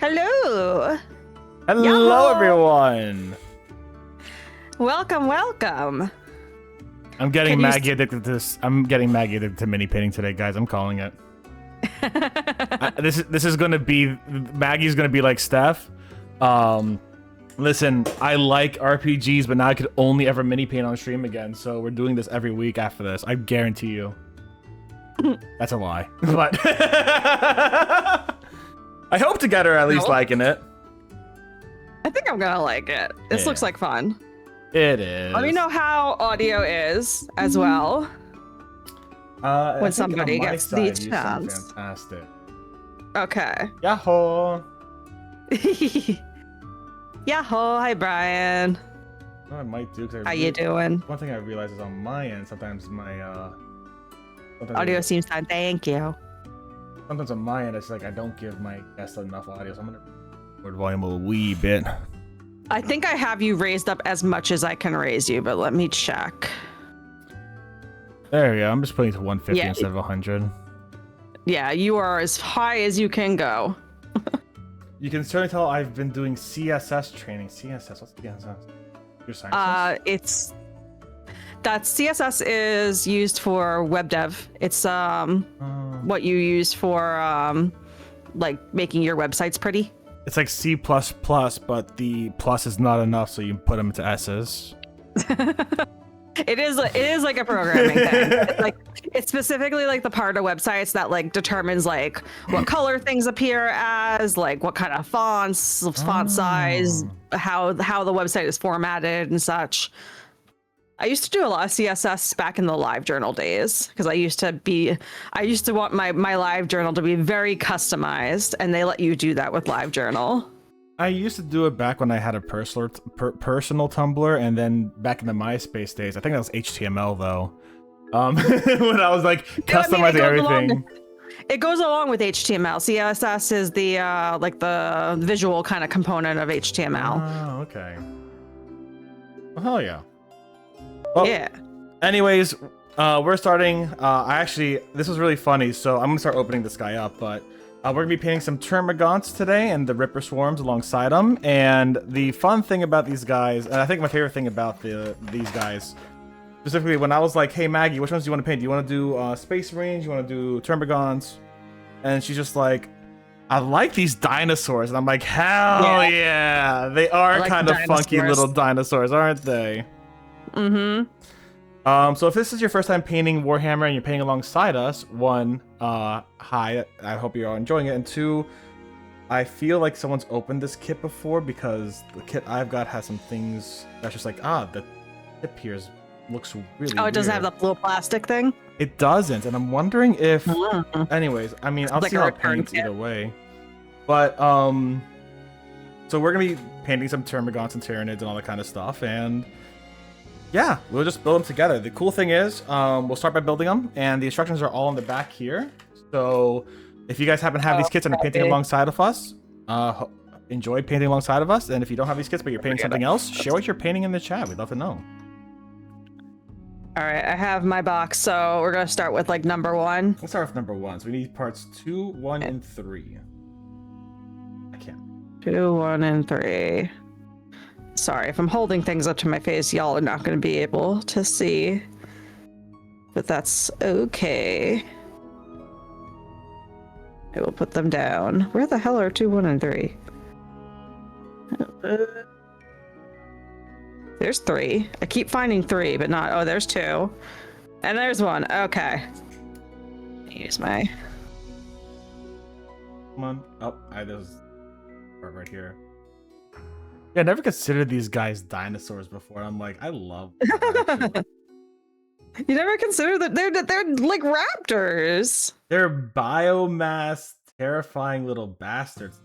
Hello. Hello, Yahoo! everyone. Welcome. I'm getting Maggie addicted to this. I'm getting Maggie addicted to mini painting today, guys. I'm calling it. This is gonna be Maggie's gonna be like Steph. Listen, I like RPGs, but now I could only ever mini paint on stream again. So we're doing this every week after this. I guarantee you. That's a lie, but I hope to get her at least liking it. I think I'm gonna like it. This looks like fun. It is. Let me know how audio is as well. When somebody gets the chance. Fantastic. Okay. Yahoo! Yahoo! Hi, Brian. No, I might do. How you doing? One thing I realize is on my end, sometimes my Audio seems fine. Thank you. Sometimes on my end, it's like I don't give my guests enough audio, so I'm gonna record volume a wee bit. I think I have you raised up as much as I can raise you, but let me check. There we go. I'm just putting it to 150 instead of 100. Yeah, you are as high as you can go. You can certainly tell I've been doing CSS training. CSS, what's CSS? Your sciences? That CSS is used for web dev. It's what you use for like making your websites pretty. It's like C++, but the plus is not enough, so you put them into S's. It is like a programming thing. It's specifically like the part of websites that like determines like what color things appear as, like what kind of fonts, font size, how the website is formatted and such. I used to do a lot of CSS back in the LiveJournal days because I used to want my LiveJournal to be very customized, and they let you do that with LiveJournal. I used to do it back when I had a personal Tumblr, and then back in the MySpace days. I think that was HTML though. When I was like customizing everything. It goes along with HTML. CSS is the like the visual kind of component of HTML. Oh, okay. Well, hell yeah. Well, yeah. Anyways, we're starting. This was really funny, so I'm gonna start opening this guy up, but we're gonna be painting some termagants today and the Ripper Swarms alongside them. And the fun thing about these guys, and I think my favorite thing about these guys, specifically when I was like, "Hey Maggie, which ones do you want to paint? Do you want to do Space Marines? You want to do termagants?" And she's just like, "I like these dinosaurs," and I'm like, "Hell yeah. They are like kind of funky little dinosaurs, aren't they?" Mm-hmm. So if this is your first time painting Warhammer and you're painting alongside us, one, hi, I hope you're all enjoying it, and two, I feel like someone's opened this kit before because the kit I've got has some things that's just like, the tip here looks really it doesn't have that little plastic thing? It doesn't, and I'm wondering if, anyways, I mean, I'll see how it paints either way. But, so we're gonna be painting some termagants and Tyranids and all that kind of stuff, and yeah, we'll just build them together. The cool thing is, we'll start by building them, and the instructions are all in the back here. So if you guys happen to have these kits and are painting alongside of us, enjoy painting alongside of us. And if you don't have these kits but you're painting something else, share what you're painting in the chat. We'd love to know. All right, I have my box, so we're gonna start with like number 1. Let's start with number 1. So we need parts 2, 1, and 3. I can't. 2, 1, and 3. Sorry, if I'm holding things up to my face, y'all are not going to be able to see. But that's okay. I will put them down. Where the hell are 2, 1, and 3? There's 3. I keep finding 3, but not... Oh, there's 2. And there's 1. Okay. Use my... Come on. Oh, there's part right here. Yeah, I never considered these guys dinosaurs before. I'm like, I love them. You never considered that they're like raptors. They're biomass, terrifying little bastards.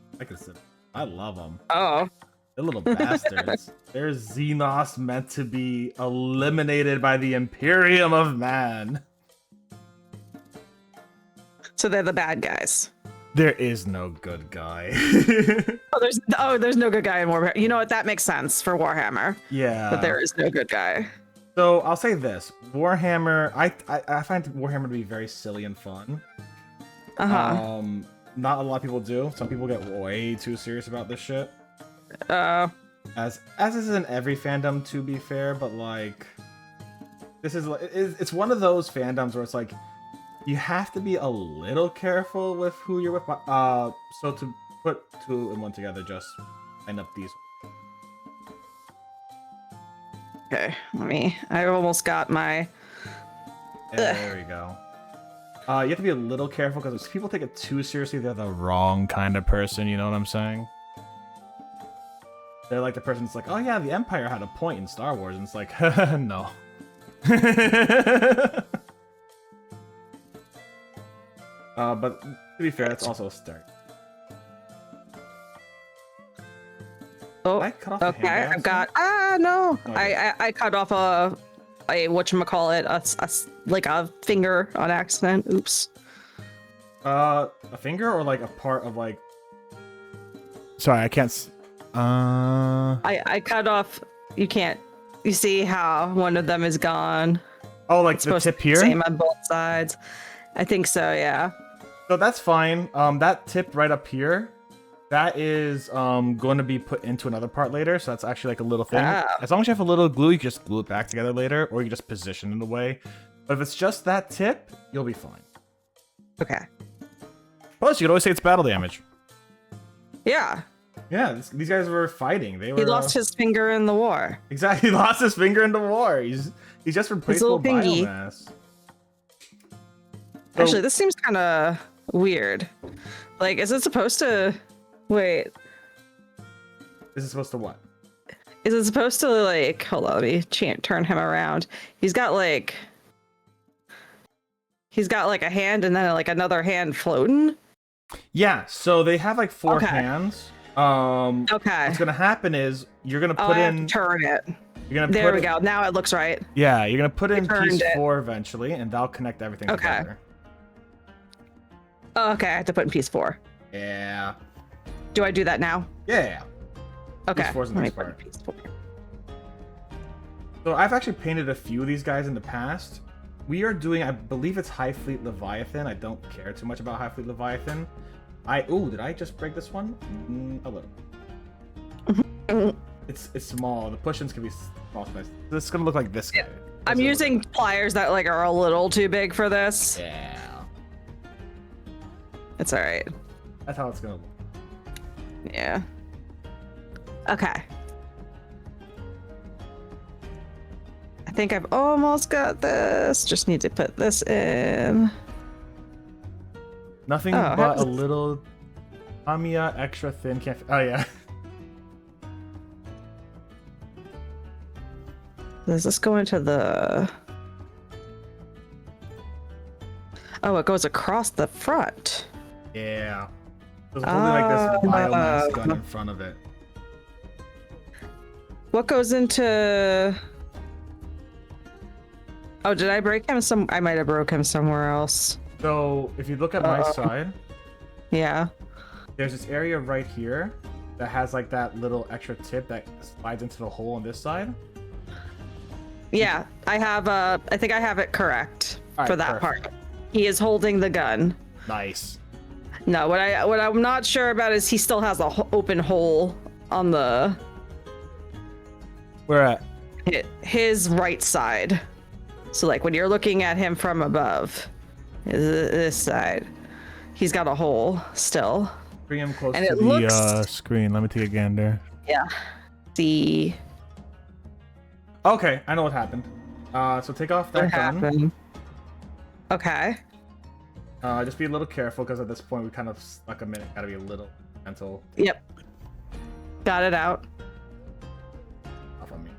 I love them. Oh. They're little bastards. They're Xenos meant to be eliminated by the Imperium of Man. So they're the bad guys. There is no good guy. there's no good guy in Warhammer. You know what? That makes sense for Warhammer. Yeah. But there is no good guy. So I'll say this: Warhammer. I find Warhammer to be very silly and fun. not a lot of people do. Some people get way too serious about this shit. As is in every fandom, to be fair, but like, this is it's one of those fandoms where it's like you have to be a little careful with who you're with. So to put 2 and 1 together, just line up these. Okay, I almost got my. Yeah, there we go. You have to be a little careful because if people take it too seriously, they're the wrong kind of person. You know what I'm saying? They're like the person that's like, oh yeah, the Empire had a point in Star Wars, and it's like, no. But to be fair, it's also a start. Oh, I cut off the okay. hand I've got. No. Okay. I cut off a whatchamacallit, like a finger on accident. Oops. A finger or like a part of like. Sorry, I can't. I cut off. You can't. You see how one of them is gone? Oh, like It's the supposed to tip be here? Same on both sides. I think so. Yeah. So that's fine. That tip right up here, that is going to be put into another part later. So that's actually like a little thing. Oh. As long as you have a little glue, you can just glue it back together later, or you just position it away. But if it's just that tip, you'll be fine. Okay. Plus, you could always say it's battle damage. Yeah. Yeah, these guys were fighting. They were. He lost his finger in the war. Exactly, he lost his finger in the war. He's just replaceable little pingy. biomass. Actually, this seems kind of weird. Like, is it supposed to? Wait. This is supposed to what? Is it supposed to like? Hold on, let me turn him around. He's got like a hand and then like another hand floating. Yeah, so they have like 4 Okay. hands. Okay. What's gonna happen is you're gonna Oh, put I have in. to turn it. You're gonna There put we go. Now it looks right. Yeah, you're gonna put in turned piece it. 4 eventually, and that'll connect everything Okay. together. Oh, okay, I have to put in piece 4. Yeah. Do I do that now? Yeah. Okay. Piece 4 is the Let me next put in part. piece 4. So I've actually painted a few of these guys in the past. We are doing, I believe it's High Fleet Leviathan. I don't care too much about High Fleet Leviathan. Ooh, did I just break this one? A little. It's small. The push-ins can be small. This is gonna look like this guy. Yeah. I'm using pliers that like are a little too big for this. Yeah. It's all right. That's how it's gonna look. Yeah. Okay. I think I've almost got this. Just need to put this in. Nothing Oh, but how's- a little Tamiya extra thin. Oh yeah. Does this go into the... Oh, it goes across the front. Yeah. There's holding like this biomass gun in front of it. What goes into... Oh, did I break him some? I might have broke him somewhere else. So if you look at my side, Yeah. there's this area right here that has like that little extra tip that slides into the hole on this side. Yeah, I have I think I have it correct All for right, that perfect. part. He is holding the gun. Nice. No, what I'm not sure about is he still has a open hole on the Where at? his right side. So like when you're looking at him from above, this side, he's got a hole still. Bring him close And to it the looks- screen. Let me take a gander. Yeah. See Okay, I know what happened. So take off that what gun. happened. Okay. Just be a little careful because at this point we kind of stuck a minute. Gotta be a little mental. Yep. Got it out. Off on me.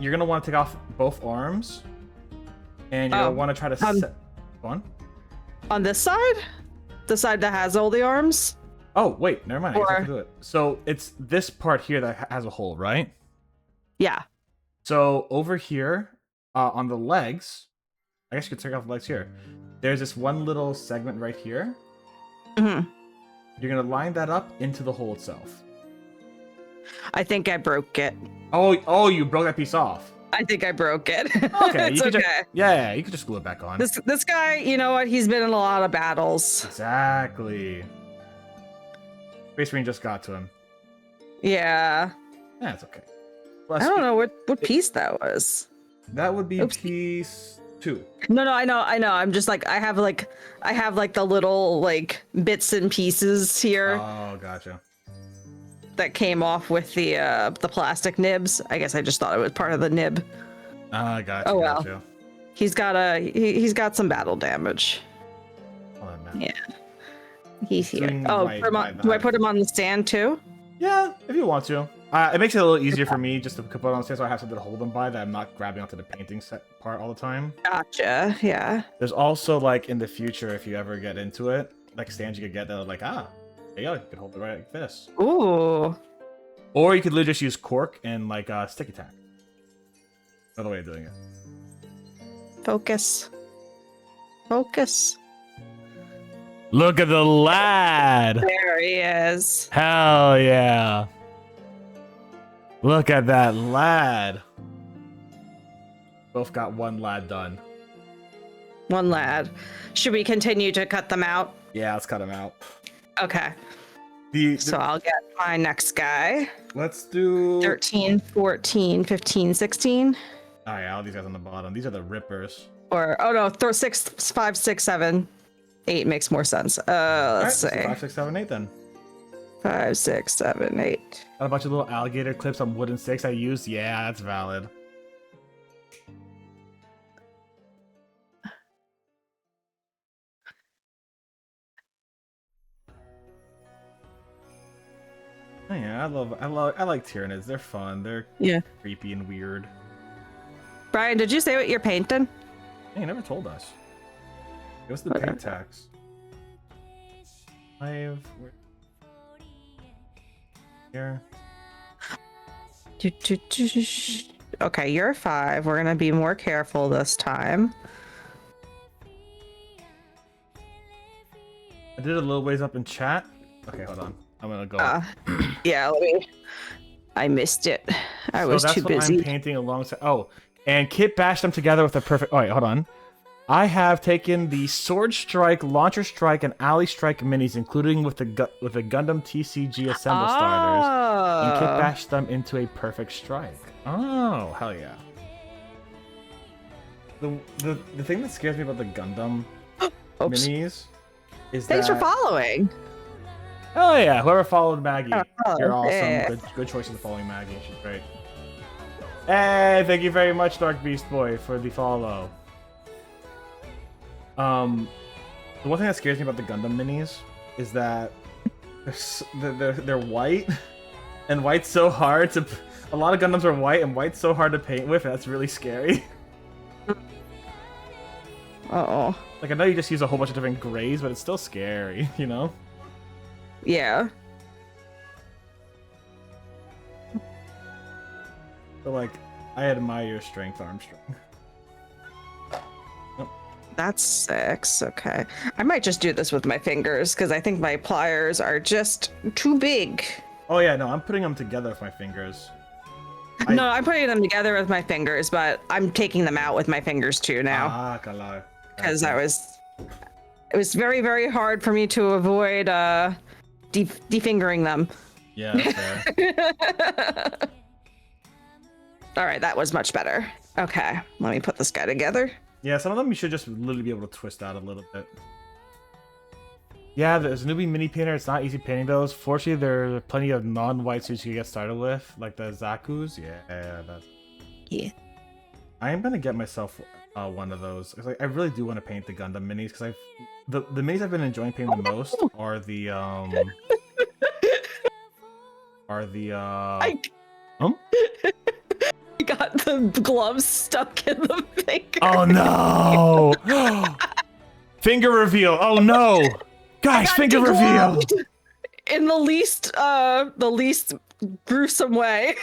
You're gonna want to take off both arms, and you're gonna want to try to set. Go on. On this side? The side that has all the arms? Oh wait, never mind. I guess I Or- can do it. So it's this part here that has a hole, right? Yeah. So over here, on the legs, I guess you could take off the legs here. There's this one little segment right here. Mm-hmm. You're gonna line that up into the hole itself. I think I broke it. Oh, you broke that piece off. I think I broke it. Okay, It's you could okay. yeah, you could just glue it back on. This guy, you know what? He's been in a lot of battles. Exactly. Space Marine just got to him. Yeah. Yeah, it's okay. I don't know what piece that was. That would be Oops. piece 2. No, I know. I'm just like I have like the little like bits and pieces here Oh, gotcha. that came off with the plastic nibs. I guess I just thought it was part of the nib. Ah, gotcha. Oh, well. Gotcha. He's got some battle damage. Hold on, man. Yeah. He's here. Doing Oh, right do I put him on the stand too? Yeah, if you want to. It makes it a little easier for me just to put on the stand, so I have something to hold them by that I'm not grabbing onto the painting set part all the time. Gotcha. Yeah. There's also, like, in the future, if you ever get into it, like, stands you could get that are like, there you go, you could hold it right like this. Ooh. Or you could literally just use cork and, like, sticky tack. Another way of doing it. Focus. Focus. Look at the lad! There he is. Hell yeah! Look at that lad! Both got one lad done. One lad. Should we continue to cut them out? Yeah, let's cut him out. Okay. So The I'll get my next guy. let's do 13, 14, 15, 16. Oh yeah, all these guys on the bottom. These are the rippers. Or, oh no, throw 6, 5, 6, 7, 8 makes more sense. Let's Alright, see. so 5, 6, 7, 8 then. 5, 6, 7, 8. Got a bunch of little alligator clips on wooden sticks I used. Yeah, that's valid. Oh, yeah, I like Tyranids. They're fun. They're Yeah. creepy and weird. Brian, did you say what you're painting? Hey, you never told us. Give us the Okay. paint tags. 5. Here. Okay, you're 5. We're gonna be more careful this time. I did a little ways up in chat. Okay, hold on. I'm gonna go. Yeah, I missed it. I So was that's too what busy. I'm painting alongside. Oh, and Kit bashed them together with a perfect. Oh wait, hold on. I have taken the Sword Strike, Launcher Strike, and Alley Strike minis, including with the Gundam TCG Assemble starters, and Kit bashed them into a perfect strike. Oh, hell yeah! The thing that scares me about the Gundam Oops. minis is Thanks that. for following. Oh yeah, whoever followed Maggie, you're awesome. yeah. Good choices of following Maggie. She's great. Hey, thank you very much, Dark Beast Boy, for the follow. The one thing that scares me about the Gundam minis is that they're white, and white's so hard to. A lot of Gundams are white, and white's so hard to paint with, and that's really scary. Uh-oh. Like, I know you just use a whole bunch of different grays, but it's still scary, you know? Yeah. But, like, I admire your strength, Armstrong. That's 6. Okay. I might just do this with my fingers because I think my pliers are just too big. Oh, yeah, no, I'm putting them together with my fingers. No, I'm putting them together with my fingers, but I'm taking them out with my fingers too now. Ah, kala. Because it was very, very hard for me to avoid defingering them. Yeah, that's fair. All right, that was much better. Okay, let me put this guy together. Yeah, some of them you should just literally be able to twist out a little bit. Yeah, there's a newbie mini painter. It's not easy painting those. Fortunately, there are plenty of non-white suits you can get started with, like the Zaku's. Yeah, that's... Yeah. I am gonna get myself one of those. Cause I really do want to paint the Gundam minis because the minis I've been enjoying painting the most are the I got the gloves stuck in the finger. Oh no! Finger reveal! Oh no! Guys, finger reveal! In the least gruesome way.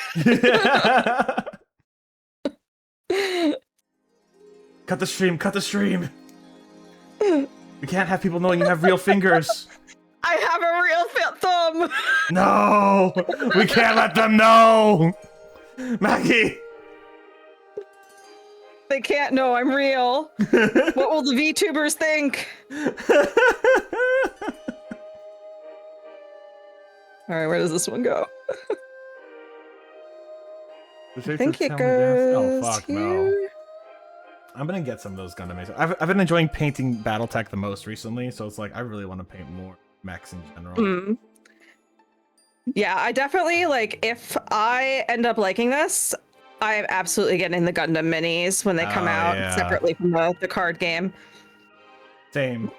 Cut the stream! Cut the stream! We can't have people knowing you have real fingers. I have a real thumb. No! We can't let them know! Maggie! They can't know I'm real. What will the VTubers think? All right, where does this one go? I think it goes Oh fuck here. no! I'm gonna get some of those Gundam. I've been enjoying painting BattleTech the most recently, so it's like I really want to paint more mechs in general. Mm. Yeah, I definitely like. If I end up liking this, I am absolutely getting the Gundam minis when they come out separately from the card game. Same.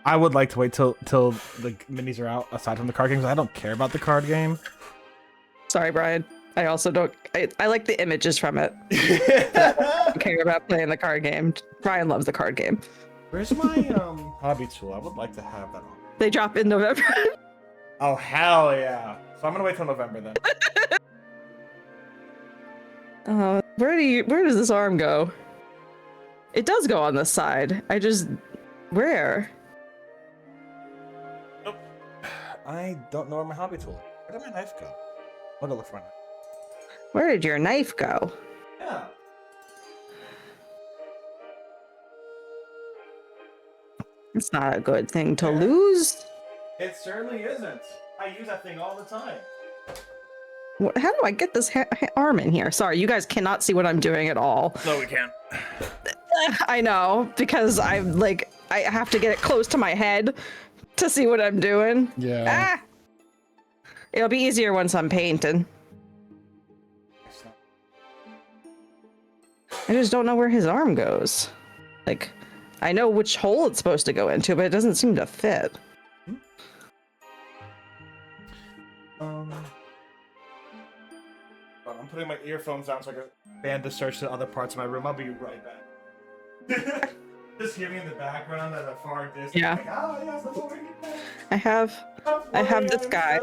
I would like to wait till the minis are out. Aside from the card games, I don't care about the card game. Sorry, Brian. I also don't. I like the images from it. I don't care about playing the card game. Brian loves the card game. Where's my hobby tool? I would like to have that on. They drop in November. Oh hell yeah! So I'm gonna wait till November then. Where does this arm go? It does go on this side. Where? Nope. I don't know where my hobby tool is. Where did my knife go? I'm gonna look for my knife. Where did your knife go? Yeah. It's not a good thing to lose. It certainly isn't. I use that thing all the time. How do I get this arm in here? Sorry, you guys cannot see what I'm doing at all. No, we can't. I know, because I have to get it close to my head to see what I'm doing. Yeah. Ah! It'll be easier once I'm painting. I just don't know where his arm goes. Like, I know which hole it's supposed to go into, but it doesn't seem to fit. I'm putting my earphones on so I can band the search to other parts of my room. I'll be right back. Just hear me in the background at a far distance. Yeah. Like, oh, yes, I'm over here. I have this guy.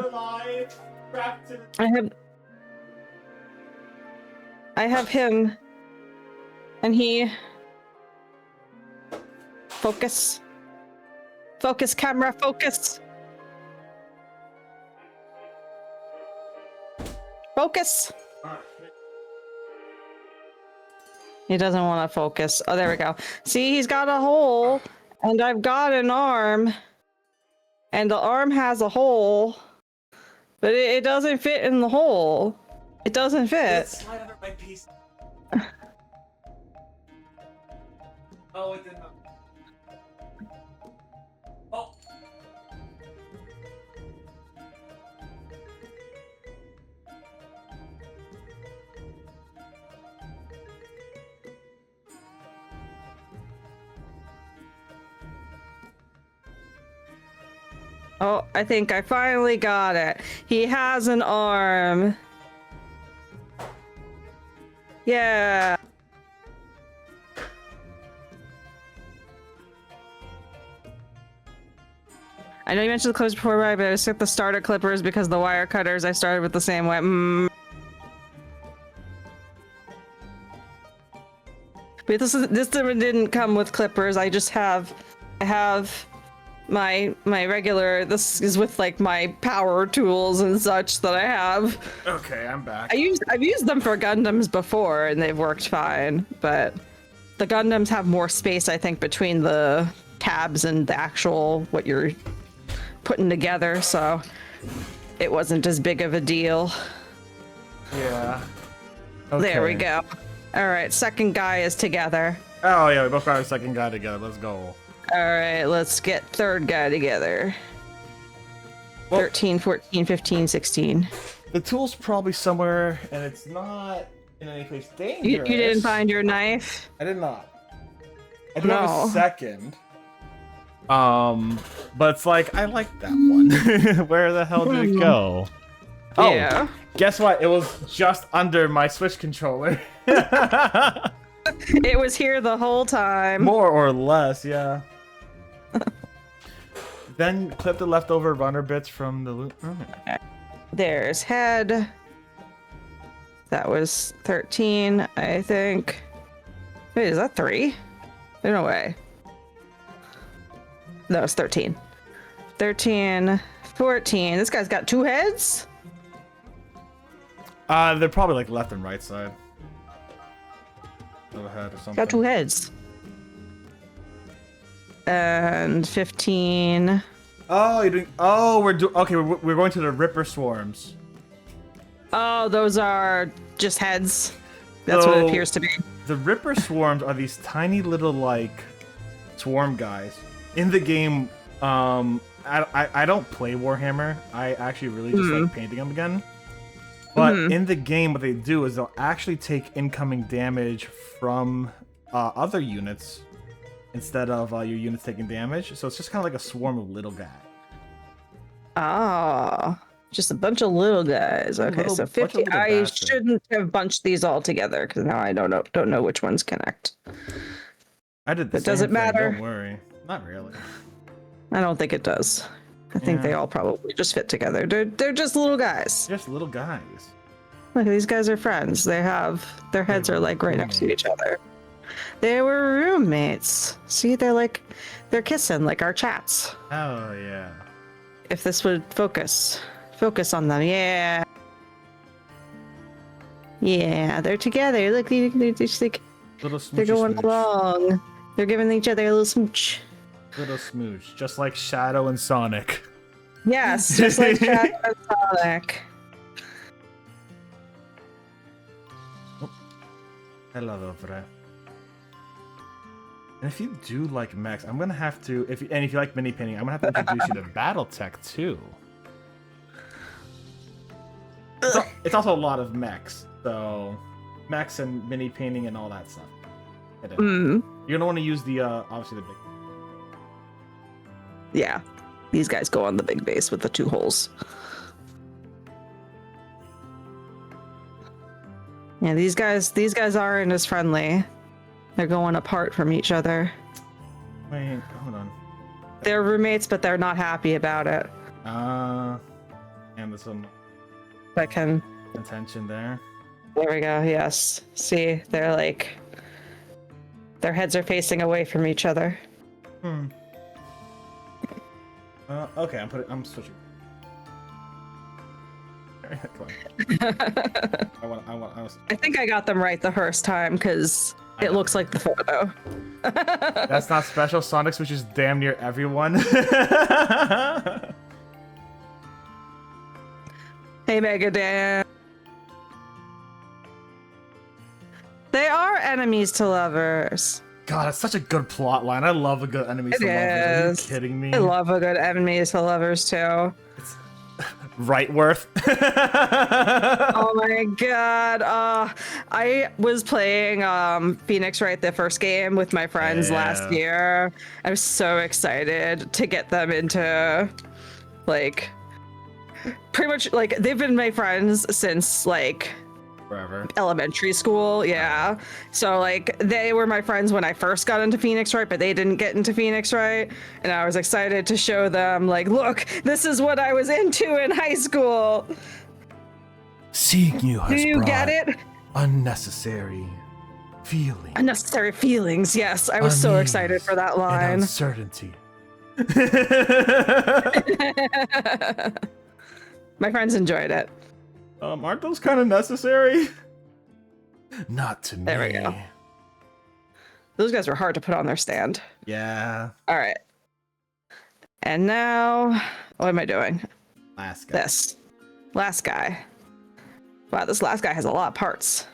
I have him. And he... Focus. Focus, camera, focus. Focus. He doesn't want to focus. Oh, there we go. See, he's got a hole, and I've got an arm, and the arm has a hole, but it doesn't fit in the hole. It doesn't fit. Slide under my piece. Oh, it did not. Oh. Oh, I think I finally got it. He has an arm. Yeah. I know you mentioned the clippers before, right? But I just took the starter clippers because the wire cutters I started with the same way. But this didn't come with clippers. I have my regular. This is with like my power tools and such that I have. Okay, I'm back. I've used them for Gundams before and they've worked fine, but the Gundams have more space, I think, between the tabs and the actual what you're putting together, so it wasn't as big of a deal. Yeah. Okay. There we go. All right, second guy is together. Oh yeah, we both got our second guy together. Let's go. All right, let's get third guy together. Well, 13, 14, 15, 16. The tool's probably somewhere, and it's not in any place dangerous. You didn't find your knife? I did not. I do have a second. But it's like, I like that one. Where the hell did it go? Oh, yeah. Guess what? It was just under my Switch controller. It was here the whole time. More or less, yeah. Then clip the leftover runner bits from the loot. Oh. There's head. That was 13, I think. Wait, is that 3? There's no way. No, it's 13. 13, 14. This guy's got 2 heads? They're probably like left and right side. Ahead or something. Got 2 heads. And 15. Oh, you're doing. Oh, okay. We're going to the Ripper Swarms. Oh, those are just heads. That's what it appears to be. The Ripper Swarms are these tiny little like swarm guys in the game. I don't play Warhammer. I actually really just like painting them again. But in the game, what they do is they'll actually take incoming damage from other units instead of your units taking damage. So it's just kind of like a swarm of little guys. Oh, just a bunch of little guys. Okay, so 50. I shouldn't have bunched these all together because now I don't know which ones connect. I did the It same doesn't thing, matter. Don't worry. Not really. I don't think it does. I think they all probably just fit together. They're just little guys. Just little guys. Look, these guys are friends. They have their heads are like right next to each other. They were roommates. See, they're kissing like our chats. Oh yeah. If this would focus on them, yeah, they're together. Look, they're just like they're going along. They're giving each other a little smooch. Little smooch, just like Shadow and Sonic. Yes, just like Shadow and Sonic. Hello, Lovre. And if you do like mechs, I'm gonna have to. If you like mini painting, I'm gonna have to introduce you to BattleTech too. It's also a lot of mechs, so mechs and mini painting and all that stuff. You're gonna want to use the obviously the big. Yeah, these guys go on the big base with the 2 holes. Yeah, these guys aren't as friendly. They're going apart from each other. Wait, hold on. They're roommates, but they're not happy about it. And there's some Tension there. There we go. Yes. See, they're like their heads are facing away from each other. Okay, I'm switching. Come on. I think I got them right the first time because it looks like the photo. That's not special. Sonic switches damn near everyone. Hey, Megadan. They are enemies to lovers. God, it's such a good plot line. I love a good enemies to lovers. Are you kidding me? I love a good enemies to lovers too. It's right worth. Oh my god. I was playing Phoenix Wright the first game with my friends last year. I was so excited to get them into like pretty much like they've been my friends since like forever. Elementary school, yeah. So like they were my friends when I first got into Phoenix Wright, but they didn't get into Phoenix Wright, and I was excited to show them like, look, this is what I was into in high school. Seeing you has Do you get it? Unnecessary feelings. Unnecessary feelings. Yes, I was so excited for that line. And uncertainty. My friends enjoyed it. Aren't those kind of necessary? Not to me. There we go. Those guys were hard to put on their stand. Yeah. All right. And now, what am I doing? Last guy. This. Last guy. Wow, this last guy has a lot of parts.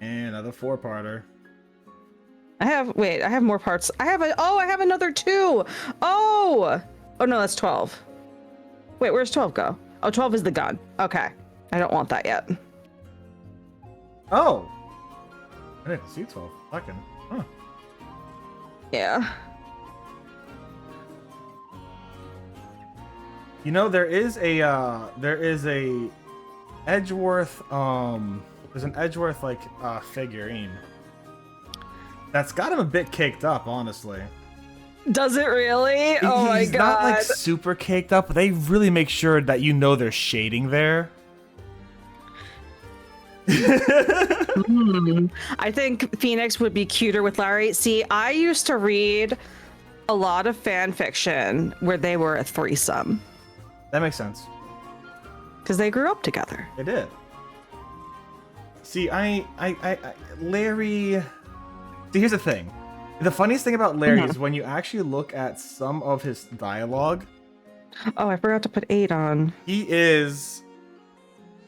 And another 4-parter. I have more parts. I have another 2. Oh no, that's 12. Wait, where's 12 go? Oh, 12 is the gun. Okay. I don't want that yet. Oh. I didn't see 12. Fucking. Huh. Yeah. You know, there is a Edgeworth there's an Edgeworth like figurine that's got him a bit caked up, honestly. Does it really? Oh my god. He's not like super caked up, but they really make sure that you know there's shading there. I think Phoenix would be cuter with Larry. See, I used to read a lot of fan fiction where they were a threesome. That makes sense. Because they grew up together. They did. See, Larry, See, here's the thing. The funniest thing about Larry Mhm. is when you actually look at some of his dialogue, Oh, I forgot to put 8 on. he is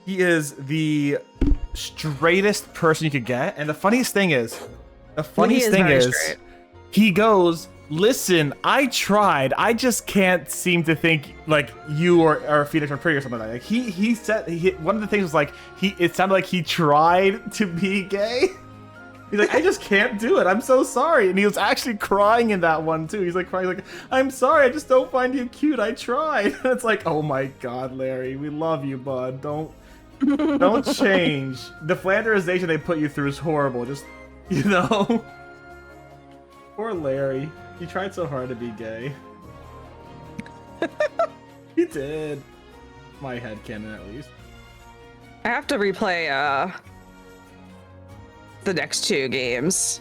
the straightest person you could get. And the funniest thing is, Very straight. he goes, listen, I tried. I just can't seem to think like you or Phoenix are pretty or something like that. Like he said one of the things was like it sounded like he tried to be gay. He's like, I just can't do it. I'm so sorry. And he was actually crying in that one too. He's like crying like, I'm sorry. I just don't find you cute. I tried. And it's like, oh my God, Larry, we love you, bud. Don't change. The Flanderization they put you through is horrible. Just, you know. Poor Larry. He tried so hard to be gay. He did. My headcanon, at least. I have to replay the next 2 games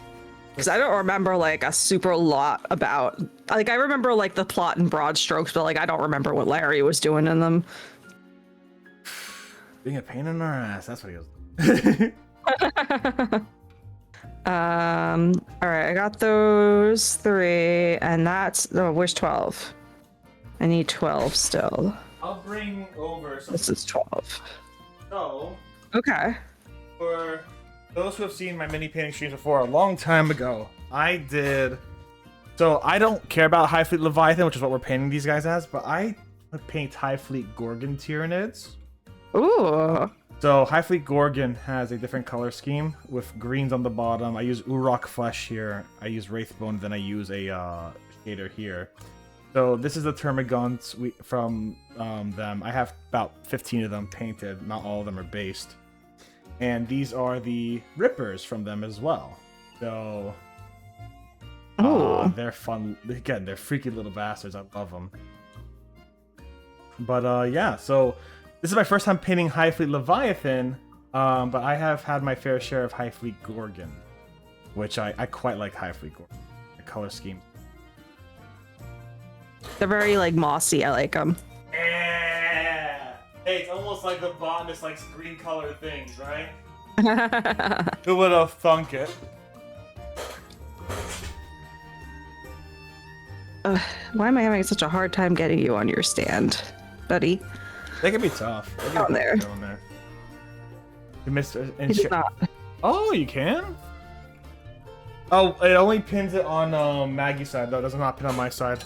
because I don't remember like a super lot about. Like I remember like the plot in broad strokes, but like I don't remember what Larry was doing in them. Being a pain in our ass. That's what he was. All right, I got those 3, and that's where's 12? I need 12 still. I'll bring over some. This is 12. So, Okay. for those who have seen my mini painting streams before, a long time ago, I did. So I don't care about High Fleet Leviathan, which is what we're painting these guys as, but I paint High Fleet Gorgon Tyranids. Ooh. So High Fleet Gorgon has a different color scheme with greens on the bottom. I use Urok Flesh here. I use Wraithbone, then I use a shader here. So this is the Termagants from them. I have about 15 of them painted. Not all of them are based. And these are the Rippers from them as well. So they're fun. Again, they're freaky little bastards. I love them. But yeah, so this is my first time painting High Fleet Leviathan, but I have had my fair share of High Fleet Gorgon, which I quite like High Fleet Gorgon. The color scheme. They're very like mossy. I like them. Hey, it's almost like the Botanist likes green colored things, right? Who would have thunk it? Why am I having such a hard time getting you on your stand, buddy? They can be tough. They can Down be there. down there. You missed It's not. Oh, you can? Oh, it only pins it on Maggie's side, though. It does not pin on my side.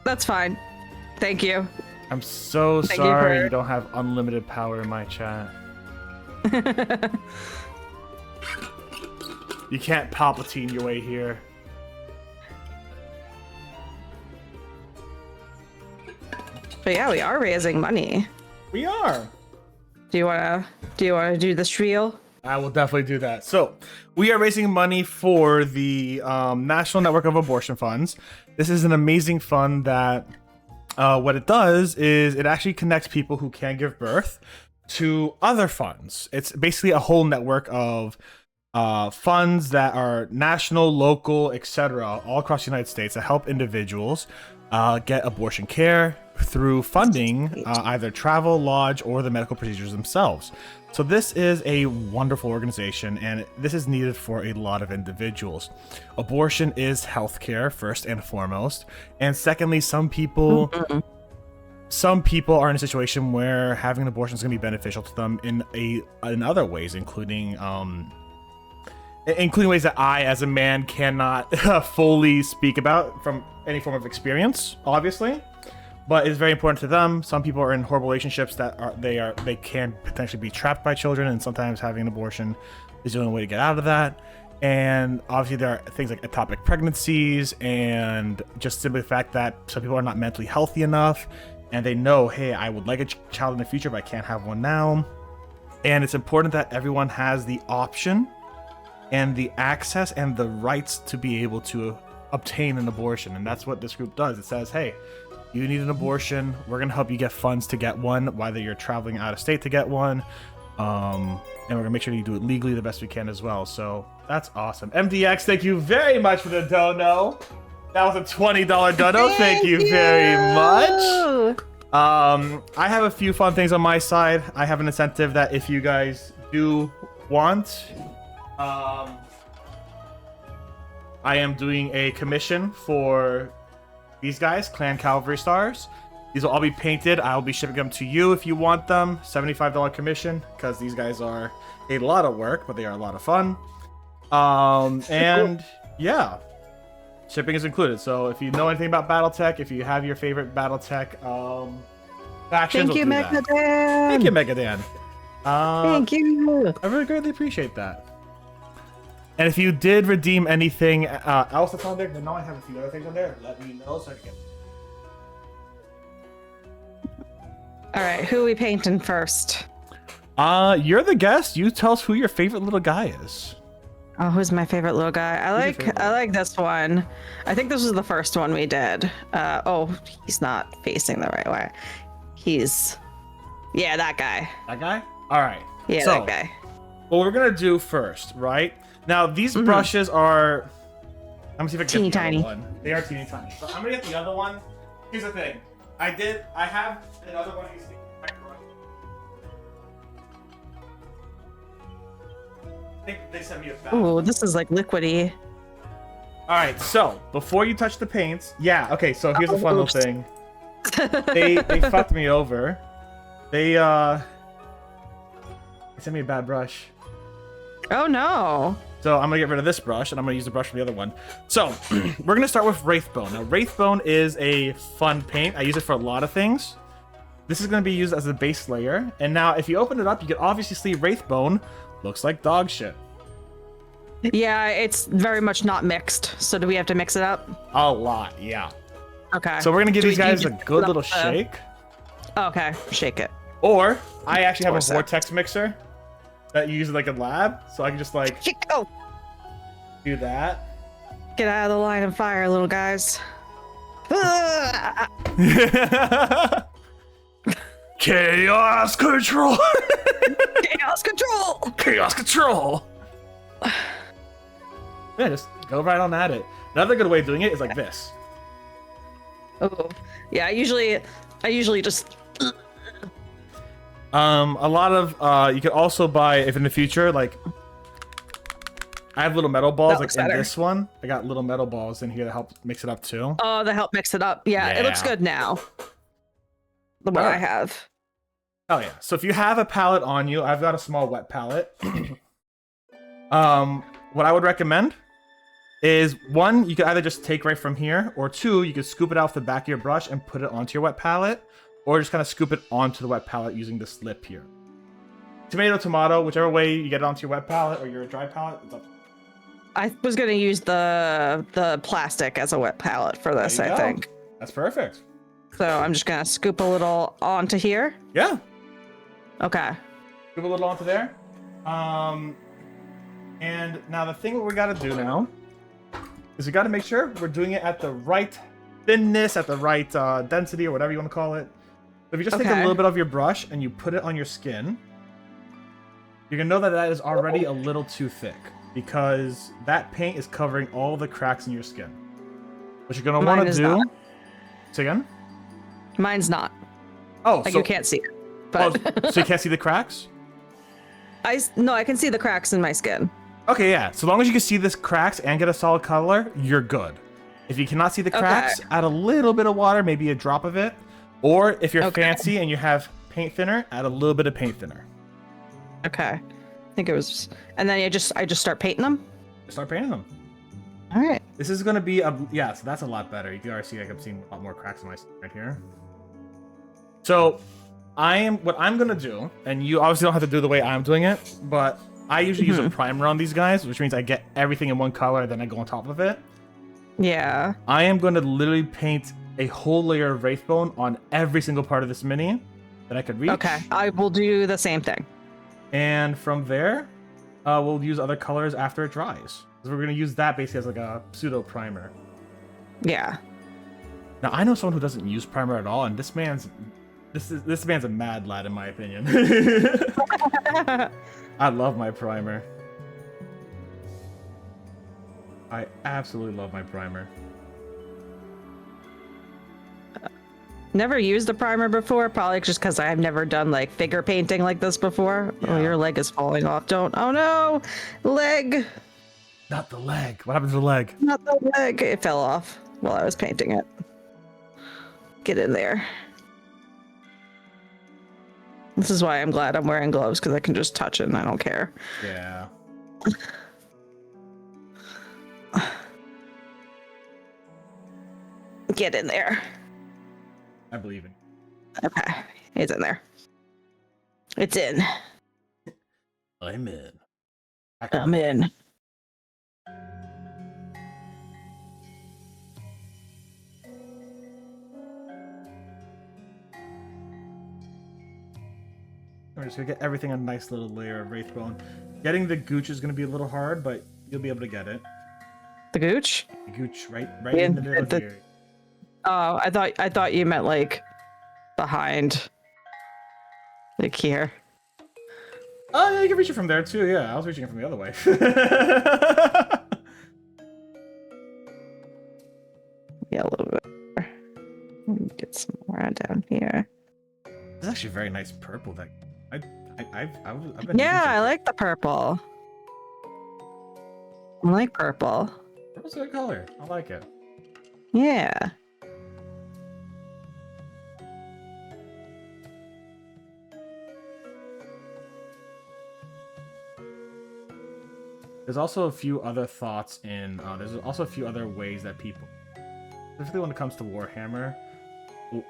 That's fine. Thank you. I'm so Thank you sorry for- you don't have unlimited power in my chat. You can't Palpatine your way here. But yeah, we are raising money. We are. Do you wanna do the spiel? I will definitely do that. So, we are raising money for the National Network of Abortion Funds. This is an amazing fund that what it does is it actually connects people who can't give birth to other funds. It's basically a whole network of funds that are national, local, etc., all across the United States that help individuals get abortion care through funding either travel, lodge, or the medical procedures themselves. So this is a wonderful organization, and this is needed for a lot of individuals. Abortion is healthcare first and foremost, and secondly, some people are in a situation where having an abortion is going to be beneficial to them in other ways, including ways that I, as a man, cannot fully speak about from any form of experience, obviously. But it's very important to them. Some people are in horrible relationships that they can potentially be trapped by children, and sometimes having an abortion is the only way to get out of that. And obviously there are things like ectopic pregnancies, and just simply the fact that some people are not mentally healthy enough, and they know, hey, I would like a child in the future, but I can't have one now. And it's important that everyone has the option and the access and the rights to be able to obtain an abortion. And that's what this group does. It says, hey, you need an abortion, we're going to help you get funds to get one, whether you're traveling out of state to get one. And we're going to make sure you do it legally the best we can as well. So that's awesome. MDX, thank you very much for the dono. That was a $20 dono. Thank you very much. I have a few fun things on my side. I have an incentive that if you guys do want, I am doing a commission for these guys, Clan Cavalry Stars. These will all be painted. I'll be shipping them to you if you want them. $75 commission, because these guys are a lot of work, but they are a lot of fun. And yeah, shipping is included. So if you know anything about BattleTech, if you have your favorite BattleTech factions, Thank you, Megadan. Thank you, Megadan. Thank you. I really greatly appreciate that. And if you did redeem anything else that's on there, then now I have a few other things on there. Let me know so I can get. All right, who are we painting first? You're the guest. You tell us who your favorite little guy is. Oh, who's my favorite little guy? I like this one. I think this was the first one we did. Oh, he's not facing the right way. Yeah, that guy. That guy? All right. Yeah, so, that guy. What we're gonna do first, right? Now these brushes are. I'm gonna see if I can teeny get the tiny. other one. They are teeny tiny. So I'm gonna get the other one. Here's the thing. I have another one of these things. I think they sent me a bag. Ooh, this is like liquidy. All right, so before you touch the paints, yeah, okay. So here's a fun little thing. They fucked me over. They sent me a bad brush. Oh no. So I'm gonna get rid of this brush, and I'm gonna use the brush from the other one. So we're gonna start with Wraithbone. Now Wraithbone is a fun paint. I use it for a lot of things. This is gonna be used as a base layer. And now if you open it up, you can obviously see Wraithbone looks like dog shit. Yeah, it's very much not mixed. So do we have to mix it up? A lot, yeah. Okay. So we're gonna give Do these we guys just a good put up little the- shake. Okay, shake it. Or I actually have a Or so. vortex mixer that you use like a lab, so I can just like Oh, do that. get out of the line of fire, little guys. Chaos control. Chaos control. Chaos control. Yeah, just go right on at it. Another good way of doing it is like this. Oh, yeah. I usually just. A lot of you could also buy, if in the future, like I have little metal balls That like looks in better. this one. I got little metal balls in here to help mix it up too. Oh, to help mix it up. Yeah, it looks Yeah. good now. The one I Alright. have. Oh yeah. So if you have a palette on you, I've got a small wet palette. What I would recommend is one, you could either just take right from here, or two, you could scoop it off the back of your brush and put it onto your wet palette, or just kind of scoop it onto the wet palette using this lip here. Tomato, tomato, whichever way you get it onto your wet palette or your dry palette, it's up to you. I was gonna use the plastic as a wet palette for this. There you I go. think. That's perfect. So I'm just gonna scoop a little onto here. Yeah. Okay. Scoop a little onto there. And now the thing what we gotta do now is we gotta make sure we're doing it at the right thinness, at the right density, or whatever you want to call it. So if you just take a Okay. little bit of your brush and you put it on your skin, you're gonna know that that is already a little too thick, because that paint is covering all the cracks in your skin. What you're gonna Mine want to is do... not. Say again? Mine's not. Oh, Like so, you can't see it. oh, But so you can't see the cracks? no, I can see the cracks in my skin. Okay, yeah. So long as you can see this cracks and get a solid color, you're good. If you cannot see the cracks, add a little bit of water, maybe a drop of it. Or if you're Okay. fancy and you have paint thinner, add a little bit of paint thinner. Okay. I think it was, and then I just start painting them. Start painting them. All right. This is gonna be a, yeah, so that's a lot better. You can already see like I'm seeing a lot more cracks in my skin right here. So what I'm gonna do, and you obviously don't have to do the way I'm doing it, but I usually use a primer on these guys, which means I get everything in one color, then I go on top of it. Yeah. I am going to literally paint a whole layer of Wraithbone on every single part of this mini that I could reach. Okay. I will do the same thing. And from there, we'll use other colors after it dries. Because we're going to use that basically as like a pseudo primer. Yeah. Now I know someone who doesn't use primer at all, and this man's a mad lad in my opinion. I love my primer. I absolutely love my primer. Never used a primer before, probably just because I've never done like figure painting like this before. Oh, Yeah. your leg is falling off. Don't. Oh no, leg. Not the leg. What happened to the leg? Not the leg. It fell off while I was painting it. Get in there. This is why I'm glad I'm wearing gloves, because I can just touch it and I don't care. Yeah. Get in there. I believe in you. Okay. It's in there. It's in. I'm in. I'm in. We're just gonna get everything a nice little layer of wraithbone. Getting the gooch is gonna be a little hard, but you'll be able to get it. The gooch? The gooch right in the middle of here. Oh, I thought you meant like behind. Like here. Oh yeah, you can reach it from there too. Yeah, I was reaching it from the other way. Yeah, a little bit. Get some more down here. It's actually a very nice purple that I've been. Yeah, I like the purple. I like purple. Purple's a good color. I like it. Yeah. There's also a few other thoughts in. There's also a few other ways that people, specifically when it comes to Warhammer.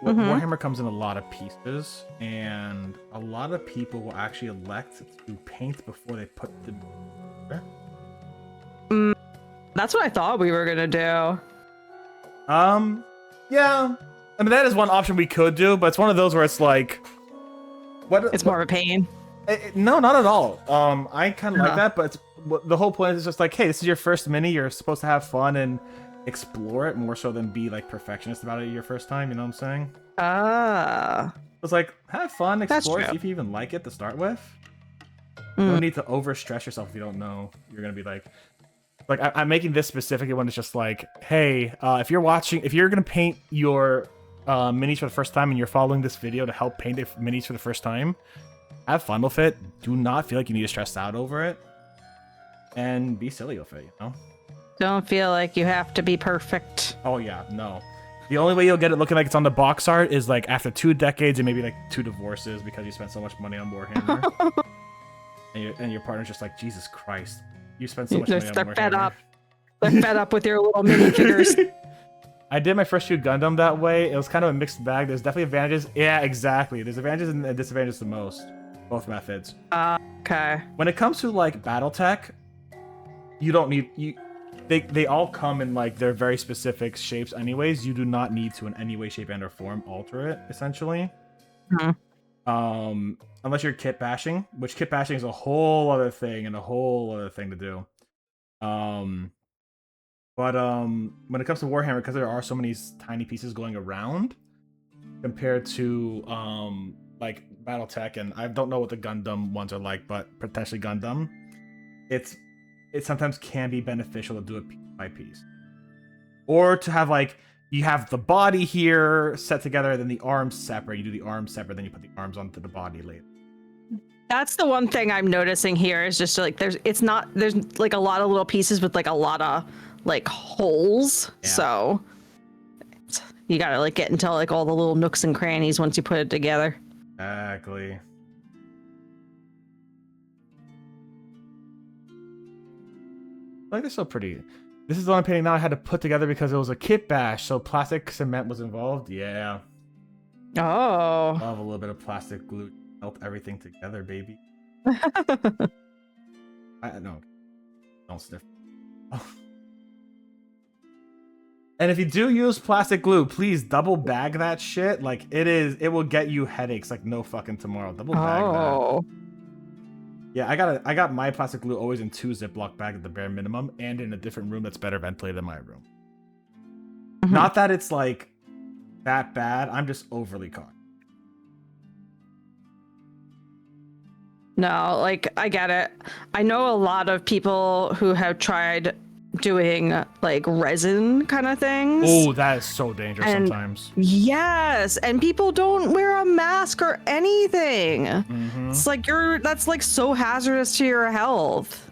Warhammer comes in a lot of pieces, and a lot of people will actually elect to paint before they put the. That's what I thought we were gonna do. Yeah. I mean, that is one option we could do, but it's one of those where it's like, It's more of a pain. No, not at all. I kind of like that, but the whole point is just like, hey, this is your first mini. You're supposed to have fun and explore it more so than be like perfectionist about it your first time. You know what I'm saying? Ah. It's like, have fun, explore, That's see true. if you even like it to start with. No need to overstress yourself if you don't know. You're gonna be like I'm making this specifically when it's just like, hey, if you're gonna paint your minis for the first time and you're following this video to help paint the minis for the first time, have fun with it. Do not feel like you need to stress out over it, and be silly with it. You know. Don't feel like you have to be perfect. Oh yeah, no. The only way you'll get it looking like it's on the box art is like after 2 decades and maybe like 2 divorces because you spent so much money on Warhammer. and your partner's just like, Jesus Christ, you spent so much money on Warhammer. They're fed up. They're fed up with your little mini figures. I did my first few Gundam that way. It was kind of a mixed bag. There's definitely advantages. Yeah, exactly. There's advantages and disadvantages the most. Both methods. Okay. When it comes to like BattleTech, you don't need They all come in like their very specific shapes anyways. You do not need to in any way, shape, and or form alter it, essentially. Unless you're kit bashing, which kit bashing is a whole other thing and a whole other thing to do. But when it comes to Warhammer, because there are so many tiny pieces going around compared to like BattleTech, and I don't know what the Gundam ones are like, but potentially Gundam, it sometimes can be beneficial to do it piece by piece, or to have like you have the body here set together, then the arms separate. You do the arms separate, then you put the arms onto the body later. That's the one thing I'm noticing here is just like there's like a lot of little pieces with like a lot of like holes. Yeah. So you gotta like get into like all the little nooks and crannies once you put it together. Exactly. Like they're so pretty. This is the one I'm painting now. I had to put together because it was a kit bash, so plastic cement was involved. Yeah. Oh. Love a little bit of plastic glue. Melt everything together, baby. No. Don't sniff. Oh. And if you do use plastic glue, please double bag that shit. Like it will get you headaches like no fucking tomorrow. Double bag that. Yeah, I got my plastic glue always in 2 Ziploc bags at the bare minimum, and in a different room that's better ventilated than my room. Not that it's like that bad. I'm just overly cautious. No, like I get it. I know a lot of people who have tried doing like resin kind of things. Oh, that is so dangerous sometimes. Yes, and people don't wear a mask or anything. It's like that's like so hazardous to your health.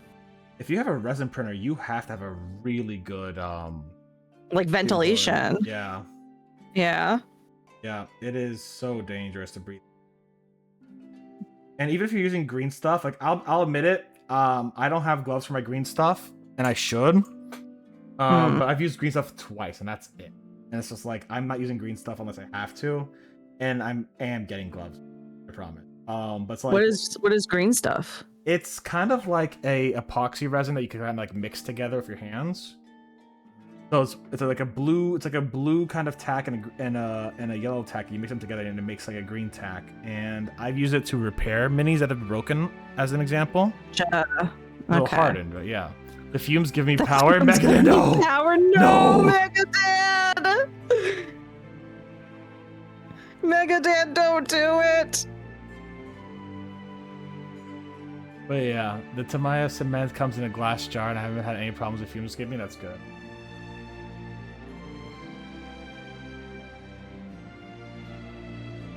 if you have a resin printer, you have to have a really good Like ventilation. Yeah. Yeah. Yeah, it is so dangerous to breathe. And even if you're using green stuff, like I'll admit it, I don't have gloves for my green stuff, and I should. But I've used green stuff twice, and that's it. And it's just like I'm not using green stuff unless I have to, and I am getting gloves. I promise. But it's like what is green stuff? It's kind of like a epoxy resin that you can kind of like mix together with your hands. So it's like a blue kind of tack and a yellow tack. You mix them together and it makes like a green tack. And I've used it to repair minis that have been broken, as an example. A little hardened, but yeah. The fumes give me power. Megadad, no! Power, no! Megadad! Megadad, don't do it! But yeah, the Tamaya cement comes in a glass jar, and I haven't had any problems with fumes give me. That's good.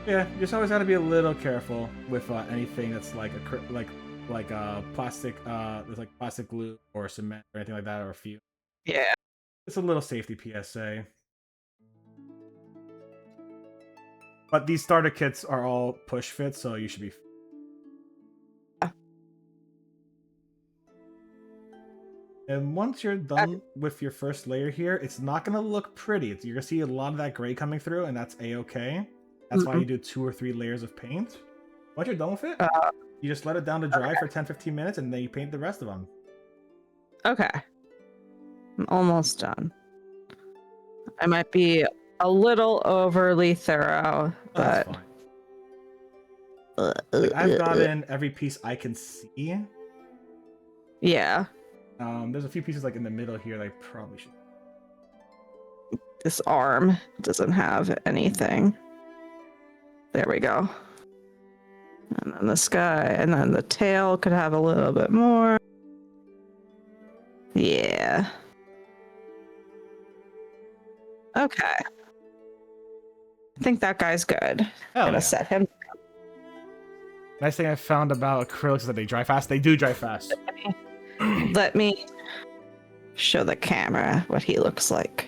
Yeah, you just always got to be a little careful with anything that's like a plastic, there's like plastic glue or cement or anything like that, or fume. Yeah. It's a little safety PSA. But these starter kits are all push fit, so you should be. And once you're done with your first layer here, it's not going to look pretty. You're going to see a lot of that gray coming through, and that's a-okay. That's why you do 2 or 3 layers of paint. Once you're done with it, you just let it down to dry for 10-15 minutes, and then you paint the rest of them. Okay. I'm almost done. I might be a little overly thorough, but... That's fine. Like, I've gotten every piece I can see. Yeah. There's a few pieces like in the middle here that I probably should. This arm doesn't have anything. There we go. And then the sky, and then the tail could have a little bit more. Yeah. Okay. I think that guy's good. I'm gonna set him. Nice thing I found about acrylics is that they dry fast. They do dry fast. Let me show the camera what he looks like.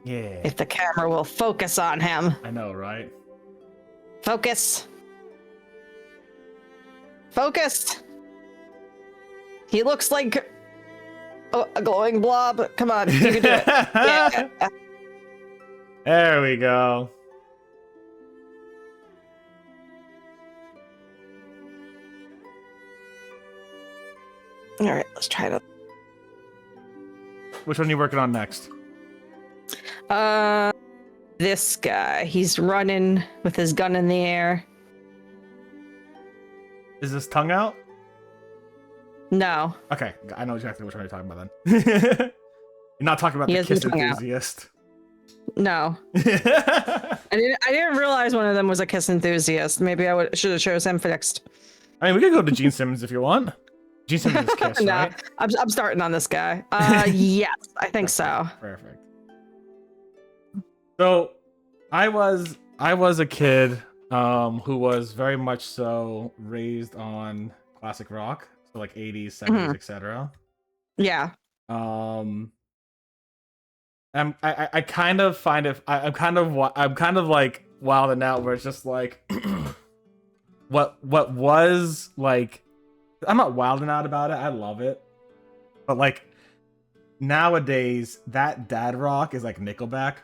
Yeah. If the camera will focus on him. I know, right? Focus. Focus. He looks like a glowing blob. Come on, you can do it. Yeah. There we go. All right, let's try to. Which one are you working on next? This guy. He's running with his gun in the air. Is this tongue out? No. Okay, I know exactly which one you're talking about then. You're not talking about the kiss enthusiast. No. I didn't realize one of them was a kiss enthusiast. Maybe I should have chose him for next. I mean, we could go to Gene Simmons if you want. Gene Simmons is kiss, nah, right? I'm starting on this guy. Yes, I think so. Perfect. So, I was a kid who was very much so raised on classic rock, so like 80s, 70s, etc. Yeah. I kind of find it. I'm kind of like wilding out where it's just like what was like. I'm not wilding out about it. I love it, but like nowadays, that dad rock is like Nickelback.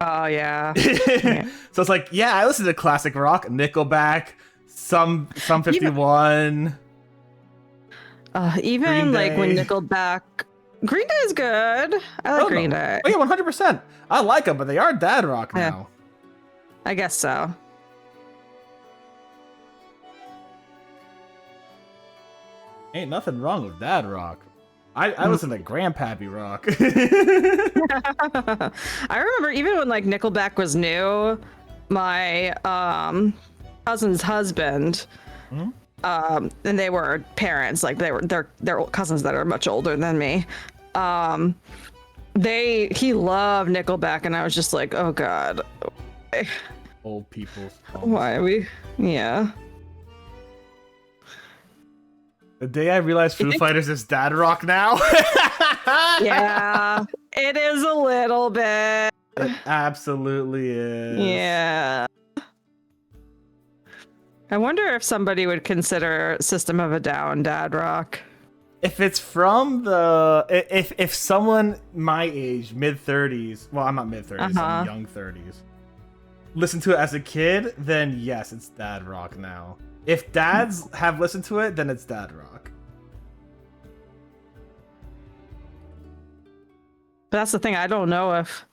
Oh yeah. So it's like, yeah, I listen to classic rock, Nickelback, some 51. Even like when Nickelback. Green Day is good. I like Green Day. Oh yeah, 100%. I like them, but they are dad rock now. I guess so. Ain't nothing wrong with dad rock. I listen to grandpappy rock. I remember even when like Nickelback was new, my cousin's husband, and they were parents, like they're cousins that are much older than me. He loved Nickelback, and I was just like, oh god, Old people. why are we? Yeah. The day I realized Foo Fighters is dad rock now. Yeah, it is a little bit. It absolutely is. Yeah. I wonder if somebody would consider System of a Down dad rock. If it's from the if someone my age, mid-30s, well, I'm not mid-30s, I'm young 30s, listen to it as a kid, then yes, it's dad rock now. If dads have listened to it, then it's dad rock. But that's the thing, I don't know if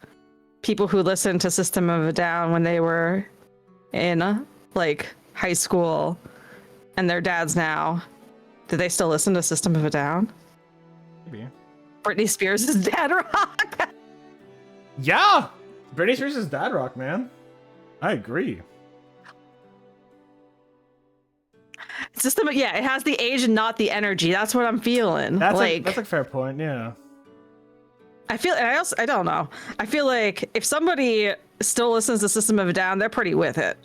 people who listened to System of a Down when they were in like high school and their dads now, do they still listen to System of a Down? Maybe. Britney Spears is dad rock. Yeah, Britney Spears is dad rock, man. I agree. System, yeah, it has the age and not the energy. That's what I'm feeling. That's a fair point. Yeah. I feel, and I don't know. I feel like if somebody still listens to System of a Down, they're pretty with it.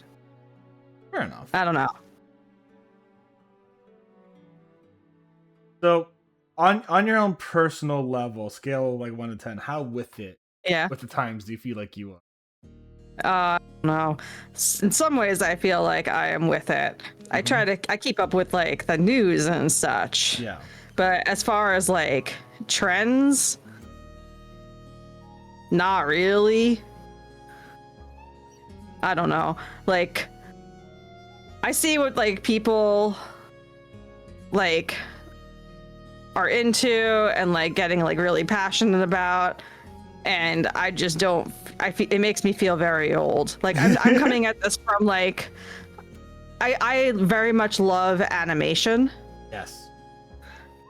Fair enough. I don't know. So, on your own personal level, scale of like 1 to 10, how with it? Yeah. With the times do you feel like you are? I don't know. In some ways, I feel like I am with it. I keep up with like the news and such. Yeah. But as far as like trends, not really. I don't know. Like, I see what like people like are into and like getting like really passionate about, and I just don't. It makes me feel very old. Like I'm coming at this from like I very much love animation. Yes.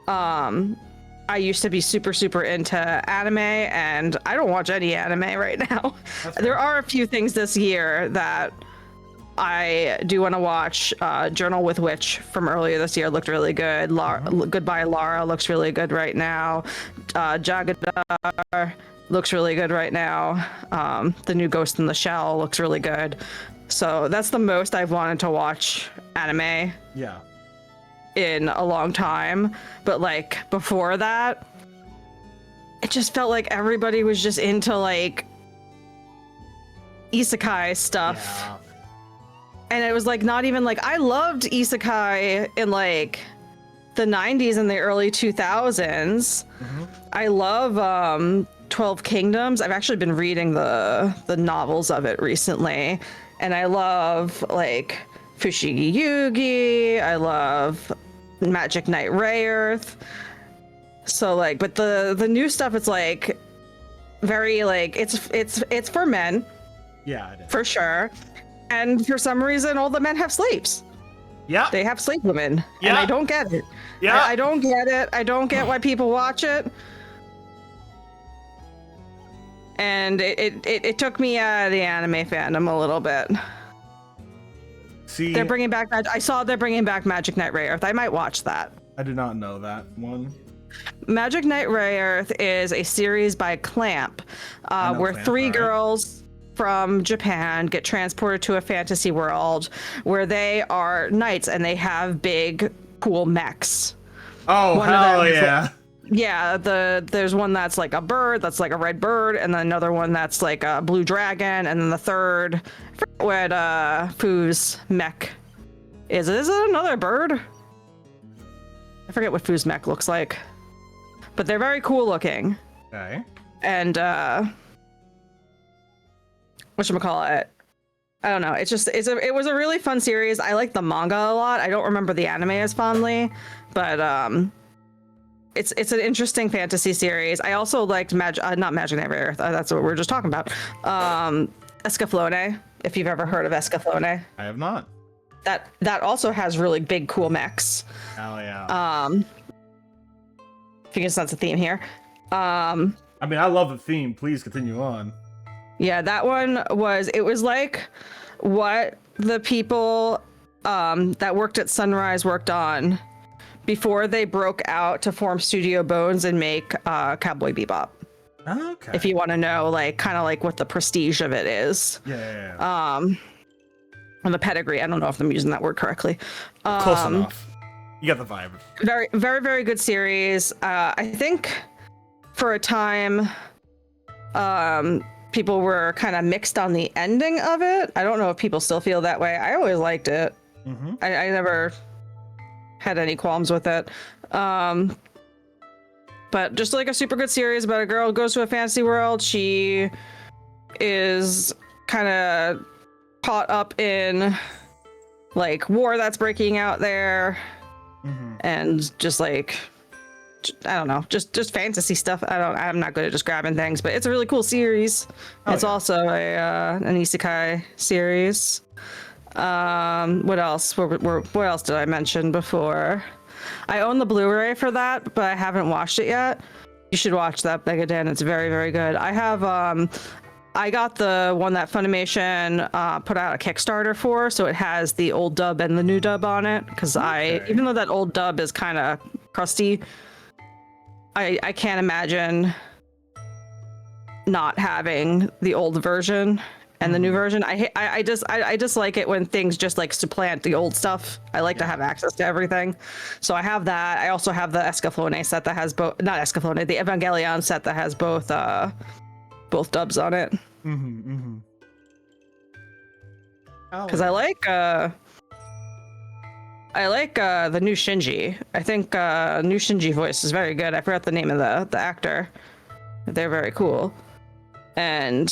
I used to be super into anime, and I don't watch any anime right now. There are a few things this year that I do want to watch. Journal with Witch from earlier this year looked really good. Goodbye Lara looks really good right now. Jagadar looks really good right now. The new Ghost in the Shell looks really good. So that's the most I've wanted to watch anime. Yeah. In a long time. But like before that, it just felt like everybody was just into like isekai stuff. Yeah. And it was like not even like, I loved isekai in like the 90s and the early 2000s. I love 12 Kingdoms. I've actually been reading the novels of it recently, and I love like Fushigi Yugi. I love Magic Knight Rayearth. So like, but the new stuff, it's like very like it's for men. Yeah, it is. For sure. And for some reason, all the men have slaves. Yeah. They have slave women. Yeah. And I don't get it. Yeah. I don't get it. I don't get why people watch it. And it took me out of the anime fandom a little bit. See, They're bringing back. I saw they're bringing back Magic Knight Rayearth. I might watch that. I did not know that one. Magic Knight Rayearth is a series by Clamp, where Clamp, three alright. girls from Japan get transported to a fantasy world where they are knights and they have big, cool mechs. Oh, One of hell them is yeah. Yeah, there's one that's like a bird, that's like a red bird, and then another one that's like a blue dragon, and then the third, I forget what Foo's mech is. Is it another bird? I forget what Foo's mech looks like, but they're very cool looking. Okay. And whatchamacallit? I don't know. It was a really fun series. I like the manga a lot. I don't remember the anime as fondly, but it's an interesting fantasy series. I also liked not Magic Knight Rayearth. That's what we were just talking about. Escaflowne, if you've ever heard of Escaflowne. I have not. That also has really big, cool mechs. Hell yeah. I think that's a theme here. I mean, I love the theme. Please continue on. Yeah, that one was like what the people that worked at Sunrise worked on before they broke out to form Studio Bones and make Cowboy Bebop. Okay. If you want to know, like, kind of like what the prestige of it is. Yeah. And the pedigree. I don't know if I'm using that word correctly. Close enough. You got the vibe. Very, very, very good series. I think for a time, people were kind of mixed on the ending of it. I don't know if people still feel that way. I always liked it. Mm-hmm. I never had any qualms with it. But just like a super good series about a girl who goes to a fantasy world. She is kind of caught up in like war that's breaking out there. Mm-hmm. And just like, I don't know, just fantasy stuff. I'm not good at just grabbing things, but it's a really cool series. It's also an isekai series. What else? What else did I mention before? I own the Blu-ray for that, but I haven't watched it yet. You should watch that, Megadan. It's very, very good. I have I got the one that Funimation put out a Kickstarter for, so it has the old dub and the new dub on it. Because even though that old dub is kind of crusty, I can't imagine not having the old version and the new version. I just like it when things just like supplant the old stuff. I like to have access to everything, so I have that. I also have the Escaflowne set that has both, not Escaflowne, the Evangelion set that has both dubs on it. Because I like the new Shinji. I think new Shinji voice is very good. I forgot the name of the actor. They're very cool. And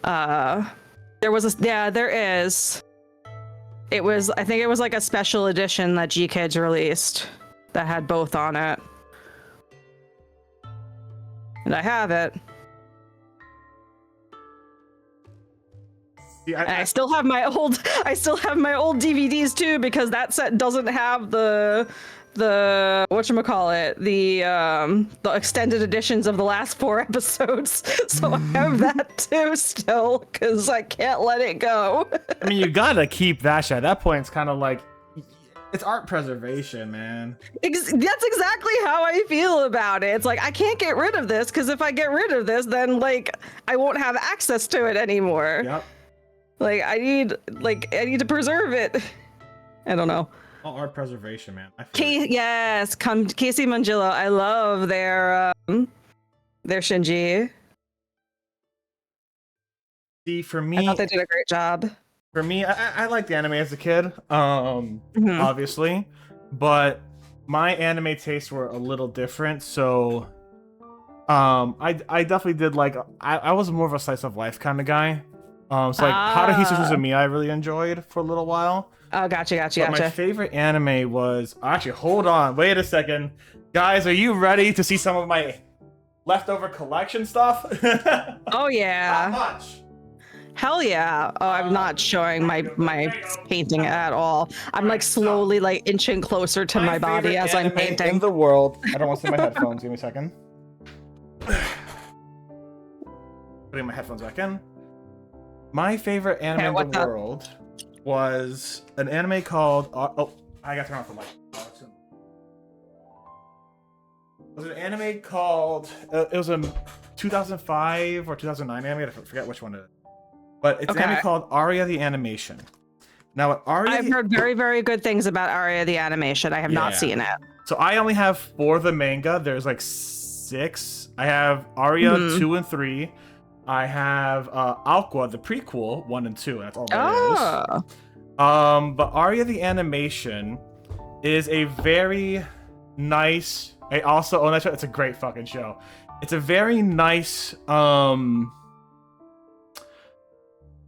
there is. I think it was like a special edition that G Kids released that had both on it. And I have it. I still have my old DVDs too, because that set doesn't have the whatchamacallit, the extended editions of the last 4 episodes. So I have that too still, because I can't let it go. I mean, you gotta keep that shit. At that point, it's kind of like, it's art preservation, man. That's exactly how I feel about it. It's like, I can't get rid of this, because if I get rid of this, then like I won't have access to it anymore. Yep. Like I need to preserve it. I don't know. All art preservation, man. Yes, Casey Mangillo. I love their Shinji. See, for me, I thought they did a great job. For me, I liked anime as a kid, obviously, but my anime tastes were a little different. So, I definitely did like, I was more of a slice of life kind of guy. So like Haruhi Suzumiya I really enjoyed for a little while. Oh, gotcha. But my favorite anime was, actually, hold on, wait a second, guys, are you ready to see some of my leftover collection stuff? Oh yeah. Not much. Hell yeah. Oh, I'm not showing my painting at all. I'm like slowly like inching closer to my body as I'm painting. In the world. I don't want to see my headphones. Give me a second. Putting my headphones back in. My favorite anime in the world was an anime called... oh, I got to turn off the light. It was an anime called... it was a 2005 or 2009 anime. I forget which one it is. But it's an anime called Aria the Animation. Now, I've heard very, very good things about Aria the Animation. I have not seen it. So I only have 4 of the manga. There's like 6. I have Aria 2 and 3. I have Aqua, the prequel, 1 and 2. That's all there is. But Aria the Animation is a very nice... I also own that show. It's a great fucking show. It's a very nice...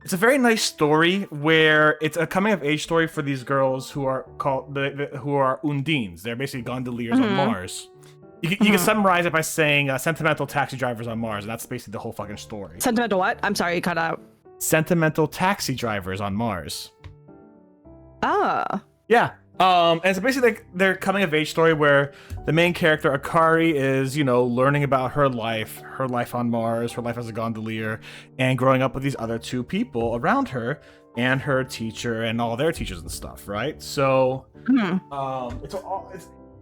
It's a very nice story where it's a coming-of-age story for these girls who are called who are Undines. They're basically gondoliers on Mars. You can summarize it by saying sentimental taxi drivers on Mars, and that's basically the whole fucking story. Sentimental what? I'm sorry, you cut out. Sentimental taxi drivers on Mars. Ah. Yeah. And so basically like their coming of age story where the main character Akari is, you know, learning about her life on Mars, her life as a gondolier, and growing up with these other 2 people around her and her teacher and all their teachers and stuff, right? So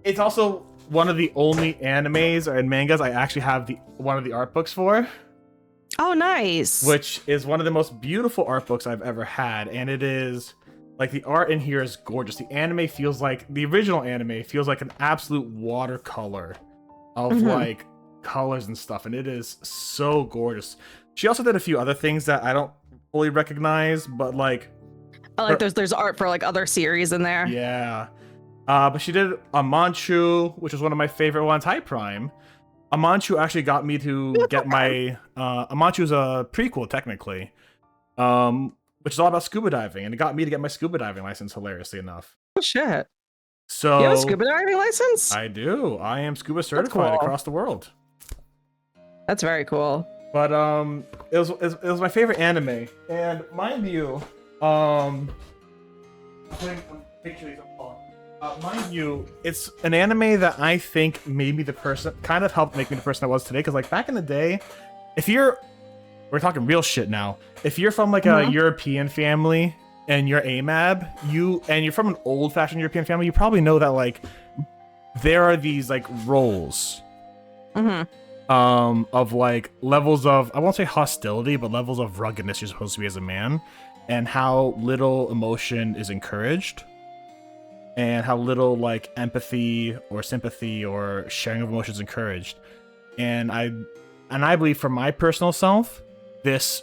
it's also one of the only animes and mangas I actually have one of the art books for. Oh, nice. Which is one of the most beautiful art books I've ever had, and it is Like the art in here is gorgeous. The anime feels like the original anime feels like an absolute watercolor of like colors and stuff, and it is so gorgeous. She also did a few other things that I don't fully recognize, but like there's art for like other series in there. Yeah. But she did a Manchu, which is one of my favorite ones. Hi, Prime. A Manchu actually got me to get my a Manchu is a prequel technically, which is all about scuba diving, and it got me to get my scuba diving license. Hilariously enough. Oh shit! So You have a scuba diving license? I do. I am scuba certified cool. across the world. That's very cool. But it was my favorite anime, and mind you, mind you, it's an anime that I think made me the person, kind of helped make me the person I was today. Because like back in the day, we're talking real shit now. If you're from like a European family and you're AMAB, you're from an old-fashioned European family, you probably know that like there are these like roles. Of like levels of, I won't say hostility, but levels of ruggedness you're supposed to be as a man, and how little emotion is encouraged, and how little like empathy or sympathy or sharing of emotions encouraged. And I believe for my personal self, this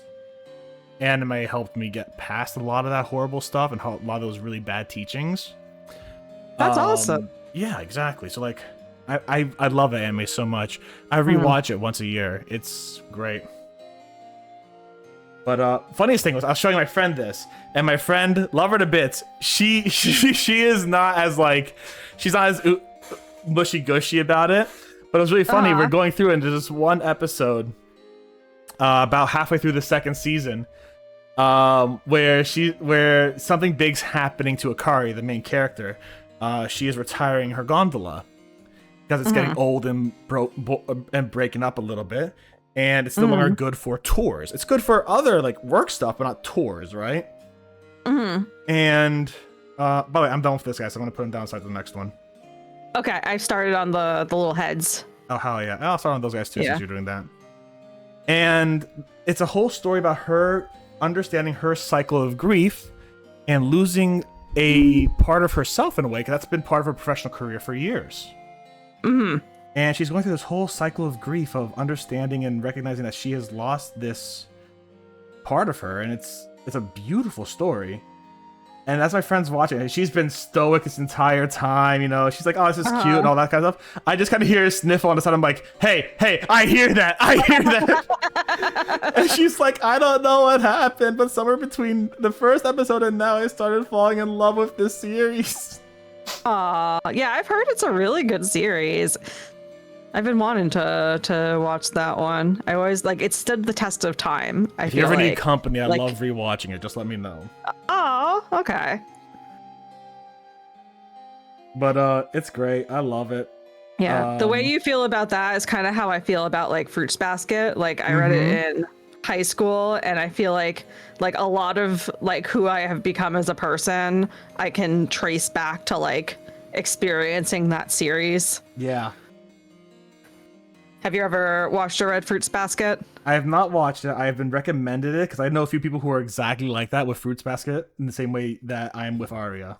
anime helped me get past a lot of that horrible stuff and a lot of those really bad teachings. That's awesome. Yeah, exactly. So like I love that anime so much. I rewatch it once a year. It's great. But funniest thing was I was showing my friend this, and my friend, love her to bits. She is not as like, she's not as mushy gushy about it. But it was really funny. We're going through, and there's this one episode about halfway through the second season, where something big's happening to Akari, the main character. She is retiring her gondola because it's getting old and breaking up a little bit, and it's no longer good for tours. It's good for other like work stuff, but not tours, right? And by the way, I'm done with this guy, so I'm gonna put him down to the next one. Okay, I started on the little heads. Oh hell yeah! I'll start on those guys too, since you're doing that. And it's a whole story about her understanding her cycle of grief and losing a part of herself in a way, because that's been part of her professional career for years. And she's going through this whole cycle of grief of understanding and recognizing that she has lost this part of her, and it's a beautiful story. And as my friend's watching it, she's been stoic this entire time, you know. She's like, oh, this is cute and all that kind of stuff. I just kind of hear her sniffle on the side. I'm like, hey, I hear that. And she's like, I don't know what happened, but somewhere between the first episode and now, I started falling in love with this series. Yeah, I've heard it's a really good series. I've been wanting to watch that one. I always like it stood the test of time. If you ever need company, I love rewatching it. Just let me know. Oh, okay. But it's great. I love it. Yeah, the way you feel about that is kind of how I feel about like Fruits Basket. Like I read it in high school, and I feel like a lot of like who I have become as a person, I can trace back to like experiencing that series. Yeah. Have you ever watched or read Fruits Basket? I have not watched it. I have been recommended it because I know a few people who are exactly like that with Fruits Basket, in the same way that I am with Aria.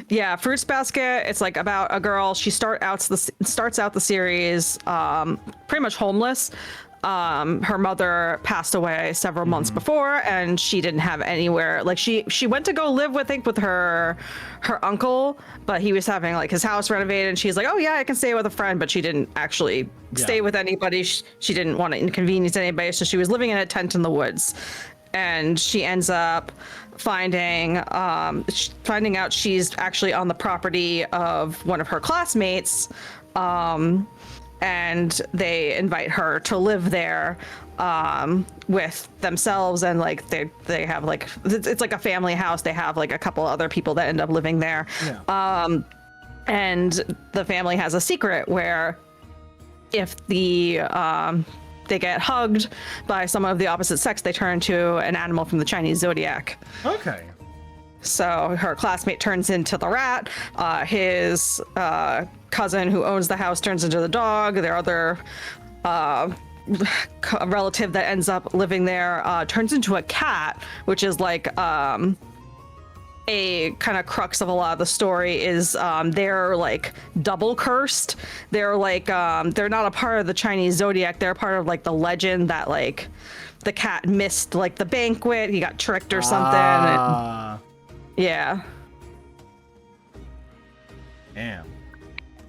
Yeah, Fruits Basket. It's like about a girl. She starts out the series pretty much homeless. Her mother passed away several months before, and she didn't have anywhere. Like she went to go live with her uncle, but he was having like his house renovated, and she's like, oh yeah, I can stay with a friend, but she didn't actually stay with anybody. She didn't want to inconvenience anybody, so she was living in a tent in the woods, and she ends up finding out she's actually on the property of one of her classmates. And they invite her to live there with themselves, and like they have like it's like a family house. They have like a couple other people that end up living there. And the family has a secret where if they get hugged by someone of the opposite sex, they turn into an animal from the Chinese zodiac. Okay. So her classmate turns into the rat. His cousin who owns the house turns into the dog. Their other relative that ends up living there turns into a cat, which is like a kind of crux of a lot of the story is they're like double cursed. They're like they're not a part of the Chinese zodiac. They're part of like the legend that like the cat missed like the banquet. He got tricked or something. Yeah. Damn.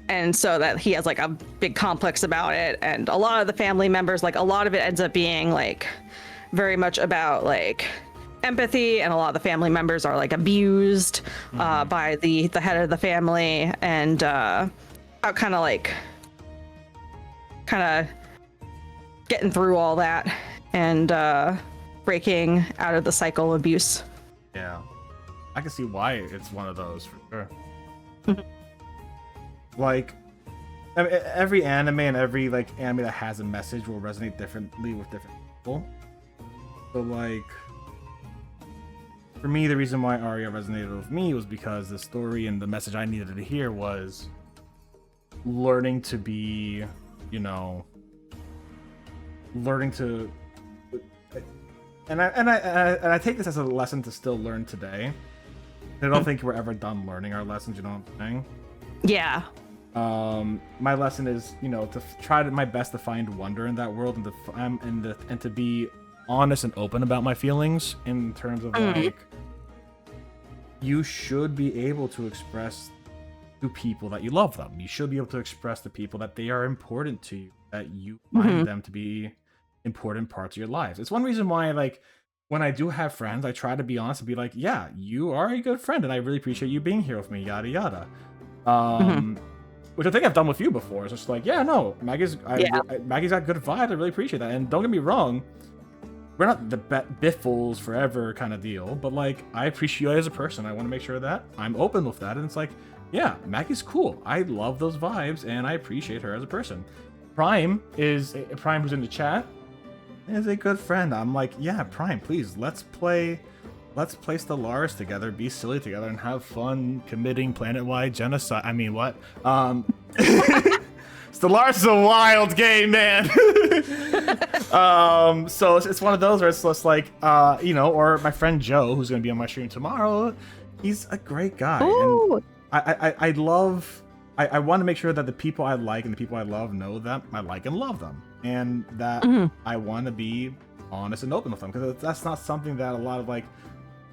And so that he has like a big complex about it, and a lot of the family members, like a lot of it ends up being like very much about like empathy, and a lot of the family members are like abused by the head of the family, and kind of getting through all that and breaking out of the cycle of abuse. Yeah, I can see why it's one of those for sure. Like, I mean, every anime and every like anime that has a message will resonate differently with different people. So like, for me, the reason why Arya resonated with me was because the story and the message I needed to hear was learning to be, you know, learning to, and I take this as a lesson to still learn today. I don't think we're ever done learning our lessons. You know what I'm saying? Yeah. My lesson is, you know, to try my best to find wonder in that world, and to be honest and open about my feelings in terms of like, you should be able to express to people that you love them. You should be able to express to people that they are important to you, that you find them to be important parts of your lives. It's one reason why, like, when I do have friends, I try to be honest and be like, yeah, you are a good friend, and I really appreciate you being here with me, yada yada. Which I think I've done with you before. It's just like, yeah, no, Maggie's got good vibes. I really appreciate that. And don't get me wrong, we're not the biffles forever kind of deal, but like, I appreciate you as a person. I want to make sure that I'm open with that. And it's like, yeah, Maggie's cool. I love those vibes, and I appreciate her as a person. Prime, who's in the chat, is a good friend. I'm like, yeah, Prime, please, let's play Stellaris together, be silly together, and have fun committing planet-wide genocide. I mean, what? Stellaris is a wild game, man. So it's one of those where it's just like, you know, or my friend Joe, who's going to be on my stream tomorrow. He's a great guy. Ooh. And I want to make sure that the people I like and the people I love know that I like and love them, and that I want to be honest and open with them, because that's not something that a lot of, like,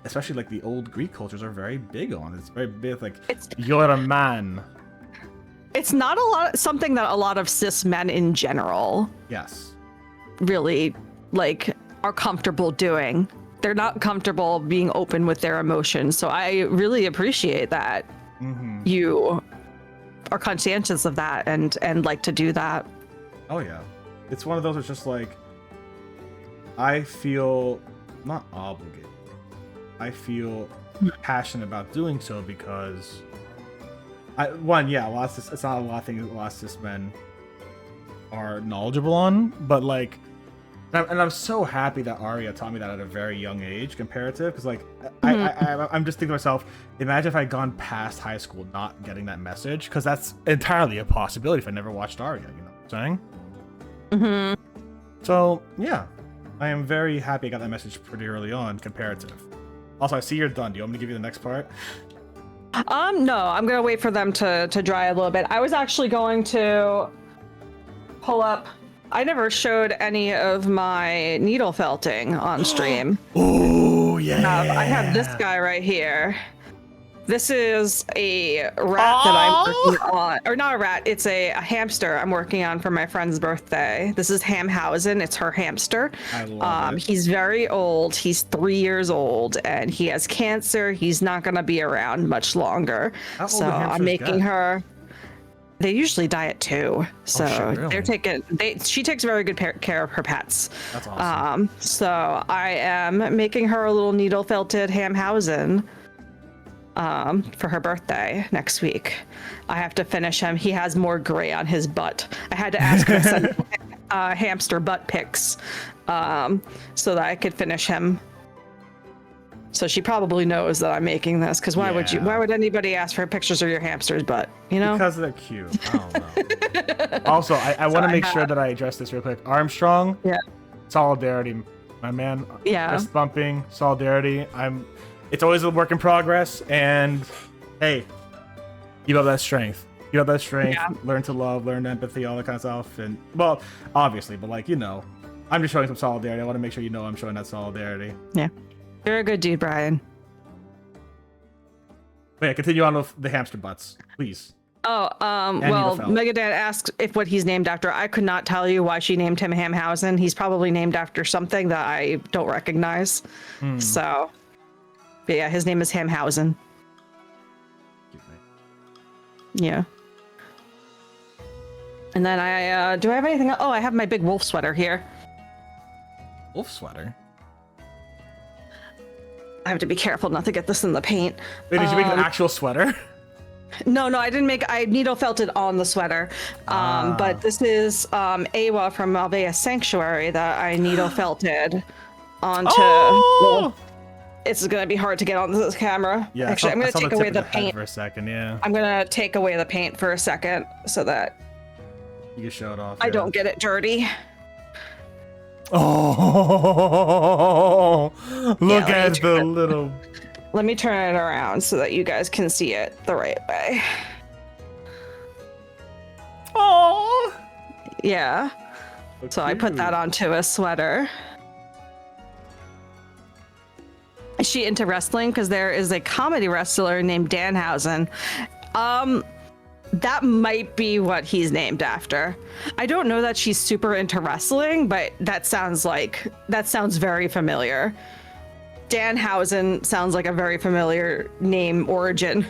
especially like the old Greek cultures are very big on. It's very big, like, you're a man. It's not something that a lot of cis men in general, yes, really like are comfortable doing. They're not comfortable being open with their emotions. So I really appreciate that you are conscientious of that and like to do that. Oh yeah, it's one of those. It's just like, I feel not obligated. I feel passionate about doing so because it's not a lot of things a lot of cis men are knowledgeable on, but like, and I'm so happy that Arya taught me that at a very young age, comparative, because like, I'm just thinking to myself, imagine if I'd gone past high school not getting that message, because that's entirely a possibility if I never watched Arya, you know what I'm saying? So yeah, I am very happy I got that message pretty early on, comparative. Also, I see you're done. Do you want me to give you the next part? No, I'm gonna wait for them to dry a little bit. I was actually going to pull up. I never showed any of my needle felting on stream. Oh yeah. I have this guy right here. This is a rat that I'm working on, or not a rat, it's a hamster I'm working on for my friend's birthday. This is Hamhausen, it's her hamster. I love it. He's very old, he's 3 years old, and he has cancer. He's not gonna be around much longer. So I'm making her, they usually die at 2. So really? She takes very good care of her pets. That's awesome. So I am making her a little needle felted Hamhausen for her birthday next week. I have to finish him. He has more gray on his butt. I had to ask her to send hamster butt pics so that I could finish him. So she probably knows that I'm making this, because why would anybody ask for pictures of your hamster's butt, you know? Because they're cute. I don't know. Also, I want to make sure that I address this real quick. Armstrong, solidarity, my man. Yeah. Fist bumping, solidarity. It's always a work in progress, and hey, keep up that strength. Keep up that strength. Yeah. Learn to love, learn empathy, all that kind of stuff. And well, obviously, but like I'm just showing some solidarity. I want to make sure I'm showing that solidarity. Yeah, you're a good dude, Brian. But yeah, continue on with the hamster butts, please. Oh, well, Megadad asked if what he's named after. I could not tell you why she named him Hamhausen. He's probably named after something that I don't recognize. So, but yeah, his name is Hamhausen. Yeah. And then do I have anything? Oh, I have my big wolf sweater here. Wolf sweater? I have to be careful not to get this in the paint. Wait, did you make an actual sweater? No, I didn't make. I needle felted on the sweater. But this is Awa from Malvea Sanctuary that I needle felted onto. Oh! Well, it's gonna be hard to get on this camera. Yeah, actually, I'm gonna take away the paint paint for a second. Yeah, I'm gonna take away the paint for a second so that you can show it off. I don't get it dirty. Oh, look at the little. Let me turn it around so that you guys can see it the right way. Oh. Yeah. So I put that onto a sweater. Is she into wrestling? Because there is a comedy wrestler named Danhausen. That might be what he's named after. I don't know that she's super into wrestling, but that sounds very familiar. Danhausen sounds like a very familiar name origin.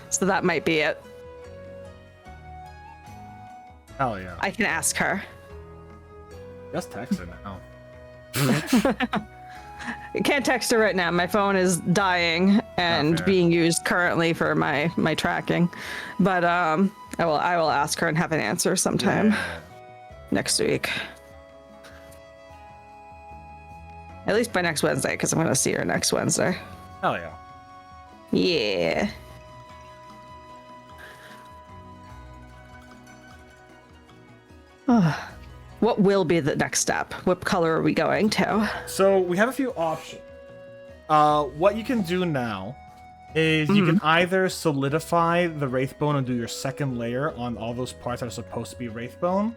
So that might be it. Hell yeah. I can ask her. Just text her now. I can't text her right now. My phone is dying and being used currently for my tracking. But I will ask her and have an answer sometime next week. At least by next Wednesday, because I'm going to see her next Wednesday. Hell yeah. Yeah. What will be the next step? What color are we going to? So we have a few options. What you can do now is you can either solidify the Wraithbone and do your second layer on all those parts that are supposed to be Wraithbone,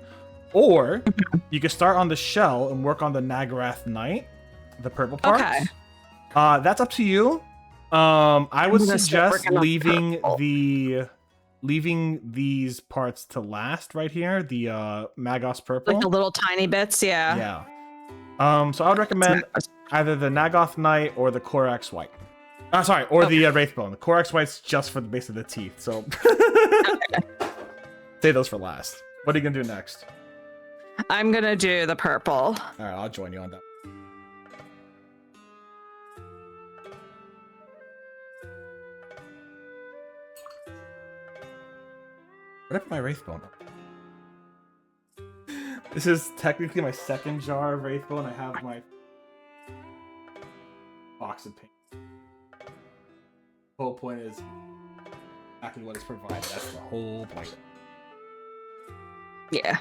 or you can start on the shell and work on the Nagarath Knight, the purple parts. Okay. That's up to you. I would suggest leaving these parts to last right here, the Magos purple. Like the little tiny bits, yeah. Yeah. So I would recommend either the Nagoth Knight or the Korax White. The Wraithbone. The Korax White's just for the base of the teeth, so save those for last. What are you gonna do next? I'm gonna do the purple. Alright, I'll join you on that. What happened to my Wraithbone? This is technically my second jar of Wraithbone. I have my box of paint. The whole point is exactly what is provided. That's the whole point. Yeah.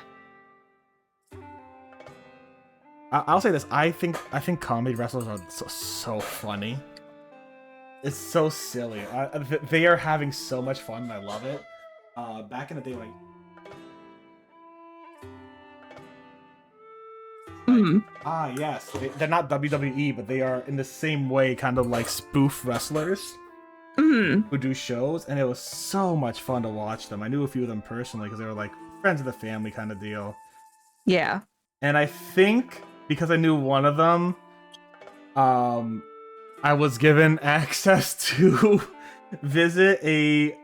I'll say this. I think comedy wrestlers are so funny. It's so silly. They are having so much fun, and I love it. Back in the day, like yes, they're not WWE, but they are in the same way, kind of like spoof wrestlers who do shows, and it was so much fun to watch them. I knew a few of them personally because they were like friends of the family kind of deal. Yeah. And I think because I knew one of them, I was given access to visit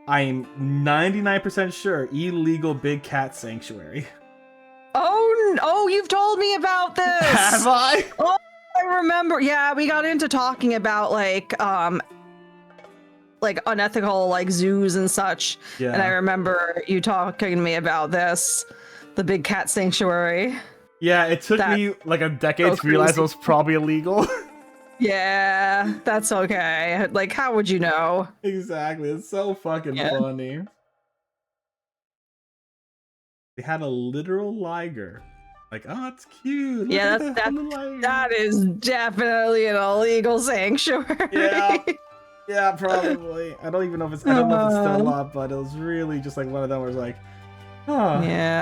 I'm 99% sure, illegal big cat sanctuary. Oh, you've told me about this. Have I? Oh, I remember. Yeah, we got into talking about like unethical like zoos and such. Yeah. And I remember you talking to me about this, the big cat sanctuary. Yeah, it took me like a decade to realize it was probably illegal. Yeah, that's okay. Like, how would you know? Exactly. It's so fucking funny. They had a literal liger Like, oh, it's cute. Look Yeah, at that little that is definitely an illegal sanctuary. Yeah. Yeah, probably. I don't even know if it's. I don't know if it's still up, but it was really just like one of them where it's like, oh, Yeah.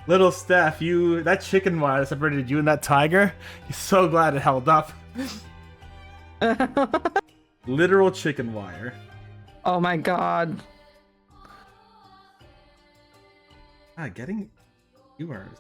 little Steph, that chicken wire that separated you and that tiger. You're so glad it held up. Literal chicken wire. Oh my god. Getting viewers.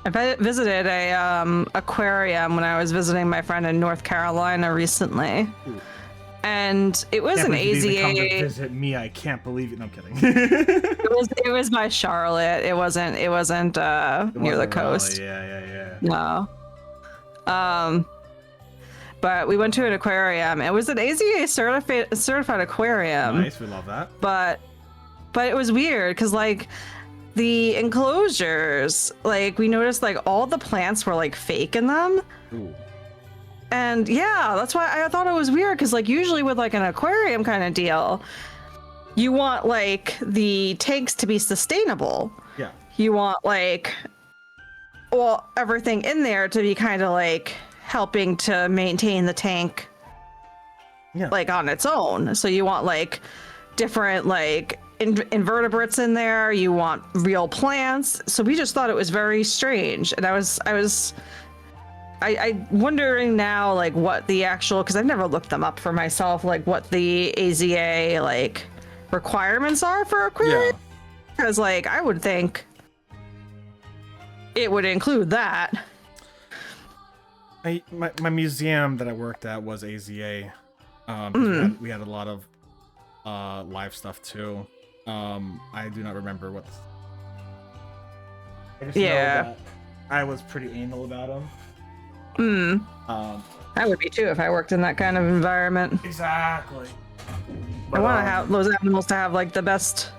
I visited a aquarium when I was visiting my friend in North Carolina recently. Ooh. And it was an AZA. Come to visit me. I can't believe it. No, I'm kidding. it was by Charlotte. It wasn't near the coast. Yeah. No. But we went to an aquarium. It was an AZA certified aquarium. Nice, we love that. But it was weird because like the enclosures, like we noticed like all the plants were like fake in them. Ooh. And yeah, that's why I thought it was weird because like usually with like an aquarium kind of deal, you want like the tanks to be sustainable. Yeah. You want like, well, everything in there to be kind of like helping to maintain the tank like on its own. So you want like different like invertebrates in there. You want real plants. So we just thought it was very strange. And I wondering now like what the actual, because I've never looked them up for myself, like what the AZA like requirements are for aquarium. Because like I would think it would include that. My museum that I worked at was AZA. We had a lot of live stuff too. I do not remember what. I just know that I was pretty anal about them. I would be too if I worked in that kind of environment. Exactly. I want to have those animals to have like the best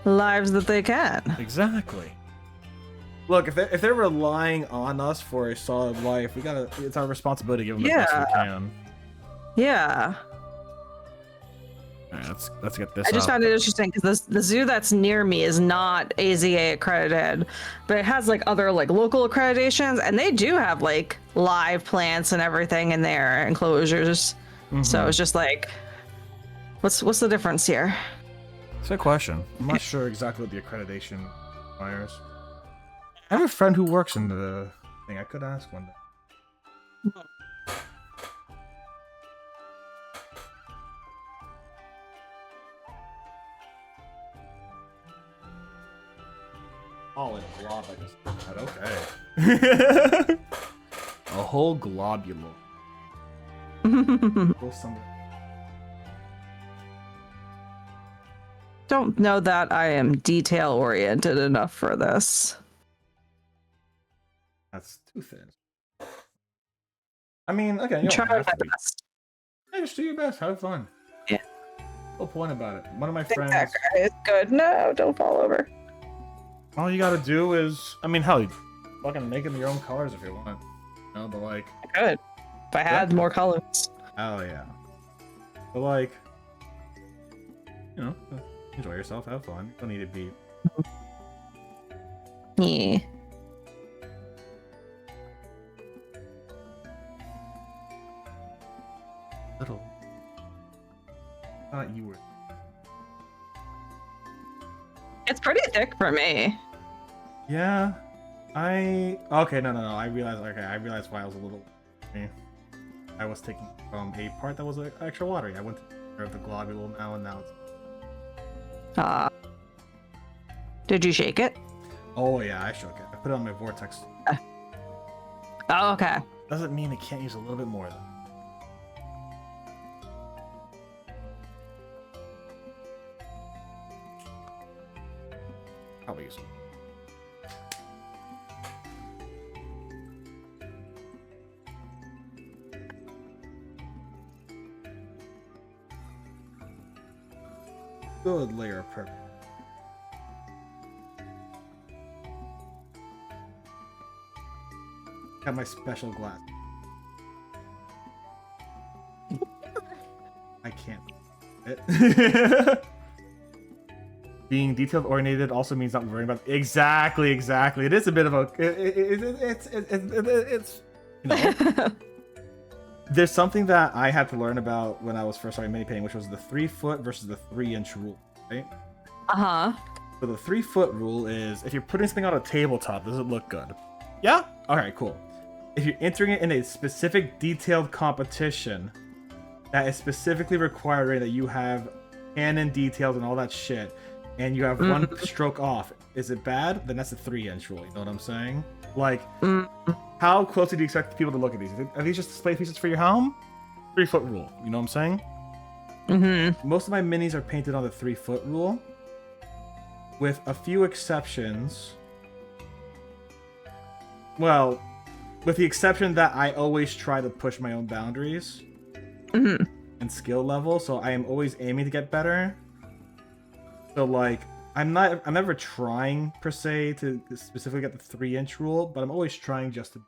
lives that they can. Exactly. Look, if they're relying on us for a solid life, it's our responsibility to give them the best we can. Yeah. All right, let's get this. I just found it interesting because the zoo that's near me is not AZA accredited, but it has like other like local accreditations, and they do have like live plants and everything in their enclosures. So it's just like, what's the difference here? It's a question. I'm not sure exactly what the accreditation requires. I have a friend who works in the thing. I could ask one day. Oh, a glob, I just okay. A whole globule. Don't know that I am detail oriented enough for this. That's too thin. I mean, again, you don't Try have my to be. best. Hey, just do your best. Have fun. Yeah. Whole point about it. One of my friends. That guy is good. No, don't fall over. All you gotta do is, I mean, hell, you fucking make them your own colors if you want. You know, but like. I could. If I had more colors. Oh yeah. But like, you know, enjoy yourself, have fun. You don't need to be. Yeah. Little. Thought you were. It's pretty thick for me. Yeah. Okay, no. I realized why I was a little. I was taking from a part that was like extra watery. I went to the globule now, and now it's. Did you shake it? Oh yeah, I shook it. I put it on my vortex. Oh, okay. Doesn't mean it can't use a little bit more though. Probably use it. Good layer of purple. Got my special glass. can't. It. Being detailed oriented also means not worrying about exactly. It is a bit of a it's you know. There's something that I had to learn about when I was first starting mini painting, which was the 3-foot versus the 3-inch rule, right? So the 3-foot rule is if you're putting something on a tabletop, does it look good? Yeah? Alright, cool. If you're entering it in a specific detailed competition that is specifically requiring that you have canon details and all that shit, and you have one stroke off, is it bad? Then that's a 3-inch rule, you know what I'm saying? Like, how closely do you expect people to look at these? Are these just display pieces for your home? 3-foot rule, you know what I'm saying? Most of my minis are painted on the 3-foot rule, with a few exceptions. Well, with the exception that I always try to push my own boundaries and skill level, so I am always aiming to get better. So like, I'm never trying per se to specifically get the 3-inch rule, but I'm always trying just to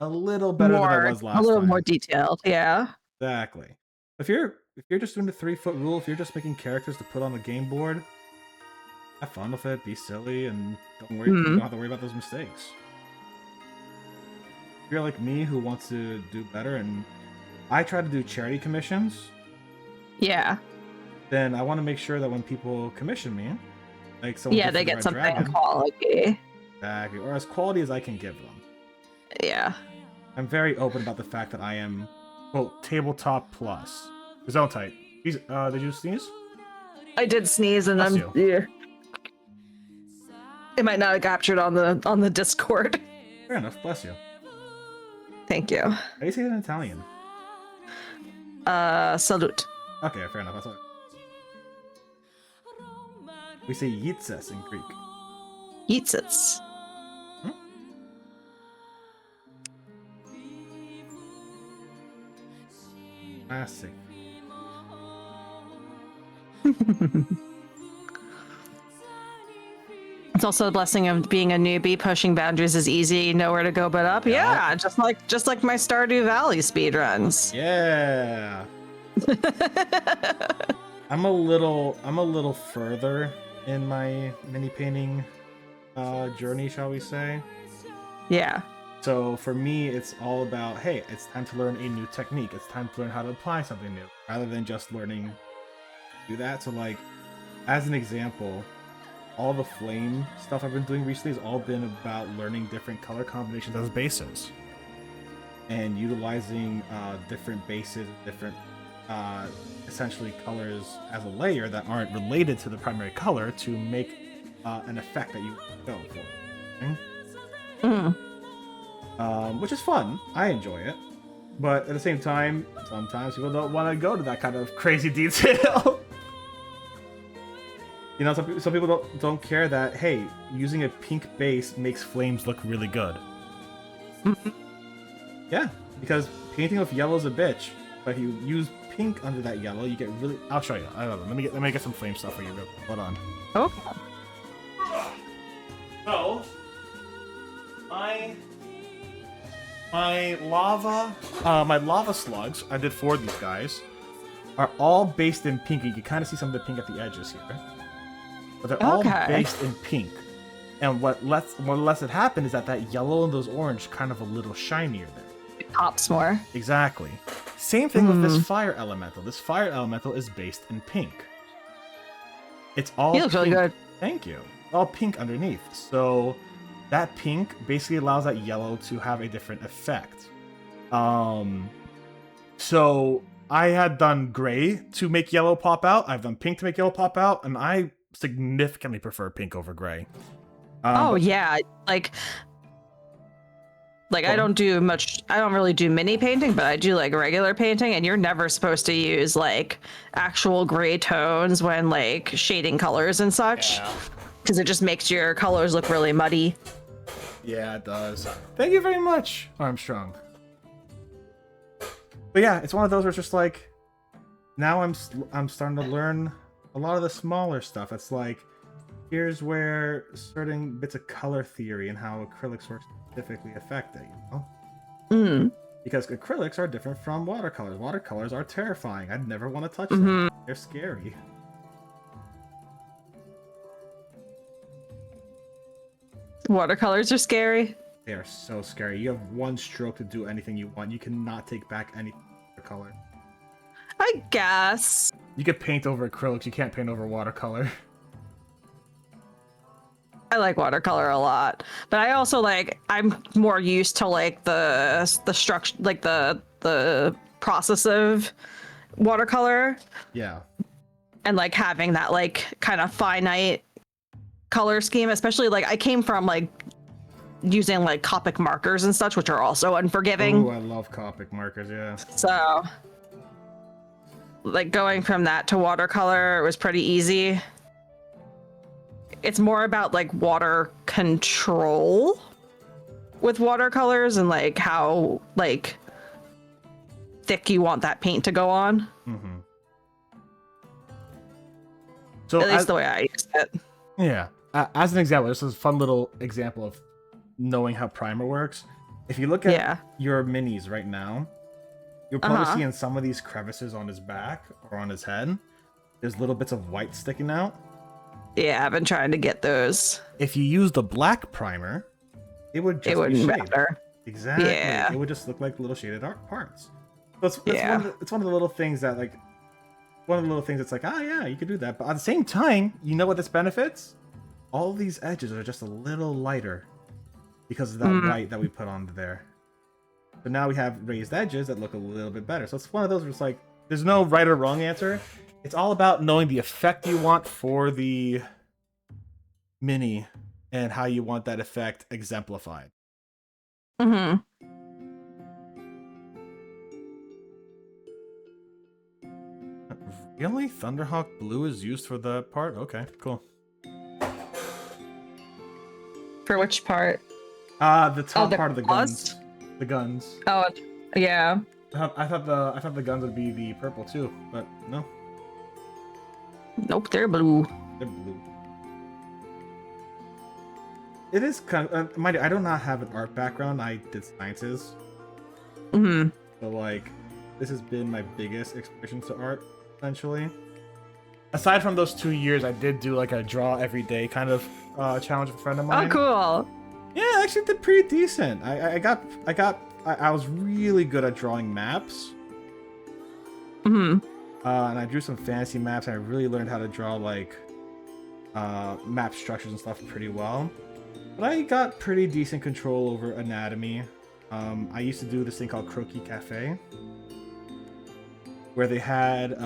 a little better than I was last time. A little more detailed, yeah. Exactly. If you're just doing the 3-foot rule, if you're just making characters to put on the game board, have fun with it, be silly, and don't worry. You don't have to worry about those mistakes. If you're like me who wants to do better, and I try to do charity commissions. Yeah. Then I want to make sure that when people commission me, like someone they get something quality. Exactly, or as quality as I can give them. Yeah. I'm very open about the fact that I am, quote, tabletop plus. Zone tight. Did you sneeze? I did sneeze, and yeah. It might not have captured on the Discord. Fair enough. Bless you. Thank you. How do you say it in Italian? Salute. Okay, fair enough. That's all. We say yitzes in Greek. Yitzes. Classic. It's also a blessing of being a newbie. Pushing boundaries is easy, nowhere to go but up. Yeah, just like my Stardew Valley speedruns. Yeah. I'm a little further in my mini painting journey, shall we say? Yeah. So for me, it's all about, hey, it's time to learn a new technique. It's time to learn how to apply something new, rather than just learning to do that. So like, as an example, all the flame stuff I've been doing recently has all been about learning different color combinations as bases. And utilizing different bases, different essentially colors as a layer that aren't related to the primary color to make an effect that you go for. Okay? Which is fun. I enjoy it. But at the same time, sometimes people don't want to go to that kind of crazy detail. You know, some people don't care that, hey, using a pink base makes flames look really good. Yeah, because painting with yellow is a bitch. But if you use pink under that yellow, you get really... I'll show you. I don't know. Let me get some flame stuff for you. Hold on. Okay. So, my lava slugs, I did 4 of these guys, are all based in pink. You can kind of see some of the pink at the edges here. But they're all based in pink. And what lets it happen is that yellow and those orange kind of a little shinier there. It pops more. Exactly. Same thing with this fire elemental. This fire elemental is based in pink. It's all He looks really good. Thank you. All pink underneath. So that pink basically allows that yellow to have a different effect. So I had done gray to make yellow pop out. I've done pink to make yellow pop out, and I significantly prefer pink over gray. Yeah, like I don't really do mini painting, but I do like regular painting, and you're never supposed to use like actual gray tones when like shading colors and such, because it just makes your colors look really muddy. Yeah, it does. Thank you very much, Armstrong. But yeah, it's one of those where it's just like, now I'm starting to learn a lot of the smaller stuff. It's like, here's where certain bits of color theory and how acrylics work specifically affect it, you know? Because acrylics are different from watercolors. Watercolors are terrifying. I'd never want to touch Mm-hmm. them. They're scary. Watercolors are scary. They are so scary. You have one stroke to do anything you want. You cannot take back any color. I guess. You could paint over acrylics. You can't paint over watercolor. I like watercolor a lot, but I also like, I'm more used to like the structure, like the process of watercolor. Yeah. And like having that like kind of finite color scheme, especially like I came from like using like Copic markers and such, which are also unforgiving. Oh, I love Copic markers, yeah. So like going from that to watercolor was pretty easy. It's more about like water control with watercolors and like how like thick you want that paint to go on. Mm-hmm. So at least the way I use it. Yeah. As an example, this is a fun little example of knowing how primer works. If you look at your minis right now, you'll probably see in some of these crevices on his back or on his head, there's little bits of white sticking out. Yeah, I've been trying to get those. If you use the black primer, it would just wouldn't be shade. matter. Exactly. Yeah. It would just look like little shaded parts. So it's one of the little things that like, it's like, oh yeah, you could do that. But at the same time, you know what this benefits? All these edges are just a little lighter because of that white that we put on there. So now we have raised edges that look a little bit better. So it's one of those where it's like, there's no right or wrong answer. It's all about knowing the effect you want for the mini and how you want that effect exemplified. Mm-hmm. Really? Thunderhawk blue is used for the part? Okay, cool. For which part? The top the part of the claws? guns. The guns. Oh, yeah. I thought the guns would be the purple too, but no. Nope, they're blue. They're blue. It is kind of, mind you, I do not have an art background. I did sciences. Mm-hmm. So like, this has been my biggest exposure to art, essentially. Aside from those 2 years, I did do like a draw every day kind of challenge with a friend of mine. Oh, cool. Yeah, I actually did pretty decent. I was really good at drawing maps. Mm-hmm. And I drew some fantasy maps, and I really learned how to draw like map structures and stuff pretty well. But I got pretty decent control over anatomy. I used to do this thing called Croquis Cafe, where they had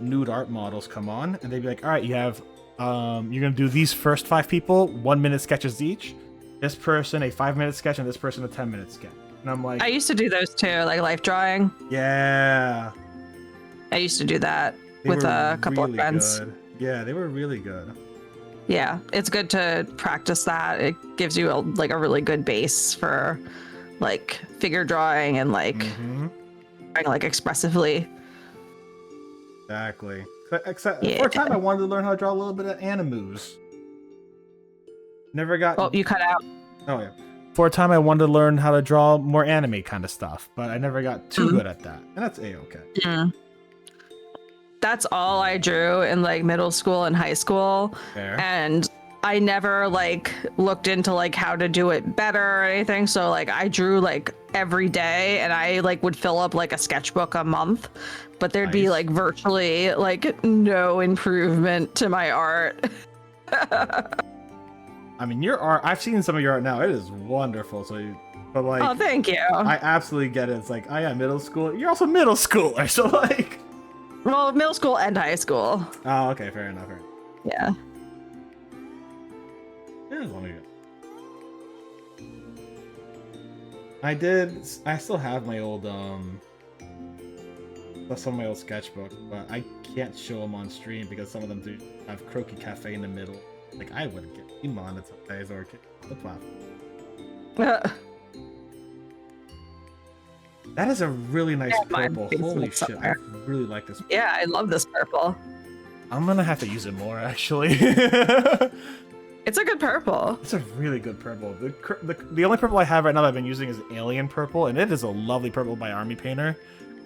nude art models come on, and they'd be like, all right, you have, you're gonna do these first 5 people, 1 minute sketches each. This person a 5-minute sketch, and this person a 10-minute sketch. And I'm like, I used to do those too, like life drawing. yeah. I used to do that They with were a couple really of friends. good. Yeah, they were really good. Yeah, it's good to practice that. It gives you a really good base for like figure drawing and like drawing like expressively. Exactly. Except for a time, I wanted to learn how to draw a little bit of animus. Never got. Oh, you cut out. Oh yeah. For a time, I wanted to learn how to draw more anime kind of stuff, but I never got too good at that, and that's a-okay. Yeah. That's all I drew in like middle school and high school. Fair. And I never like looked into like how to do it better or anything. So like I drew like every day, and I like would fill up like a sketchbook a month, but there'd be like virtually like no improvement to my art. I mean, your art, I've seen some of your art now. It is wonderful. But like, oh, thank you. I absolutely get it. It's like, oh yeah, middle school. You're also middle schooler, so like. Well, middle school and high school. Oh, okay, fair enough. Yeah. Yeah, as long as I still have my old some of my old sketchbook, but I can't show them on stream because some of them do have Croquis Cafe in the middle. Like, I wouldn't get demonetized or kicked off the platform. That is a really nice purple. Holy shit, I really like this. Yeah, I love this purple. I'm gonna have to use it more, actually. It's a good purple. It's a really good purple. The only purple I have right now that I've been using is Alien Purple, and it is a lovely purple by Army Painter.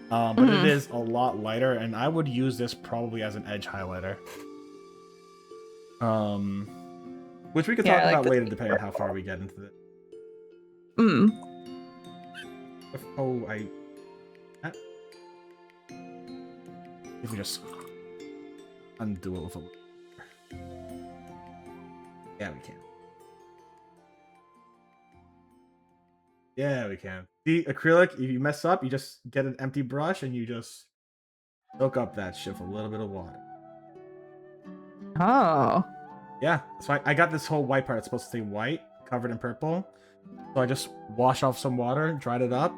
But it is a lot lighter, and I would use this probably as an edge highlighter. Which we could talk about later, depending on how far we get into it. If we just undo it with a... Yeah, we can. Yeah, we can. The acrylic, if you mess up, you just get an empty brush and you just soak up that shit with a little bit of water. Oh. Yeah, so I got this whole white part. It's supposed to stay white, covered in purple. So I just wash off some water, dried it up,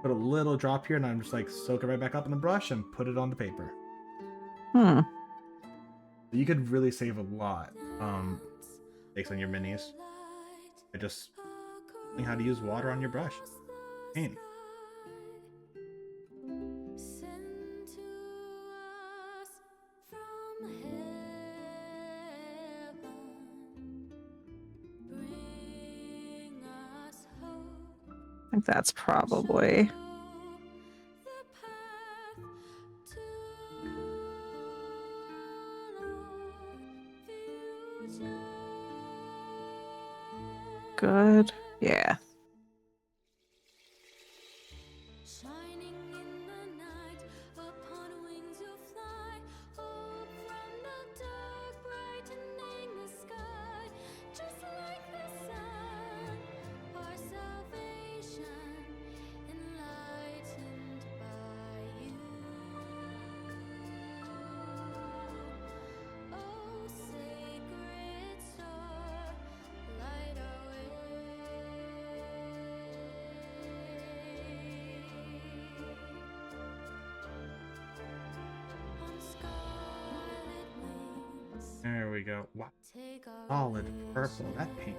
put a little drop here, and I'm just like soak it right back up in the brush and put it on the paper. You could really save a lot. Takes on your minis. I just learning how to use water on your brush. Paint. I think that's probably... good. Yeah. Shining in the night, upon wings you'll fly, up from the dark, brightening the sky, just like the sun, our salvation, enlightened by you. Oh, sacred star, light our way. There we go. Wow. Solid purple. That paint.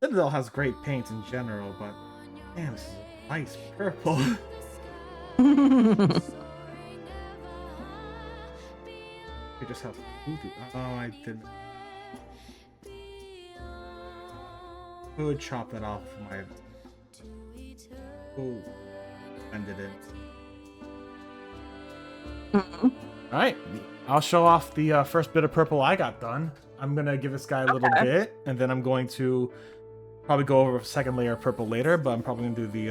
Citadel has great paints in general, but damn, this is a nice purple. You just have voodoo. Oh, I didn't. Could chop that off my. Oh, ended it. Alright, I'll show off the first bit of purple I got done. I'm gonna give this guy a little bit, and then I'm going to probably go over a second layer of purple later, but I'm probably gonna do the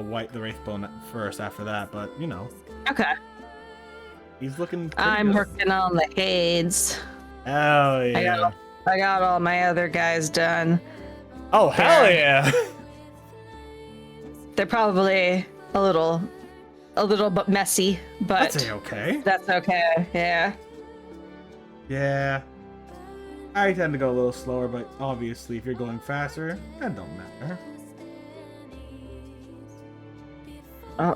white, the Wraithbone first after that, but you know. Okay. He's looking I'm good. working on the shades. Hell yeah. I got all my other guys done. Oh, hell yeah. They're probably a little bit messy, but That's okay. that's okay. Yeah. Yeah. I tend to go a little slower, but obviously if you're going faster, that don't matter. Oh,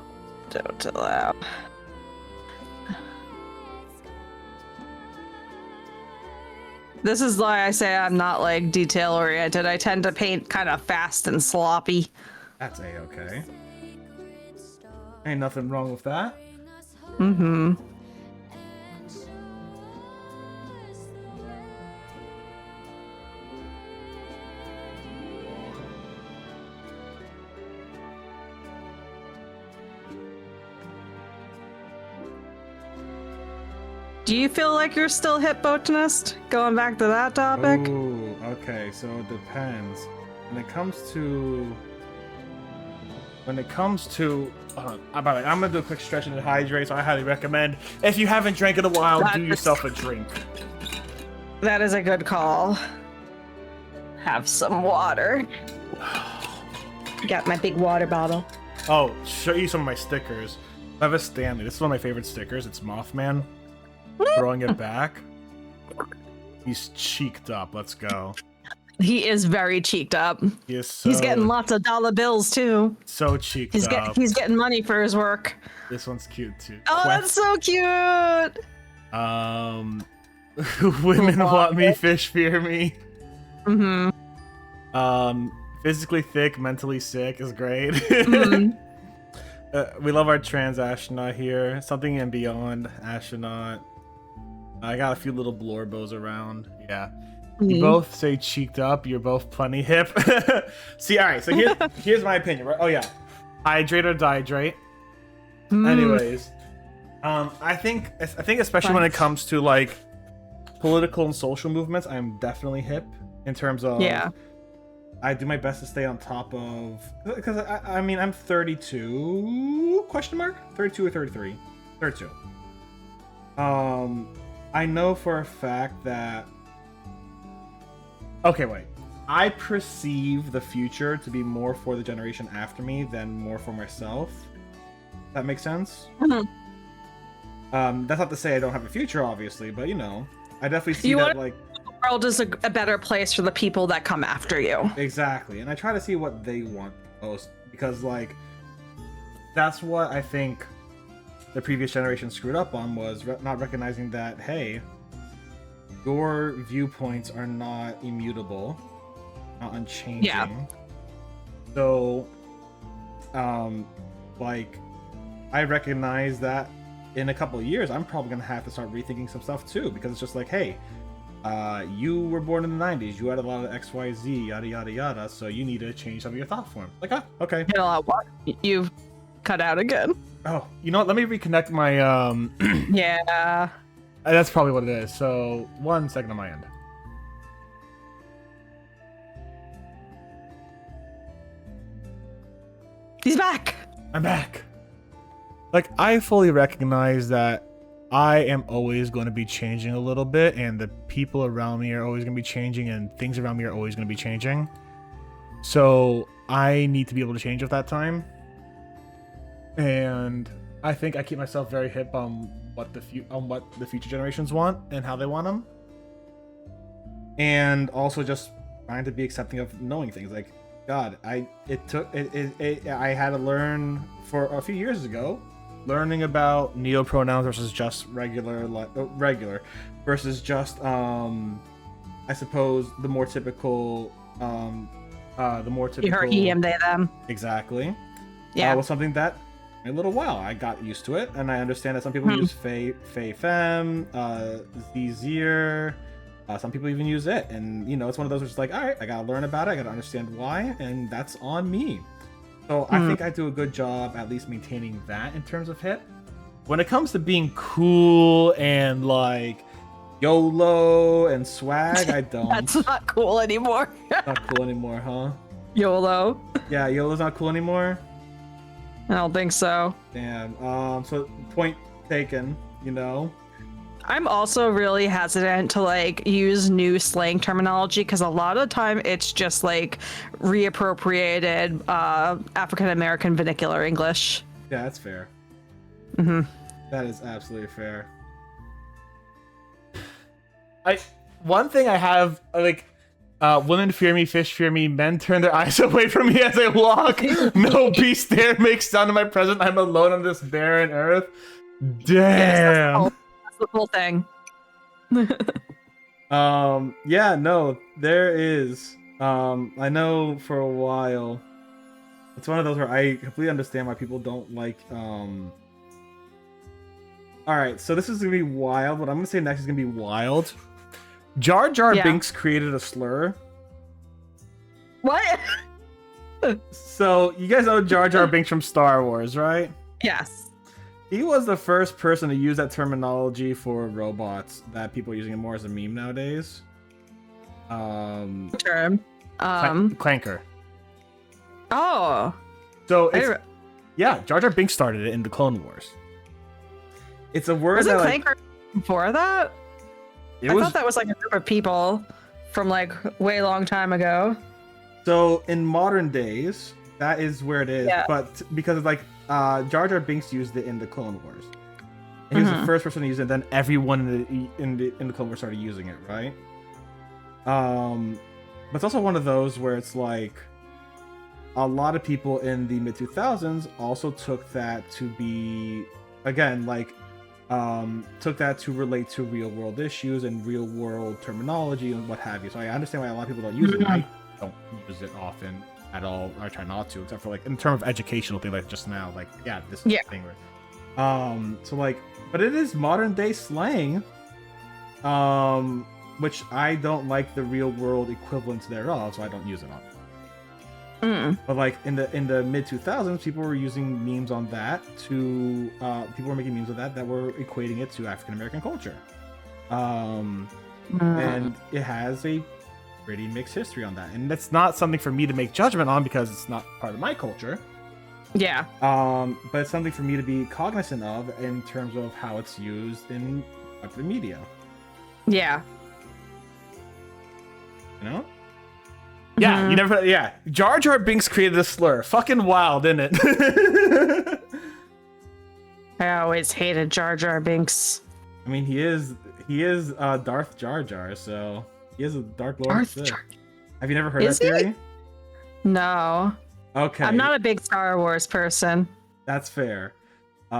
don't allow. This is why I say I'm not like detail oriented. I tend to paint kind of fast and sloppy. That's a-okay. Ain't nothing wrong with that. Mm-hmm. Do you feel like you're still hip, Botanist? Going back to that topic? Ooh, okay, so it depends. When it comes to... I'm gonna do a quick stretch and hydrate, so I highly recommend, if you haven't drank in a while, do yourself a drink. That is a good call. Have some water. Got my big water bottle. Oh, show you some of my stickers. I have a Stanley. This is one of my favorite stickers. It's Mothman. Throwing it back. He's cheeked up. Let's go. He is very cheeked up. He is so... He's getting lots of dollar bills too. So cheeked up. He's getting money for his work. This one's cute too. Oh, that's so cute. Women want me, fish fear me. Mm-hmm. Physically thick, mentally sick is great. Mm-hmm. We love our trans astronaut here. Something and beyond astronaut. I got a few little blorbos around. Yeah. You Mhm. both say cheeked up. You're both plenty hip. See, all right. So here's my opinion. Right? Oh yeah, hydrate or dihydrate. Anyways, I think especially when it comes to like political and social movements, I'm definitely hip in terms of Yeah. I do my best to stay on top of because I mean I'm 32 question mark 32 or 33 32. I know for a fact that okay wait I perceive the future to be more for the generation after me than more for myself. That makes sense. Mhm. That's not to say I don't have a future, obviously, but you know, I definitely see You that want- like The world is a better place for the people that come after you. exactly, and I try to see what they want most because like that's what I think the previous generation screwed up on was not recognizing that hey, your viewpoints are not immutable, not unchanging. Yeah. So, like, I recognize that in a couple of years, I'm probably gonna have to start rethinking some stuff too, because it's just like, hey, you were born in the 90s, you had a lot of XYZ, yada yada yada, so you need to change some of your thought form. Like, ah, okay. You know what? You've cut out again. Oh, you know what? Let me reconnect my Yeah. That's probably what it is. So 1 second on my end. He's back. I'm back. Like, I fully recognize that I am always going to be changing a little bit, and the people around me are always going to be changing, and things around me are always going to be changing. So I need to be able to change at that time. And I think I keep myself very hip on what the future generations want and how they want them. And also just trying to be accepting of knowing things. Like, God, I had to learn for a few years ago, learning about neopronouns versus just regular versus just I suppose the more typical You heard he, him, they, them. exactly. Yeah. Was something that in a little while I got used to it, and I understand that some people use fey fem, zir. Some people even use it, and you know, it's one of those where it's like, all right, I gotta learn about it, I gotta understand why, and that's on me. So I think I do a good job at least maintaining that in terms of hip. When it comes to being cool and like YOLO and swag, I don't. That's not cool anymore. Not cool anymore, huh? YOLO. Yeah, YOLO's not cool anymore. I don't think so. Damn. So point taken, you know. I'm also really hesitant to like use new slang terminology because a lot of the time it's just like reappropriated African American vernacular English. Yeah, that's fair. Mm-hmm. That is absolutely fair. One thing I have like women fear me, fish fear me, men turn their eyes away from me as I walk. No beast there makes sound in my presence. I'm alone on this barren earth. Damn. Yes, that's the whole thing. Yeah, no, there is. I know for a while. It's one of those where I completely understand why people don't like Alright, so this is gonna be wild. What I'm gonna say next is gonna be wild. Jar Jar Binks created a slur. What? So you guys know Jar Jar Binks from Star Wars, right? Yes. He was the first person to use that terminology for robots that people are using it more as a meme nowadays. Term. Clanker. Oh. So it's, yeah, Jar Jar Binks started it in the Clone Wars. It's a word Wasn't that like, Clanker before that? I thought that was like a group of people from like way long time ago. So in modern days, that is where it is. Yeah. But because of like Jar Jar Binks used it in the Clone Wars. And he was the first person to use it. Then everyone in the Clone Wars started using it, right? But it's also one of those where it's like a lot of people in the mid 2000s also took that to be again like took that to relate to real world issues and real world terminology and what have you. So I understand why a lot of people don't use it. I don't use it often at all. I try not to, except for like in terms of educational thing, like just now, like this thing. Where, so like, but it is modern day slang which I don't like the real world equivalents thereof, so I don't use it on. But like in the mid 2000s, people were using memes on that to people were making memes of that were equating it to African American culture. And it has a pretty mixed history on that, and that's not something for me to make judgment on because it's not part of my culture. Yeah. But it's something for me to be cognizant of in terms of how it's used in the media. Yeah. You know? Yeah, you never. Yeah, Jar Jar Binks created a slur. Fucking wild, isn't it? I always hated Jar Jar Binks. I mean, he is Darth Jar Jar, so he is a Dark Lord. Darth Jar. Have you never heard Is that theory? he? No. Okay, I'm not a big Star Wars person. that's fair.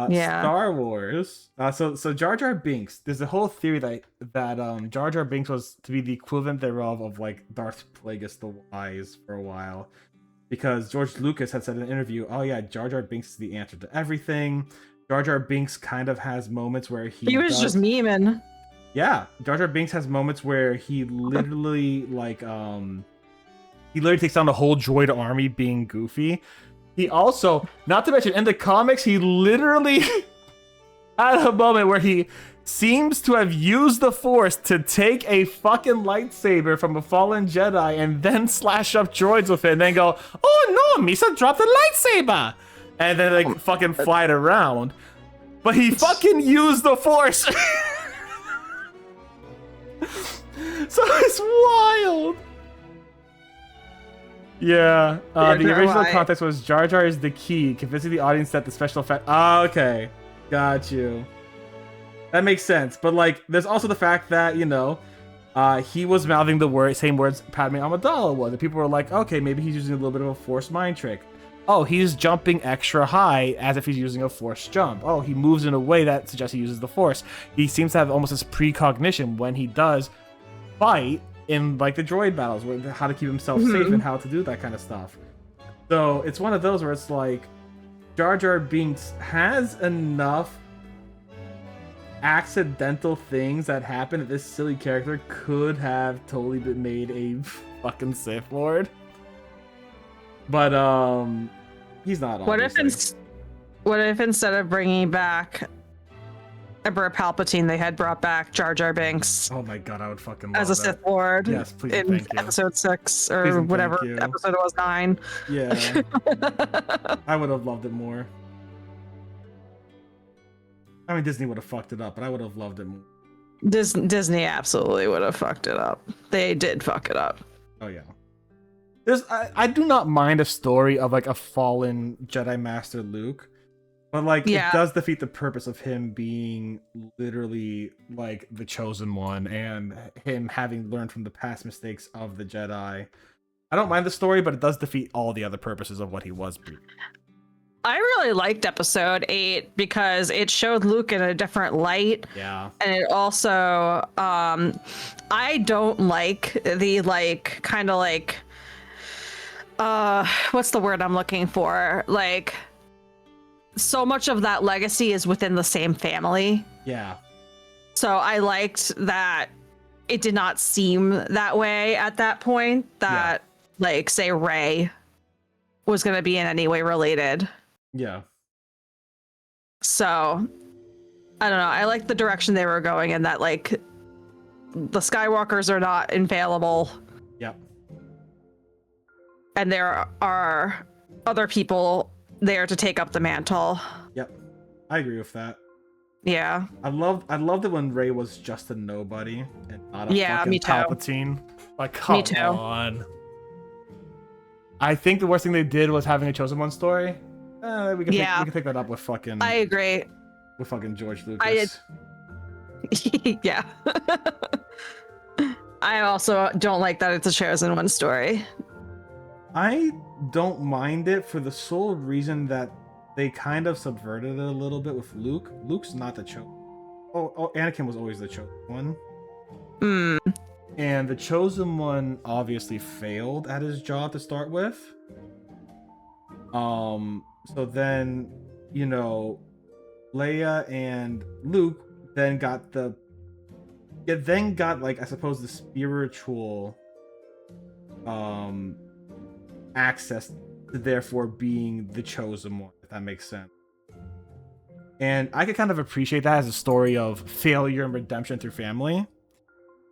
Yeah. Star Wars. So Jar Jar Binks. There's a whole theory that Jar Jar Binks was to be the equivalent thereof of like Darth Plagueis the Wise for a while, because George Lucas had said in an interview, "Oh yeah, Jar Jar Binks is the answer to everything." Jar Jar Binks kind of has moments where He was just memeing. Yeah, Jar Jar Binks has moments where he literally he literally takes down the whole droid army being goofy. He also, not to mention, in the comics, he literally had a moment where he seems to have used the Force to take a fucking lightsaber from a fallen Jedi and then slash up droids with it and then go, "Oh no, Misa dropped the lightsaber!" And then like fucking fly it around. But he fucking used the Force! So it's wild! Yeah, the original context was Jar Jar is the key, convincing the audience that the special effect. Oh, okay, got you. That makes sense. But like, there's also the fact that he was mouthing the same words Padme Amidala was, and people were like, okay, maybe he's using a little bit of a forced mind trick. Oh, he's jumping extra high as if he's using a forced jump. Oh, he moves in a way that suggests he uses the Force. He seems to have almost this precognition when he does fight in like the droid battles, where how to keep himself safe and how to do that kind of stuff. So it's one of those where it's like Jar Jar Binks has enough accidental things that happen that this silly character could have totally been made a fucking Sith Lord. But he's not. What if instead of bringing back Emperor Palpatine, they had brought back Jar Jar Binks Oh my god, I would fucking love as a that. Sith Lord Yes, please and in thank you. episode 6 Please or and whatever thank you. episode it was, 9. Yeah, I would have loved it more. I mean, Disney would have fucked it up, but I would have loved it more. Disney absolutely would have fucked it up. They did fuck it up. Oh yeah. I do not mind a story of like a fallen Jedi Master Luke, but like it does defeat the purpose of him being literally like the chosen one and him having learned from the past mistakes of the Jedi. I don't mind the story, but it does defeat all the other purposes of what he was. I really liked episode 8 because it showed Luke in a different light. Yeah. And it also I don't like the like kind of like what's the word I'm looking for? Like so much of that legacy is within the same family. Yeah. So I liked that it did not seem that way at that point that like say Rey was going to be in any way related. Yeah. So I don't know. I like the direction they were going in that like the Skywalkers are not infallible. Yep. And there are other people there to take up the mantle. Yep. I agree with that. Yeah. I loved it when Rey was just a nobody and not a fucking me too. Palpatine. Like, come on. I think the worst thing they did was having a Chosen One story. We can pick that up with fucking. I agree. With fucking George Lucas. Yeah. I also don't like that it's a Chosen One story. I don't mind it for the sole reason that they kind of subverted it a little bit with Luke. Luke's not the chosen. Oh, Anakin was always the chosen one. And the Chosen One obviously failed at his job to start with. So then, Leia and Luke then got the it then got like, I suppose, the spiritual access to therefore being the chosen one, if that makes sense. And I could kind of appreciate that as a story of failure and redemption through family.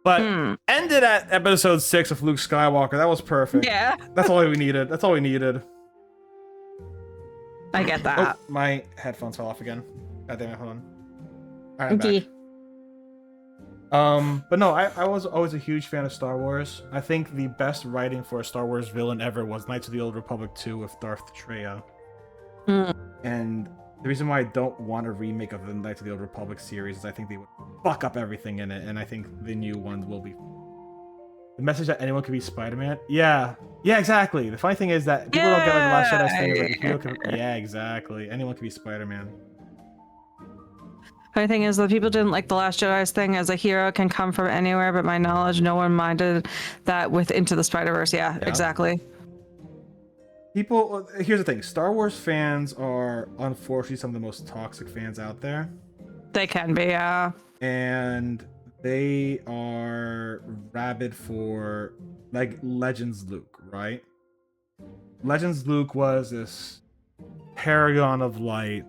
But ended at episode 6 of Luke Skywalker. That was perfect. Yeah. That's all we needed. That's all we needed. I get that. Oh, my headphones fell off again. God damn it, hold on. All right, I'm back. But no, I was always a huge fan of Star Wars. I think the best writing for a Star Wars villain ever was Knights of the Old Republic 2 with Darth Traya. And the reason why I don't want a remake of the Knights of the Old Republic series is I think they would fuck up everything in it, and I think the new ones will be. The message that anyone can be Spider-Man? Yeah, exactly. The funny thing is that people don't get like the Last Jedi thing. Like, if you can... Yeah, exactly. Anyone can be Spider-Man. Funny thing is that people didn't like the Last Jedi's thing as a hero can come from anywhere, but my knowledge, no one minded that with Into the Spider-Verse. Yeah, exactly. People, here's the thing. Star Wars fans are unfortunately some of the most toxic fans out there. They can be, yeah. And they are rabid for, like, Legends Luke, right? Legends Luke was this paragon of light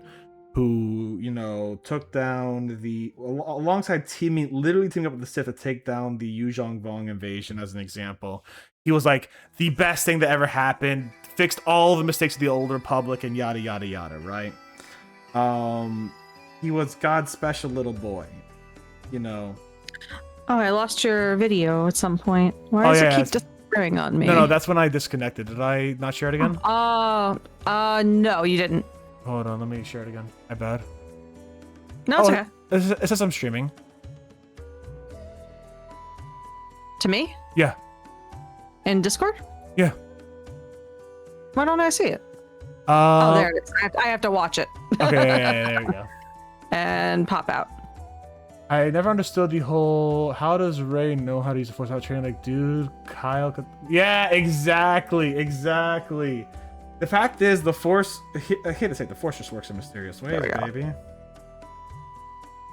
who, you know, took down the, alongside literally teaming up with the Sith to take down the Yuzhong Vong invasion, as an example. He was like the best thing that ever happened, fixed all the mistakes of the Old Republic, and yada yada yada, right? He was God's special little boy, you know. Oh, I lost your video at some point. Why does it keep disappearing on me? No, that's when I disconnected. Did I not share it again? No, you didn't. Hold on, let me share it again. My bad. No, it's okay. It says I'm streaming. To me? Yeah. In Discord? Yeah. Why don't I see it? Oh, there it is. I have to watch it. Okay, yeah, there we go. And pop out. I never understood the whole, how does Rey know how to use the Force without training? Like, dude, Kyle could... Yeah, exactly. The fact is, the Force... I hate to say it, the Force just works in mysterious ways, baby.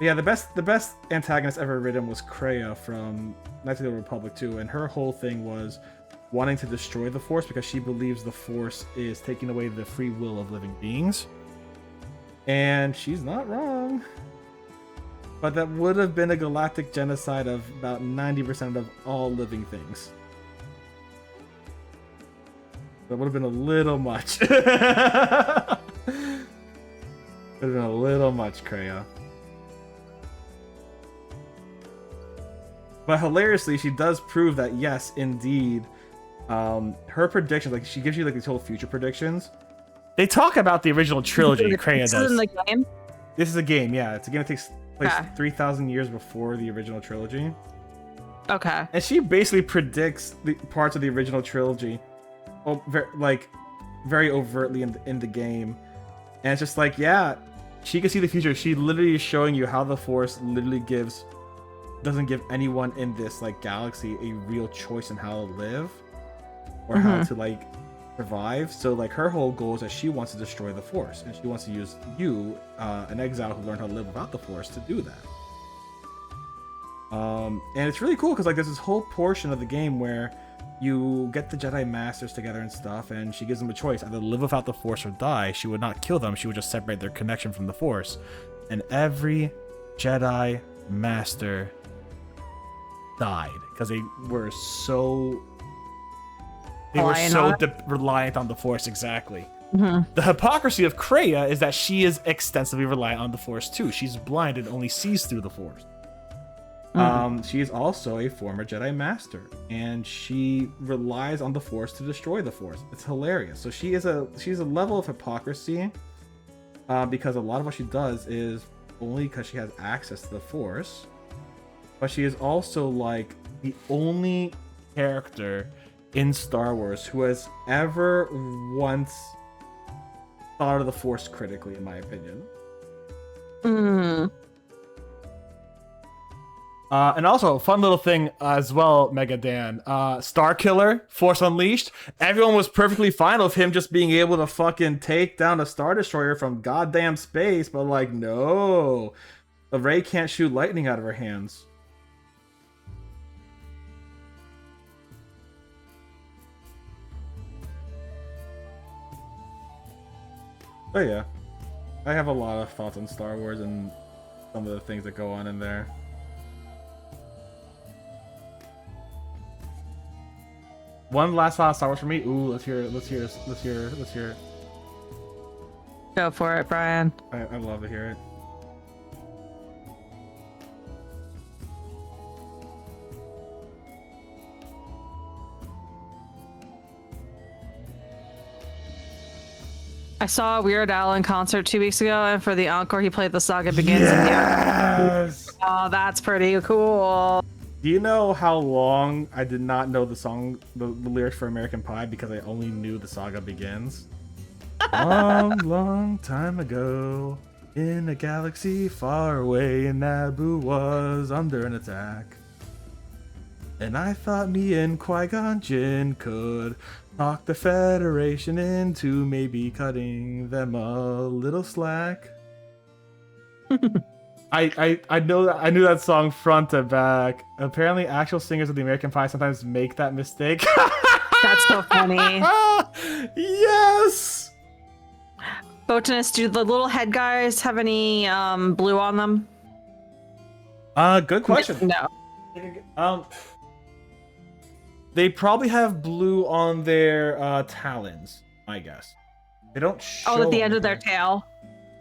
Yeah, the best antagonist ever written was Kreia from Knights of the Old Republic 2, and her whole thing was wanting to destroy the Force because she believes the Force is taking away the free will of living beings. And she's not wrong. But that would have been a galactic genocide of about 90% of all living things. That would have been a little much. Would have been a little much, Kreia. But hilariously, she does prove that yes, indeed, her predictions, like she gives you like these whole future predictions. They talk about the original trilogy. Kreia does. This is in the game? This is a game, yeah. It's a game that takes place 3,000 years before the original trilogy. Okay. And she basically predicts the parts of the original trilogy, very overtly in the game. And it's just like, yeah, she can see the future. She literally is showing you how the Force literally doesn't give anyone in this like galaxy a real choice in how to live or how to like survive. So like her whole goal is that she wants to destroy the Force, and she wants to use you, an exile who learned how to live without the Force, to do that. And it's really cool because like there's this whole portion of the game where you get the Jedi Masters together and stuff, and she gives them a choice: either live without the Force or die. She would not kill them; she would just separate their connection from the Force. And every Jedi Master died because they were so reliant on the Force. Exactly. The hypocrisy of Kreia is that she is extensively reliant on the Force too. She's blind and only sees through the Force. She is also a former Jedi Master, and she relies on the Force to destroy the Force. It's hilarious. So she's a level of hypocrisy because a lot of what she does is only because she has access to the Force. But she is also like the only character in Star Wars who has ever once thought of the Force critically, in my opinion. And also, fun little thing as well, Mega Dan. Star Killer, Force Unleashed. Everyone was perfectly fine with him just being able to fucking take down a Star Destroyer from goddamn space, but like, no. Rey can't shoot lightning out of her hands. Oh yeah, I have a lot of thoughts on Star Wars and some of the things that go on in there. One last thought on Star Wars for me. Ooh, let's hear it. Let's hear it. Let's hear it. Let's hear it. Go for it, Brian. I love to hear it. I saw Weird Al in concert 2 weeks ago, and for the encore, he played "The Saga Begins." Yes! Oh, that's pretty cool. Do you know how long I did not know the song, the lyrics for American Pie because I only knew "The Saga Begins"? Long, long time ago, in a galaxy far away, Naboo was under an attack. And I thought me and Qui-Gon Jinn could talk the Federation into maybe cutting them a little slack. I know that I knew that song front to back. Apparently, actual singers of the American Pie sometimes make that mistake. That's so funny. Yes. Botanist, do the little head guys have any blue on them? Good question. No. They probably have blue on their talons, I guess. They don't show. Oh, at the end of their tail.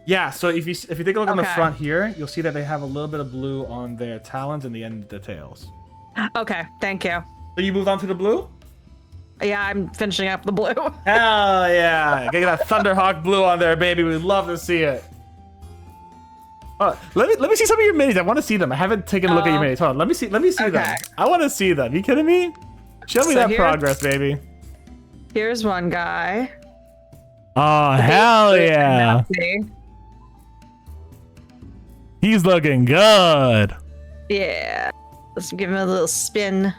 Yeah, so if you take a look on the Okay. front here, you'll see that they have a little bit of blue on their talons and the end of the tails. Okay, thank you. So you moved on to the blue? Yeah, I'm finishing up the blue. Hell yeah! Get that Thunderhawk blue on there, baby. We'd love to see it. Let me see some of your minis. I want to see them. I haven't taken a look at your minis. Hold on. Let me see them. Okay. I want to see them. You kidding me? Show me So that here- progress, baby. Here's one guy. Oh, hell yeah. See? He's looking good. Yeah. Let's give him a little spin.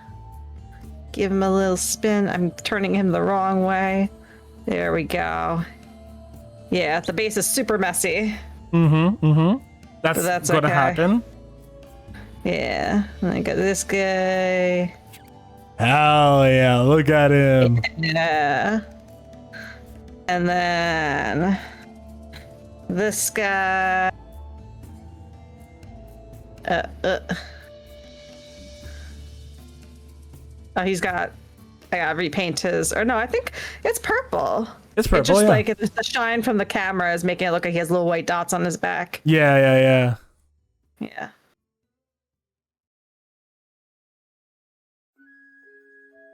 Give him a little spin. I'm turning him the wrong way. There we go. Yeah, the base is super messy. That's gonna okay. happen. Yeah. I got this guy. Hell yeah, look at him. Yeah. And then this guy. Oh, I gotta repaint his. Or no, I think it's purple. It's purple, It's just yeah. like it's the shine from the camera is making it look like he has little white dots on his back. Yeah. Yeah.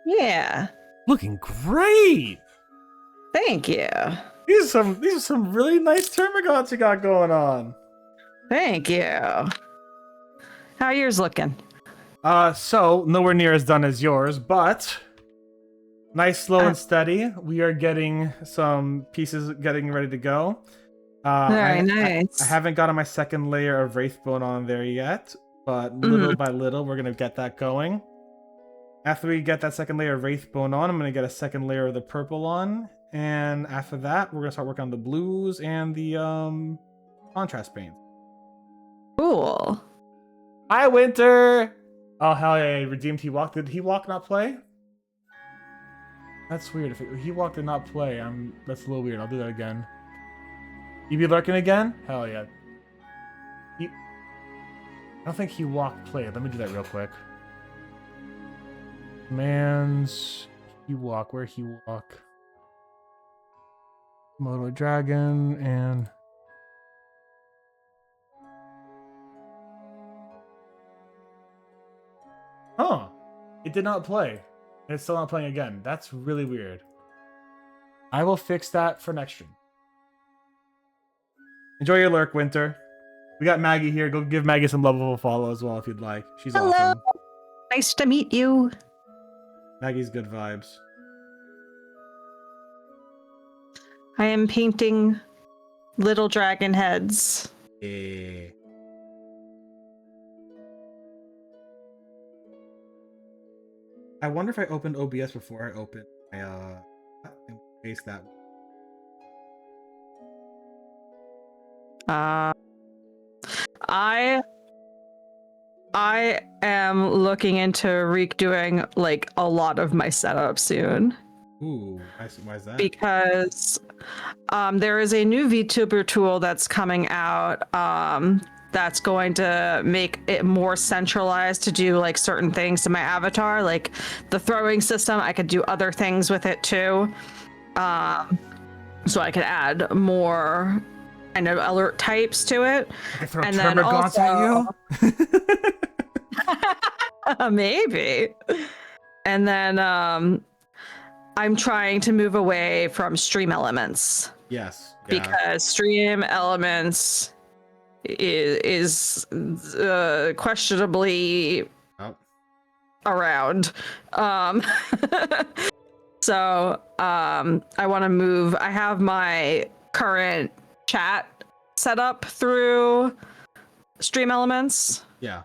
Yeah. Looking great. Thank you. These are some really nice termagants you got going on. Thank you. How are yours looking? So nowhere near as done as yours, but nice, slow and steady. We are getting some pieces getting ready to go. Very nice. I haven't gotten my second layer of Wraithbone on there yet, but little by little, we're gonna get that going. After we get that second layer of Wraithbone on, I'm gonna get a second layer of the purple on, and after that, we're gonna start working on the blues and the contrast paint. Cool. Hi, Winter. Oh hell yeah! Redeemed He Walk. Did He Walk not play? That's weird. If He Walk did not play, that's a little weird. I'll do that again. You be lurking again? Hell yeah. I don't think He Walk played. Let me do that real quick. Commands. He Walk. Where He Walk? Moto Dragon and. Huh. It did not play. It's still not playing again. That's really weird. I will fix that for next stream. Enjoy your lurk, Winter. We got Maggie here. Go give Maggie some love of a follow as well if you'd like. She's Hello. awesome. Nice to meet you. Maggie's good vibes. I am painting little dragon heads. Yeah. I wonder if I opened OBS before I opened my and paste that. I am looking into redoing like a lot of my setup soon. Ooh, I see. Why is that? because there is a new VTuber tool that's coming out that's going to make it more centralized to do like certain things to my avatar, like the throwing system. I could do other things with it too. So I could add more kind of alert types to it. I can throw And then termagants at you? maybe. And then I'm trying to move away from stream elements Yes. Yeah. because stream elements is questionably Oh. around. So I want to move. I have my current chat set up through stream elements, Yeah.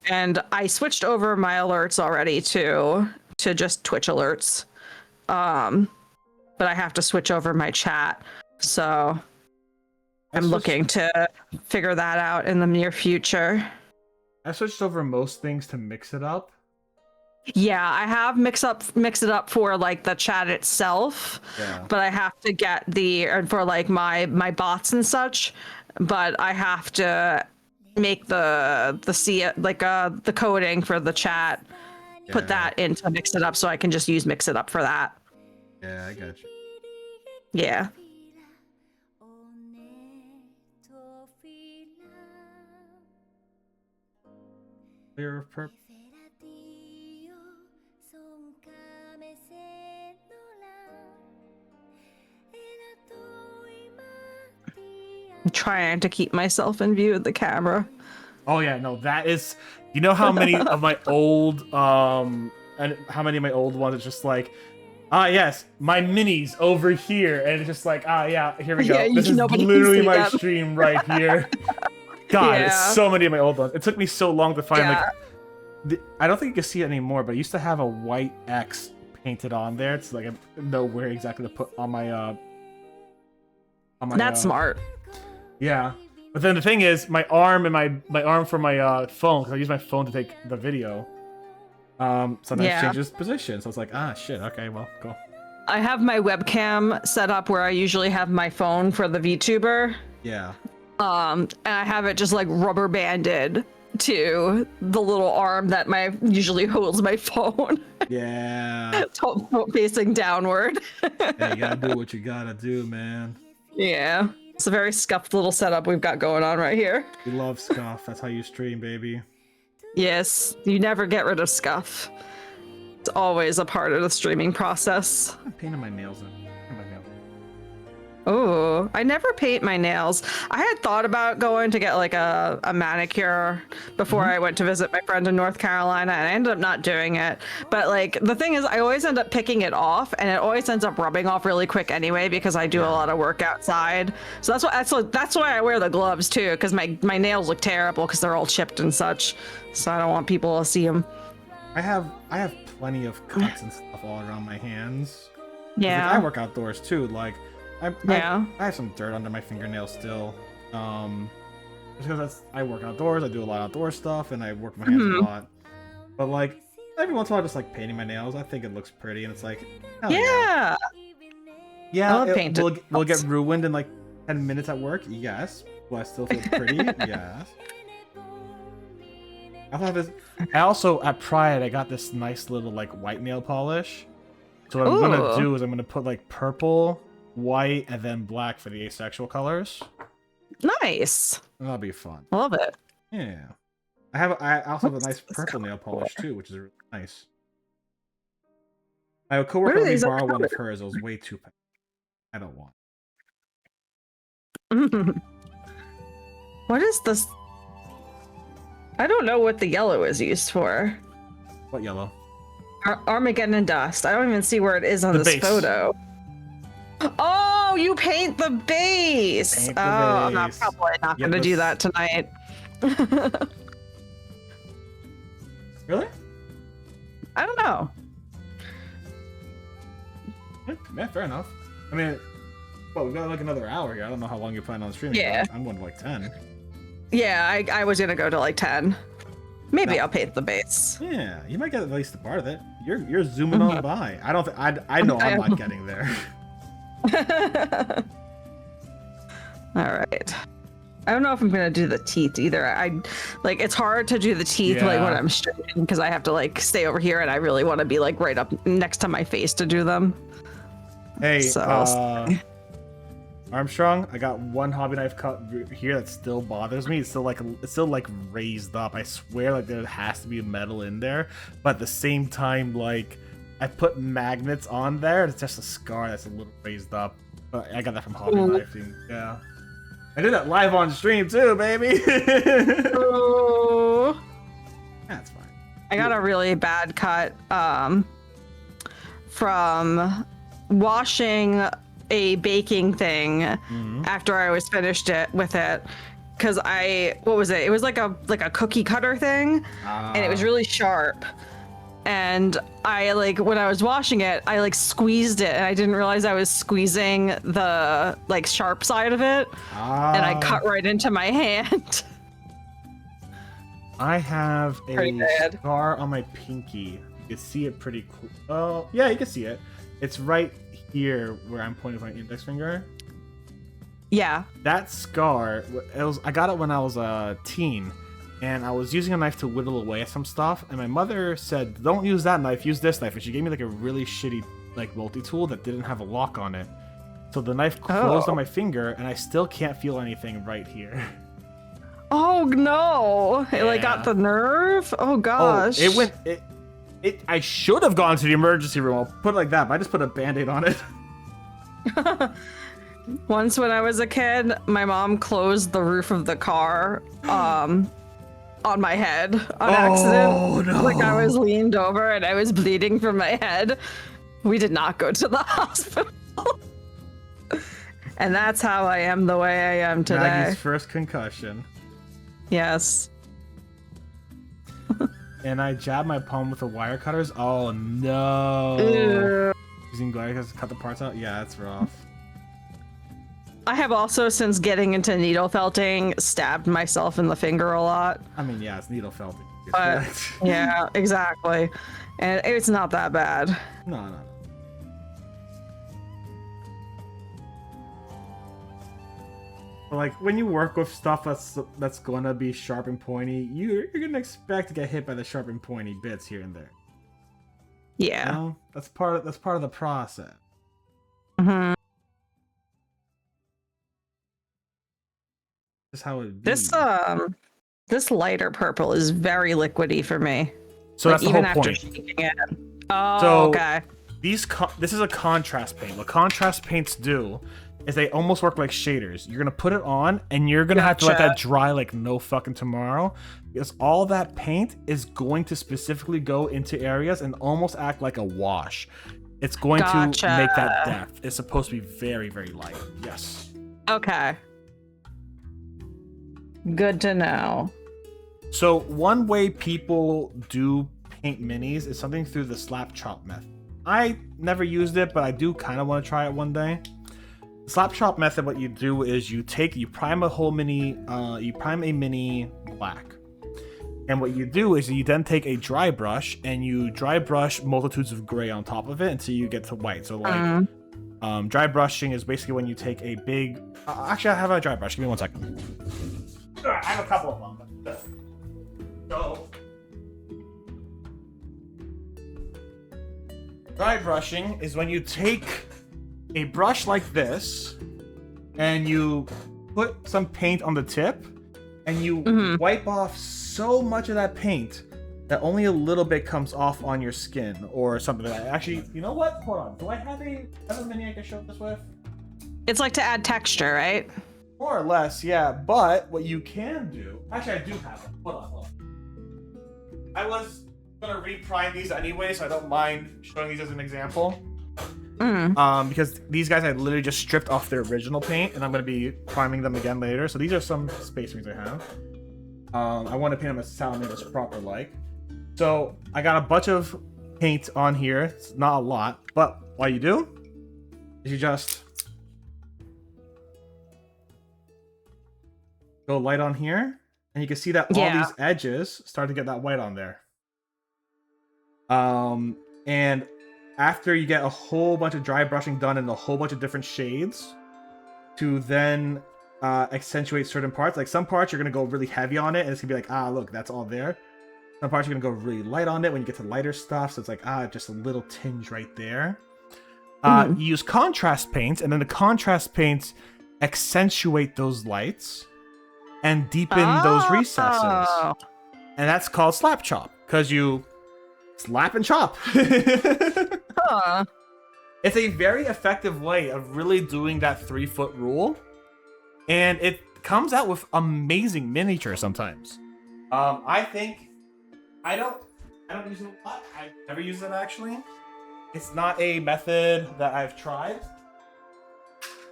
and I switched over my alerts already to just Twitch alerts. But I have to switch over my chat, so I'm looking to figure that out in the near future. I switched over most things to mix it up. Yeah, I have mix it up for like the chat itself, Yeah. but I have to get and for like my bots and such, but I have to make the coding for the chat, put Yeah. that into mix it up so I can just use mix it up for that. Yeah, I got you. Yeah. Layer of purple. I'm trying to keep myself in view of the camera. Oh yeah, no, that is. You know how many of my old and how many of my old ones it's just like, yes, my minis over here, and it's just like, yeah, here we go. Yeah, This is nobody can literally see my them. stream right here. God, Yeah. it's so many of my old ones. It took me so long to find Yeah. I don't think you can see it anymore, but I used to have a white X painted on there. It's like I know where exactly to put on my That's smart. Yeah, but then the thing is, my arm and my arm for my phone, because I use my phone to take the video. Sometimes Yeah. changes position, so it's like, shit. Okay, well, cool. I have my webcam set up where I usually have my phone for the VTuber. Yeah. And I have it just like rubber banded to the little arm that usually holds my phone. Yeah. Facing downward. Hey, you gotta do what you gotta do, man. Yeah. It's a very scuffed little setup we've got going on right here. We love scuff. That's how you stream, baby. Yes, you never get rid of scuff. It's always a part of the streaming process. I'm painting my nails in. Oh, I never paint my nails. I had thought about going to get like a manicure before I went to visit my friend in North Carolina, and I ended up not doing it. But like the thing is, I always end up picking it off, and it always ends up rubbing off really quick anyway because I do a lot of work outside. So that's why I wear the gloves too, because my nails look terrible because they're all chipped and such. So I don't want people to see them. I have plenty of cuts and stuff all around my hands. 'Cause, Yeah. like, I work outdoors too. Like, I have some dirt under my fingernails still. Just because I work outdoors, I do a lot of outdoor stuff, and I work my hands a lot. But like every once in a while, I just like painting my nails. I think it looks pretty, and it's like, hell Yeah. yeah. I love painted Will it get nails. ruined in like 10 minutes at work? Yes. Will I still feel pretty? Yes. I also at Pride I got this nice little like white nail polish. So what I'm gonna do is I'm gonna put like purple, white, and then black for the asexual colors. Nice. And that'll be fun. I love it. Yeah. I also have a nice purple nail polish too, which is really nice. My coworker Where are let me these borrow one of colors? hers. It was way too. I don't want. What is this? I don't know what the yellow is used for. What yellow? Armageddon dust. I don't even see where it is on The this base. photo. Oh, you paint the base. Paint the I'm base. probably not Yep, going to do that's- that tonight. Really? I don't know. Yeah, fair enough. I mean, well, we've got like another hour here. I don't know how long you plan on streaming. Yeah. I'm going to like 10. Yeah, I was going to go to like 10. Maybe No. I'll paint the base. Yeah, you might get at least a part of it. you're zooming on by. I don't. I know I'm not getting there. All right. I don't know if I'm gonna do the teeth either. Like it's hard to do the teeth like when Yeah. I'm streaming because I have to like stay over here and I really want to be like right up next to my face to do them. Hey, So, Armstrong, I got one hobby knife cut here that still bothers me. It's still like raised up. I swear like there has to be metal in there, but at the same time like I put magnets on there. It's just a scar that's a little raised up. But I got that from hobby knifing. Yeah. I did that live on stream too, baby. Oh. That's fine. I got a really bad cut from washing a baking thing after I was finished with it because what was it? It was like a cookie cutter thing and it was really sharp. And I like when I was washing it, I like squeezed it and I didn't realize I was squeezing the like sharp side of it and I cut right into my hand. I have Pretty a bad. scar on my pinky. You can see it pretty cool. Oh, yeah, you can see it. It's right here where I'm pointing with my index finger. Yeah. That scar, I got it when I was a teen, and I was using a knife to whittle away at some stuff, and my mother said, don't use that knife, use this knife, and she gave me like a really shitty like multi-tool that didn't have a lock on it. So the knife closed on my finger, and I still can't feel anything right here. Oh no! It like got the nerve. Oh gosh! I should have gone to the emergency room. I'll put it like that, but I just put a band-aid on it. Once when I was a kid, my mom closed the roof of the car on my head on accident. No. Like I was leaned over and I was bleeding from my head. We did not go to the hospital. And that's how I am the way I am today. Maggie's first concussion. Yes. And I jabbed my palm with the wire cutters. Oh no. Ew. Using gliders to cut the parts out? Yeah, that's rough. I have also, since getting into needle felting, stabbed myself in the finger a lot. I mean, yeah, it's needle felting. But yeah, exactly. And it's not that bad. No. But like when you work with stuff that's gonna be sharp and pointy, you're gonna expect to get hit by the sharp and pointy bits here and there. Yeah. You know? That's part of the process. Mm-hmm. That's how it be. This lighter purple is very liquidy for me. So like, that's the even whole after point. shaking it. Oh, So okay. this is a contrast paint. What contrast paints do is they almost work like shaders. You're gonna put it on and you're gonna have to let that dry like no fucking tomorrow, because all that paint is going to specifically go into areas and almost act like a wash. It's going to make that depth. It's supposed to be very, very light. Yes. Okay. Good to know. So one way people do paint minis is something through the slap chop method. I never used it, but I do kind of want to try it one day. The slap chop method, what you do is you prime a mini black. And what you do is you then take a dry brush and you dry brush multitudes of gray on top of it until you get to white. So like dry brushing is basically when you take a big actually I have a dry brush. Give me 1 second. I have a couple of them. So dry brushing is when you take a brush like this and you put some paint on the tip and you wipe off so much of that paint that only a little bit comes off on your skin or something like that. Actually, you know what? Hold on. Do I have a mini I can show this with? It's like to add texture, right? More or less, yeah. But what you can do... Actually, I do have them. Hold on. I was going to reprime these anyway, so I don't mind showing these as an example. Because these guys I literally just stripped off their original paint, and I'm going to be priming them again later. So these are some Space Marines I have. I want to paint them as Salamanders proper like. So I got a bunch of paint on here. It's not a lot, but what you do is you just go light on here, and you can see that all these edges start to get that white on there. And after you get a whole bunch of dry brushing done in a whole bunch of different shades, to then accentuate certain parts. Like some parts you're gonna go really heavy on it, and it's gonna be like, ah, look, that's all there. Some parts you're gonna go really light on it when you get to lighter stuff, so it's like, ah, just a little tinge right there. You use contrast paints, and then the contrast paints accentuate those lights and deepen those recesses. And that's called slap chop, because you slap and chop. Huh. It's a very effective way of really doing that 3-foot rule, and it comes out with amazing miniatures sometimes. I think I don't use it a lot. I've never used it actually. It's not a method that I've tried,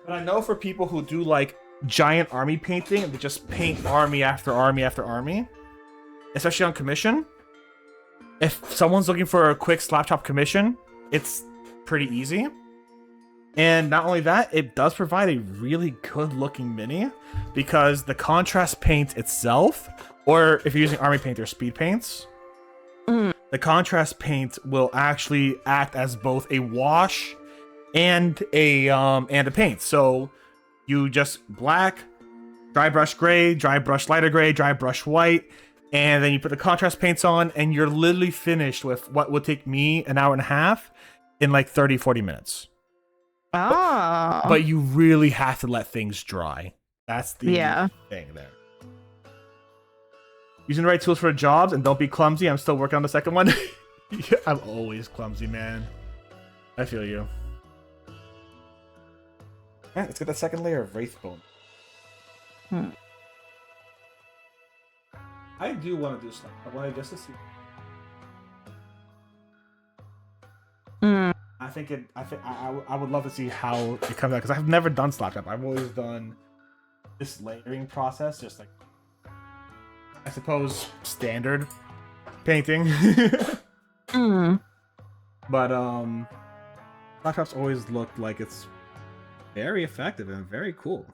but I know for people who do like giant army painting and they just paint army after army after army, especially on commission. If someone's looking for a quick slap chop commission, it's pretty easy. And not only that, it does provide a really good looking mini, because the contrast paint itself, or if you're using army paint or speed paints, the contrast paint will actually act as both a wash and a paint. So you just black, dry brush gray, dry brush lighter gray, dry brush white, and then you put the contrast paints on, and you're literally finished with what would take me an hour and a half in like 30-40 minutes. But you really have to let things dry. That's the thing there. Using the right tools for the jobs, and don't be clumsy. I'm still working on the second one. I'm always clumsy, man. I feel you. Yeah, let's get the second layer of Wraithbone. I do want to do stuff. I wanted just to see. I would love to see how it comes out, because I've never done slap chop. I've always done this layering process, just like, I suppose, standard painting. But slap chop's always looked like it's very effective and very cool.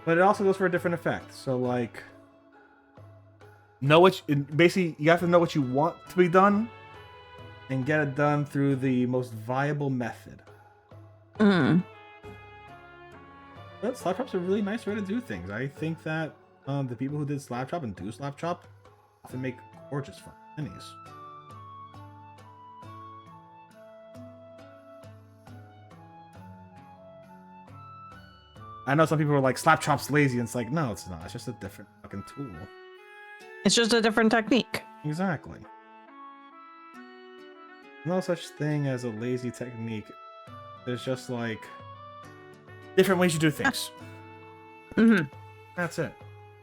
But it also goes for a different effect. So, like, basically, you have to know what you want to be done and get it done through the most viable method. But slap chop's a really nice way to do things. I think that the people who did slap chop and do slap chop often make gorgeous fun minis. I know some people are like, slap chop's lazy, and it's like, no, it's not. It's just a different fucking tool. It's just a different technique. Exactly. No such thing as a lazy technique. There's just like different ways you do things. That's it.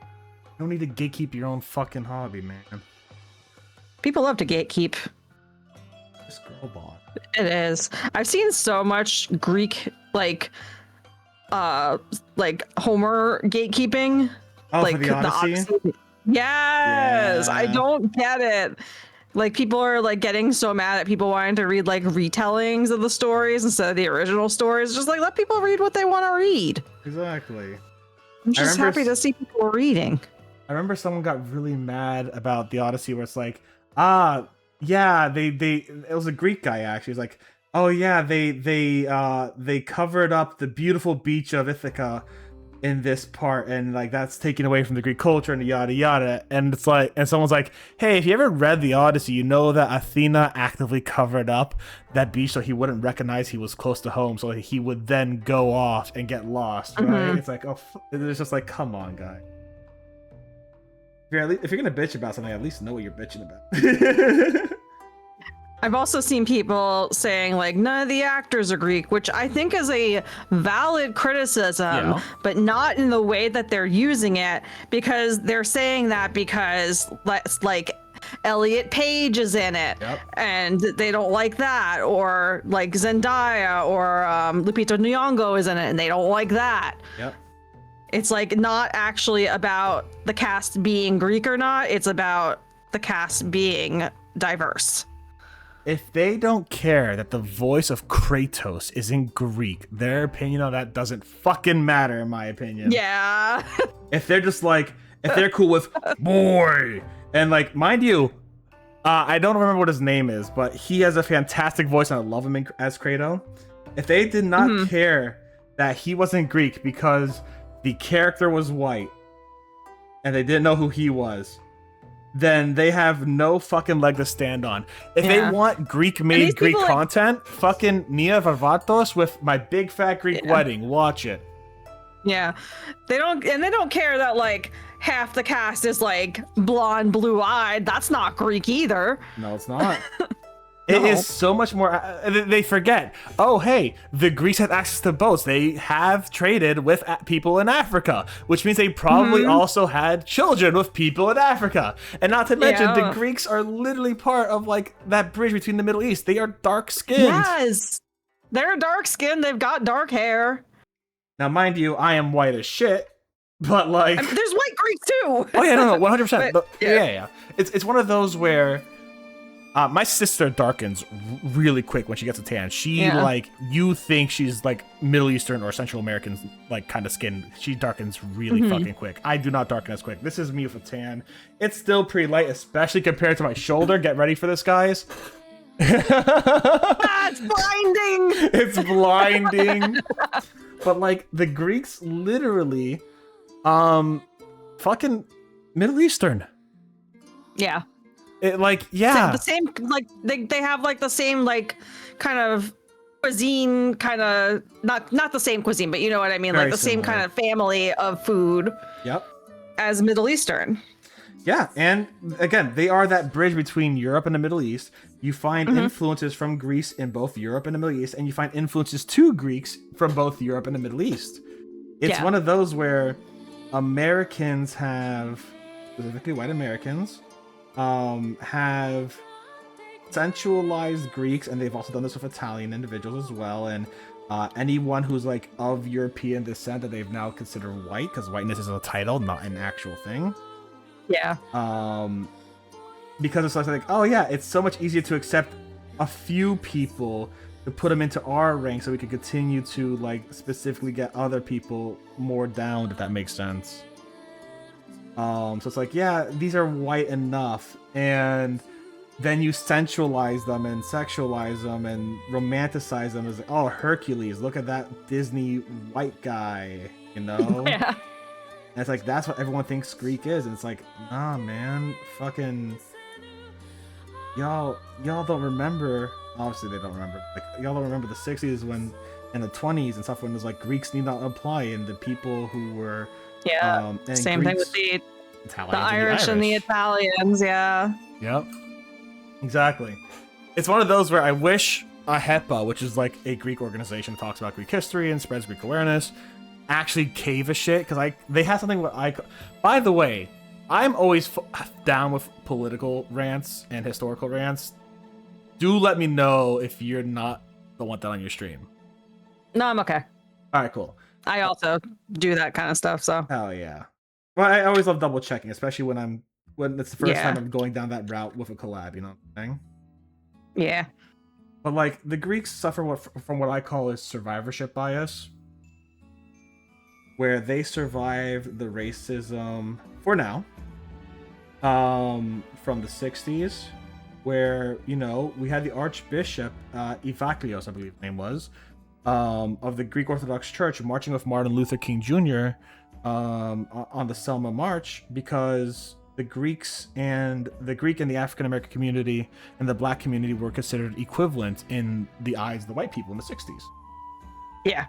You don't need to gatekeep your own fucking hobby, man. People love to gatekeep. This girl bot. It is. I've seen so much Greek Homer gatekeeping. Oh, like for the Odyssey? Yes, Yeah. I don't get it. Like, people are like getting so mad at people wanting to read like retellings of the stories instead of the original stories. Just like, let people read what they want to read. Exactly. I'm just happy to see people reading. I remember someone got really mad about the Odyssey, where it's like, yeah, it was a Greek guy actually. He's like, oh yeah, they covered up the beautiful beach of Ithaca in this part, and like that's taken away from the Greek culture and yada yada. And it's like, and someone's like, hey, if you ever read the Odyssey, you know that Athena actively covered up that beach so he wouldn't recognize he was close to home, so he would then go off and get lost, right? It's like, it's just like, come on, guy. If you're gonna bitch about something, at least know what you're bitching about. I've also seen people saying like none of the actors are Greek, which I think is a valid criticism, but not in the way that they're using it, because they're saying that because like Elliot Page is in it, and they don't like that, or like Zendaya or Lupita Nyong'o is in it, and they don't like that. It's like not actually about the cast being Greek or not. It's about the cast being diverse. if they don't care that the voice of Kratos is in Greek, their opinion on that doesn't fucking matter, in my opinion. Yeah. If they're just like, if they're cool with boy, and like, mind you, I don't remember what his name is, but he has a fantastic voice and I love him as Kratos. If they did not care that he wasn't Greek because the character was white and they didn't know who he was, then they have no fucking leg to stand on. If they want Greek-made Greek people, content, fucking Nia Varvatos with My Big Fat Greek Wedding, watch it. Yeah. They don't care that like half the cast is like blonde, blue-eyed. That's not Greek either. No, it's not. It is so much more. They forget. Oh, hey, the Greeks have access to boats. They have traded with people in Africa, which means they probably also had children with people in Africa. And not to mention, the Greeks are literally part of like that bridge between the Middle East. They are dark skinned. Yes, they're dark skinned. They've got dark hair. Now, mind you, I am white as shit. But like, I mean, there's white Greeks too. Oh yeah, no, 100%. But, yeah. It's one of those where. My sister darkens really quick when she gets a tan. She like, you think she's like Middle Eastern or Central American like kind of skin. She darkens really fucking quick. I do not darken as quick. This is me with a tan. It's still pretty light, especially compared to my shoulder. Get ready for this, guys. It's blinding. It's blinding. But like the Greeks literally fucking Middle Eastern. Yeah. The same, like they have like the same like kind of cuisine, kind of not the same cuisine, but you know what I mean, Very like the similar. same kind of family of food. Yep. As Middle Eastern. Yeah, and again, they are that bridge between Europe and the Middle East. You find influences from Greece in both Europe and the Middle East, and you find influences to Greeks from both Europe and the Middle East. It's one of those where Americans have, specifically white Americans, have sensualized Greeks, and they've also done this with Italian individuals as well, and anyone who's like of European descent that they've now considered white, because whiteness is a title, not an actual thing. Yeah. Because it's like, oh yeah, it's so much easier to accept a few people to put them into our rank so we can continue to like specifically get other people more down, if that makes sense. So it's like, yeah, these are white enough, and then you sensualize them and sexualize them and romanticize them as like, oh, Hercules, look at that Disney white guy, you know? Yeah. And it's like, that's what everyone thinks Greek is, and it's like, nah, man, fucking, y'all don't remember. Obviously, they don't remember. Like, y'all don't remember the '60s when, and the '20s and stuff when it was like Greeks need not apply, and the people who were same Greeks, thing with the Italians Irish and the Italians. Yeah. Yep. Exactly. It's one of those where I wish AHEPA, which is like a Greek organization that talks about Greek history and spreads Greek awareness, actually gave a shit, because they have something what by the way, I'm always down with political rants and historical rants. Do let me know if you're not the one that on your stream. No, I'm okay. All right, cool. I also do that kind of stuff, so. Hell yeah. Well, I always love double checking, especially when it's the first time I'm going down that route with a collab, you know what I'm saying? Yeah. But like, the Greeks suffer from what I call is survivorship bias, where they survive the racism for now from the 60s, where, you know, we had the Archbishop Ivaklios, I believe his name was, of the Greek Orthodox Church marching with Martin Luther King Jr. On the Selma March, because the Greeks and the African American community and the Black community were considered equivalent in the eyes of the white people in the 60s. Yeah.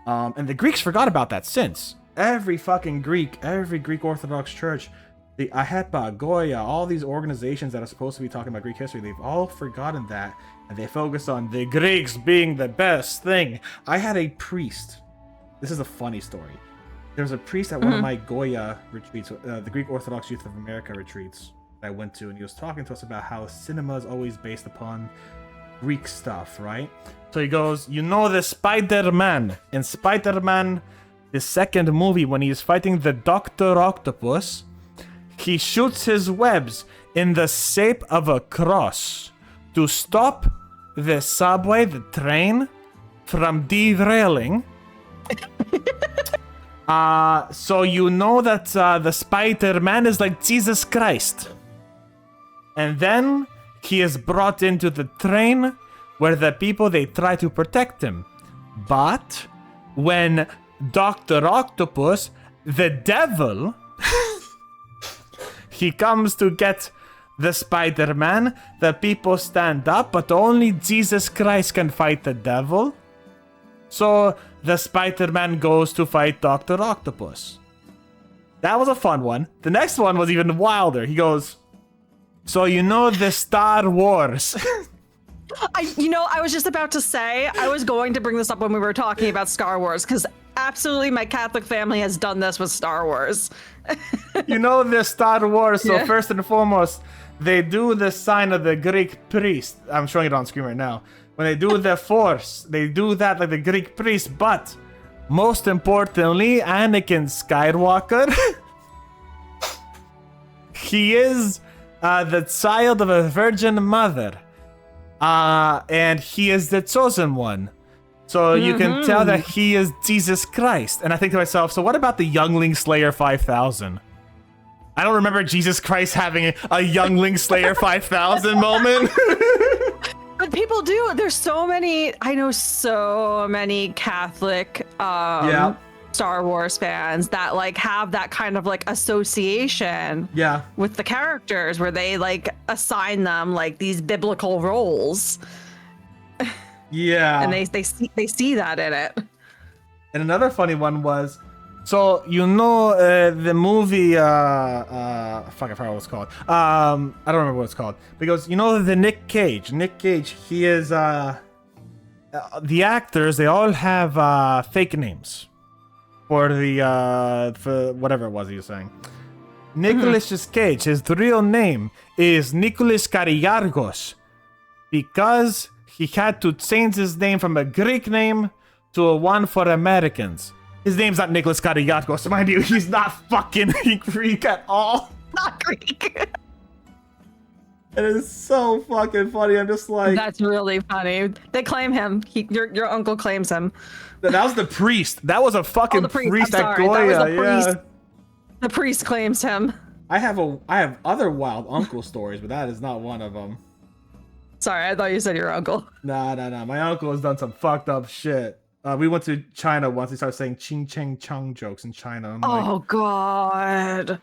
And the Greeks forgot about that since. Every Greek Orthodox Church, the AHEPA, Goya, all these organizations that are supposed to be talking about Greek history, they've all forgotten that, and they focus on the Greeks being the best thing. I had a priest. This is a funny story. There was a priest at one of my Goya retreats, the Greek Orthodox Youth of America retreats that I went to, and he was talking to us about how cinema is always based upon Greek stuff, right? So he goes, you know the Spider-Man. In Spider-Man, the second movie, when he is fighting the Dr. Octopus, he shoots his webs in the shape of a cross. to stop the subway, the train, from derailing. So you know that the Spider-Man is like Jesus Christ. And then he is brought into the train where the people, they try to protect him. But when Dr. Octopus, the devil, he comes to get the Spider-Man, the people stand up, but only Jesus Christ can fight the devil. So the Spider-Man goes to fight Dr. Octopus. That was a fun one. The next one was even wilder. He goes, so you know the Star Wars. I was just about to say, I was going to bring this up when we were talking about Star Wars, because absolutely my Catholic family has done this with Star Wars. You know the Star Wars, so Yeah. first and foremost, they do the sign of the Greek priest. I'm showing it on screen right now. When they do the Force, they do that like the Greek priest, but most importantly, Anakin Skywalker, he is the child of a virgin mother. And he is the chosen one. So you can tell that he is Jesus Christ. And I think to myself, so what about the Youngling Slayer 5000? I don't remember Jesus Christ having a Youngling Slayer 5000 moment. But people do. There's so many. I know so many Catholic Yeah. Star Wars fans that like have that kind of like association Yeah. with the characters where they like assign them like these biblical roles, Yeah. and they see that in it. And another funny one was, so you know the movie, fuck, I forgot what it's called. I don't remember what it's called. Because you know the Nick Cage, he is, the actors, they all have fake names for the, for whatever it was he was saying. Nicolas Cage, his real name is Nicholas Kariargos, because he had to change his name from a Greek name to a one for Americans. His name's not Nicholas Kariargos, mind you, he's not fucking Greek at all. Not Greek. It is so fucking funny. I'm just like, That's really funny. They claim him. Your uncle claims him. that was the priest. That was a fucking the priest. priest I'm at sorry, that was Goya. the priest. Yeah. The priest claims him. I have other wild uncle stories, but that is not one of them. Sorry, I thought you said your uncle. Nah. My uncle has done some fucked up shit. We went to China once. He started saying ching cheng chung jokes in China. I'm like, Oh God.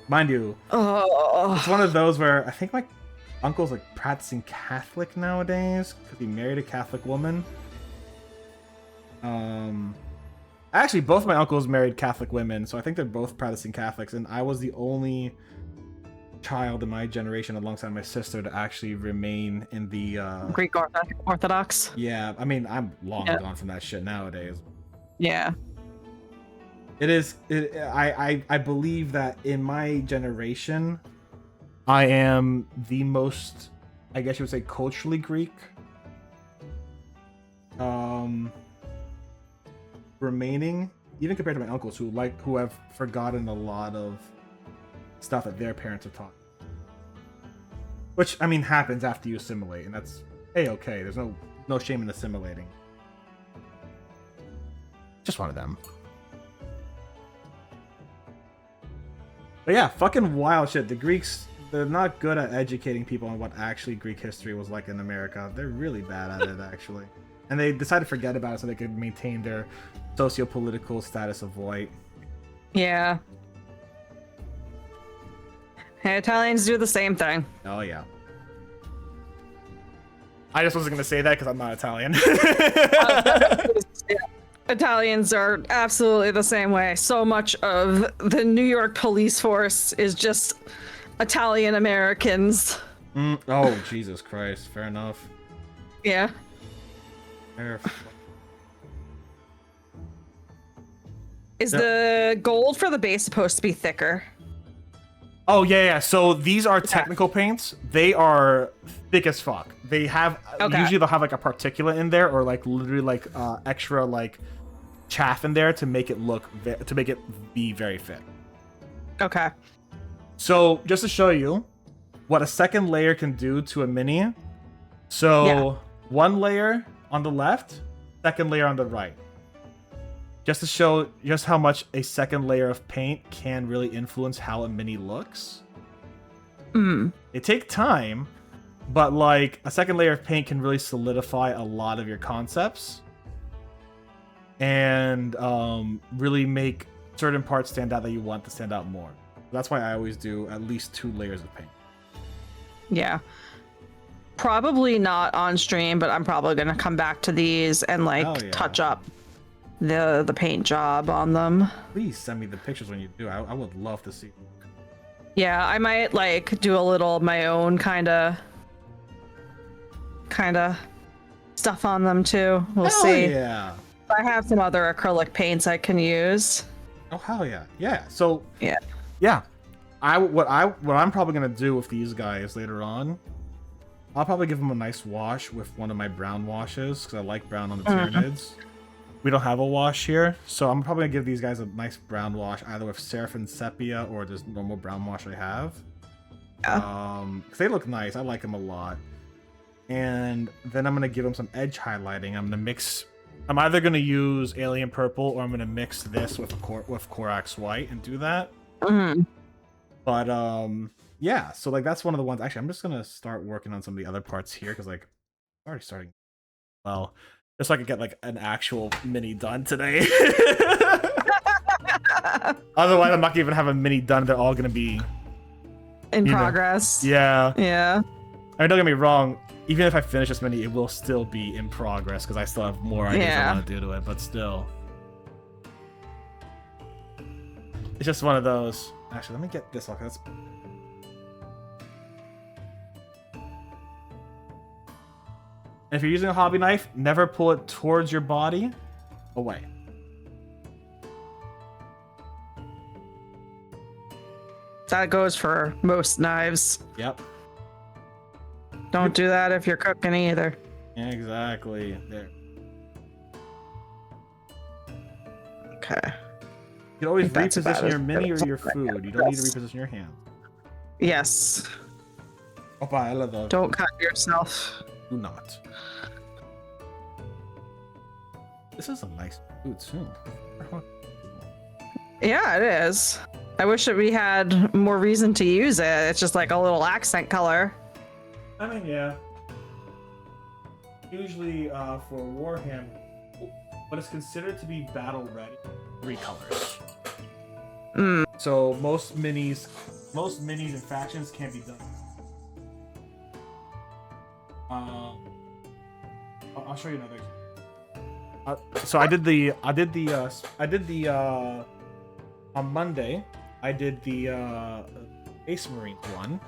mind you, Oh. it's one of those where I think my uncle's like practicing Catholic nowadays because he married a Catholic woman. Actually, both of my uncles married Catholic women, so I think they're both practicing Catholics, and I was the only child in my generation alongside my sister to actually remain in the Greek Orthodox. yeah, I mean, I'm long Yeah. gone from that shit nowadays. Yeah. I believe that in my generation, I am the most, I guess you would say, culturally Greek. Remaining, even compared to my uncles who have forgotten a lot of stuff that their parents have taught. Which, I mean, happens after you assimilate, and that's A-okay. There's no shame in assimilating. Just one of them. But yeah, fucking wild shit. The Greeks, they're not good at educating people on what actually Greek history was like in America. They're really bad at it, actually. And they decided to forget about it so they could maintain their socio-political status of white. Yeah. Hey, Italians do the same thing. Oh, yeah. I just wasn't going to say that because I'm not Italian. Yeah. Italians are absolutely the same way. So much of the New York police force is just Italian Americans. Oh, Jesus Christ. Fair enough. Yeah. Fair. Is the gold for the base supposed to be thicker? Oh, yeah. So these are technical paints. They are thick as fuck. They have, usually they'll have like a particulate in there or like literally like extra like chaff in there to make it look, to make it be very fit. Okay. So just to show you, what a second layer can do to a mini. So Yeah. one layer on the left, second layer on the right. Just to show just how much a second layer of paint can really influence how a mini looks. Mm. It takes time, but like a second layer of paint can really solidify a lot of your concepts and really make certain parts stand out that you want to stand out more. That's why I always do at least 2 layers of paint. Yeah. Probably not on stream, but I'm probably gonna come back to these and like Hell yeah. touch up the paint job on them. Please send me the pictures when you do. I would love to see. Yeah, I might like do a little my own kind of stuff on them too. We'll Hell see. yeah. I have some other acrylic paints I can use. Oh hell yeah. Yeah. So Yeah. yeah. What I'm probably gonna do with these guys later on, I'll probably give them a nice wash with one of my brown washes because I like brown on the Tyranids. We don't have a wash here, so I'm probably gonna give these guys a nice brown wash, either with Seraphim Sepia or this normal brown wash I have. Yeah. 'Cause they look nice. I like them a lot. And then I'm gonna give them some edge highlighting. I'm either gonna use Alien Purple or I'm gonna mix this with Corax White and do that. Mm-hmm. But yeah, so like that's one of the ones. Actually, I'm just gonna start working on some of the other parts here because like I'm already starting. Well, just so I can get like an actual mini done today. Otherwise, I'm not gonna even have a mini done. They're all gonna be In you know, progress. yeah. Yeah. I mean, don't get me wrong. Even if I finish this mini, it will still be in progress because I still have more ideas I want to do to it. But still, it's just one of those. Actually, let me get this off. That's... If you're using a hobby knife, never pull it towards your body. Away. That goes for most knives. Yep. Don't do that if you're cooking either. Exactly. There. Okay. You can always That's about reposition your as mini or good your as I food. You don't need to reposition your hand. Yes. Opa, ela do. Don't cut yourself. Do not. This is a nice food too. Yeah, it is. I wish that we had more reason to use it. It's just like a little accent color. I mean, yeah. Usually for Warhammer, what is considered to be battle ready, 3 colors. Mm. So most minis and factions can't be done. I'll show you another. So I did the on Monday. I did the Space Marine one.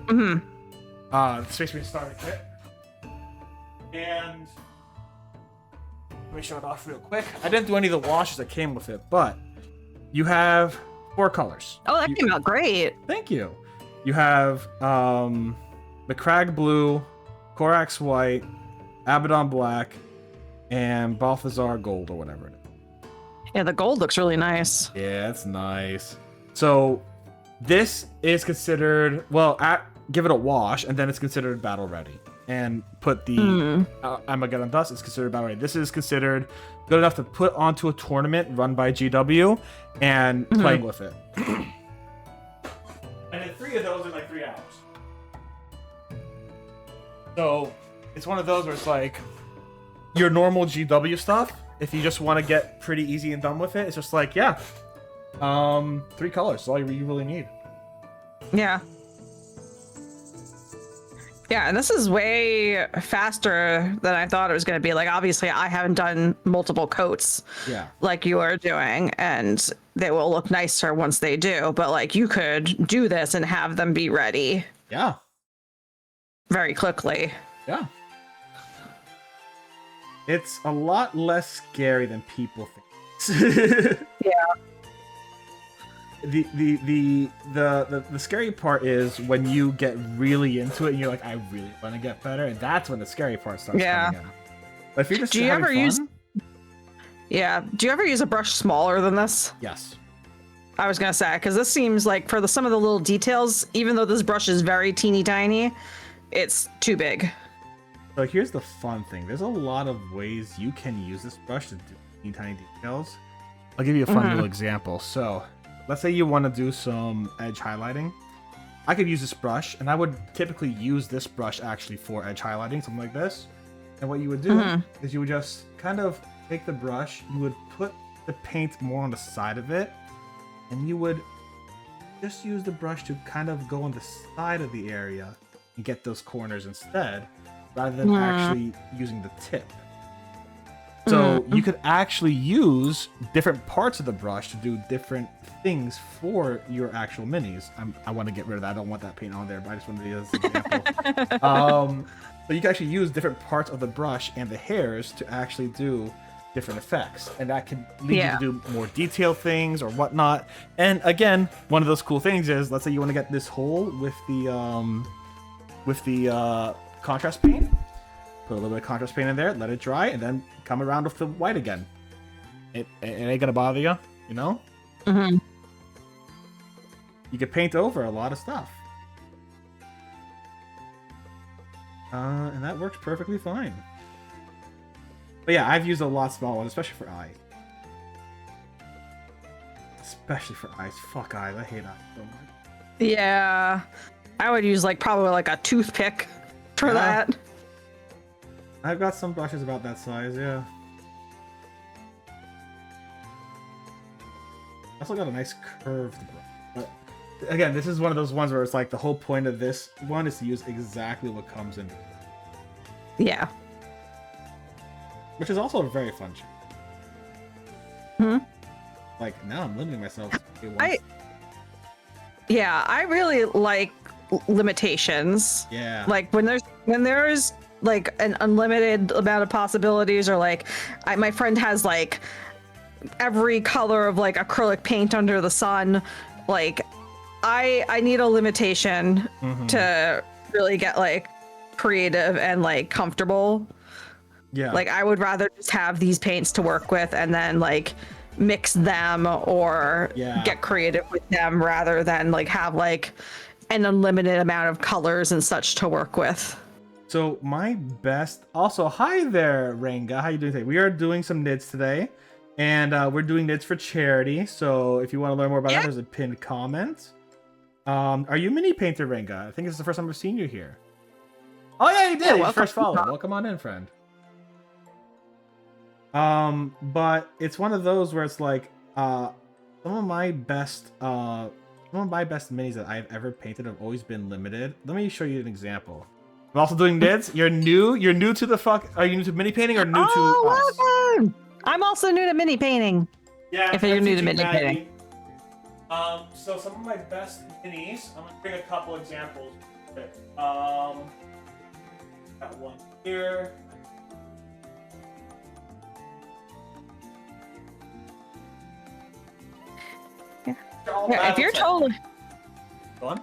Mm-hmm. Space Marine starter kit. And let me show it off real quick. I didn't do any of the washes that came with it, but you have 4 colors. Oh, that came out great. Thank you. You have the Crag Blue, Corax White, Abaddon Black, and Balthazar Gold or whatever it is. Yeah, the gold looks really nice. Yeah, it's nice. So this is considered, give it a wash, and then it's considered battle ready. And put the Armageddon Dust is considered battle ready. This is considered good enough to put onto a tournament run by GW and playing with it. And then 3 of those in like 3 hours. So it's one of those where it's like your normal GW stuff. If you just want to get pretty easy and done with it, it's just like, yeah, 3 colors is all you really need. Yeah. Yeah, and this is way faster than I thought it was going to be. Like, obviously, I haven't done multiple coats like you are doing, and they will look nicer once they do. But, like, you could do this and have them be ready. Yeah. Very quickly. Yeah. It's a lot less scary than people think. Yeah. The scary part is when you get really into it and you're like, I really want to get better, and that's when the scary part starts coming in. But if you're just having fun, Yeah. Do you ever use a brush smaller than this? yes. I was gonna say, because this seems like for some of the little details, even though this brush is very teeny tiny, it's too big. So here's the fun thing. There's a lot of ways you can use this brush to do teeny tiny details. I'll give you a fun little example. So let's say you want to do some edge highlighting. I could use this brush, and I would typically use this brush actually for edge highlighting, something like this. And what you would do is you would just kind of take the brush, you would put the paint more on the side of it, and you would just use the brush to kind of go on the side of the area and get those corners instead, rather than actually using the tip. So you could actually use different parts of the brush to do different things for your actual minis. I want to get rid of that. I don't want that paint on there, but I just wanted to use this example. So you can actually use different parts of the brush and the hairs to actually do different effects, and that can lead you to do more detailed things or whatnot. And again, one of those cool things is, let's say you want to get this hole with the contrast paint. Put a little bit of contrast paint in there, let it dry, and then come around with the white again. It ain't gonna bother you, you know? You can paint over a lot of stuff. And that works perfectly fine. But yeah, I've used a lot smaller ones, especially for eyes. Especially for eyes. Fuck eyes. I hate eyes so much. Yeah, I would use like probably like a toothpick for that. I've got some brushes about that size, yeah. Also got a nice curved brush. But again, this is one of those ones where it's like the whole point of this one is to use exactly what comes in. Yeah. Which is also a very fun trick. Like, now I'm limiting myself to once. I really like limitations. Yeah. Like when there's like an unlimited amount of possibilities, or like my friend has like every color of like acrylic paint under the sun. Like I need a limitation to really get like creative and like comfortable. Yeah. Like I would rather just have these paints to work with and then like mix them or get creative with them, rather than like have like an unlimited amount of colors and such to work with. So my best, also, hi there, Ranga. How you doing today? We are doing some NIDS today, and we're doing NIDS for charity. So if you want to learn more about that, there's a pinned comment. Are you mini painter, Ranga? I think this is the first time I've seen you here. Oh yeah, you did. Your first follow. Welcome on in, friend. But it's one of those where it's like, some of my best minis that I've ever painted have always been limited. Let me show you an example. I'm also doing NIDS. You're new to the fuck. Are you new to mini painting or new to us? Welcome! I'm also new to mini painting. Yeah. If you're new to mini painting. So some of my best minis. I'm gonna bring a couple examples. Got one here. Yeah, if you're totally... Go on.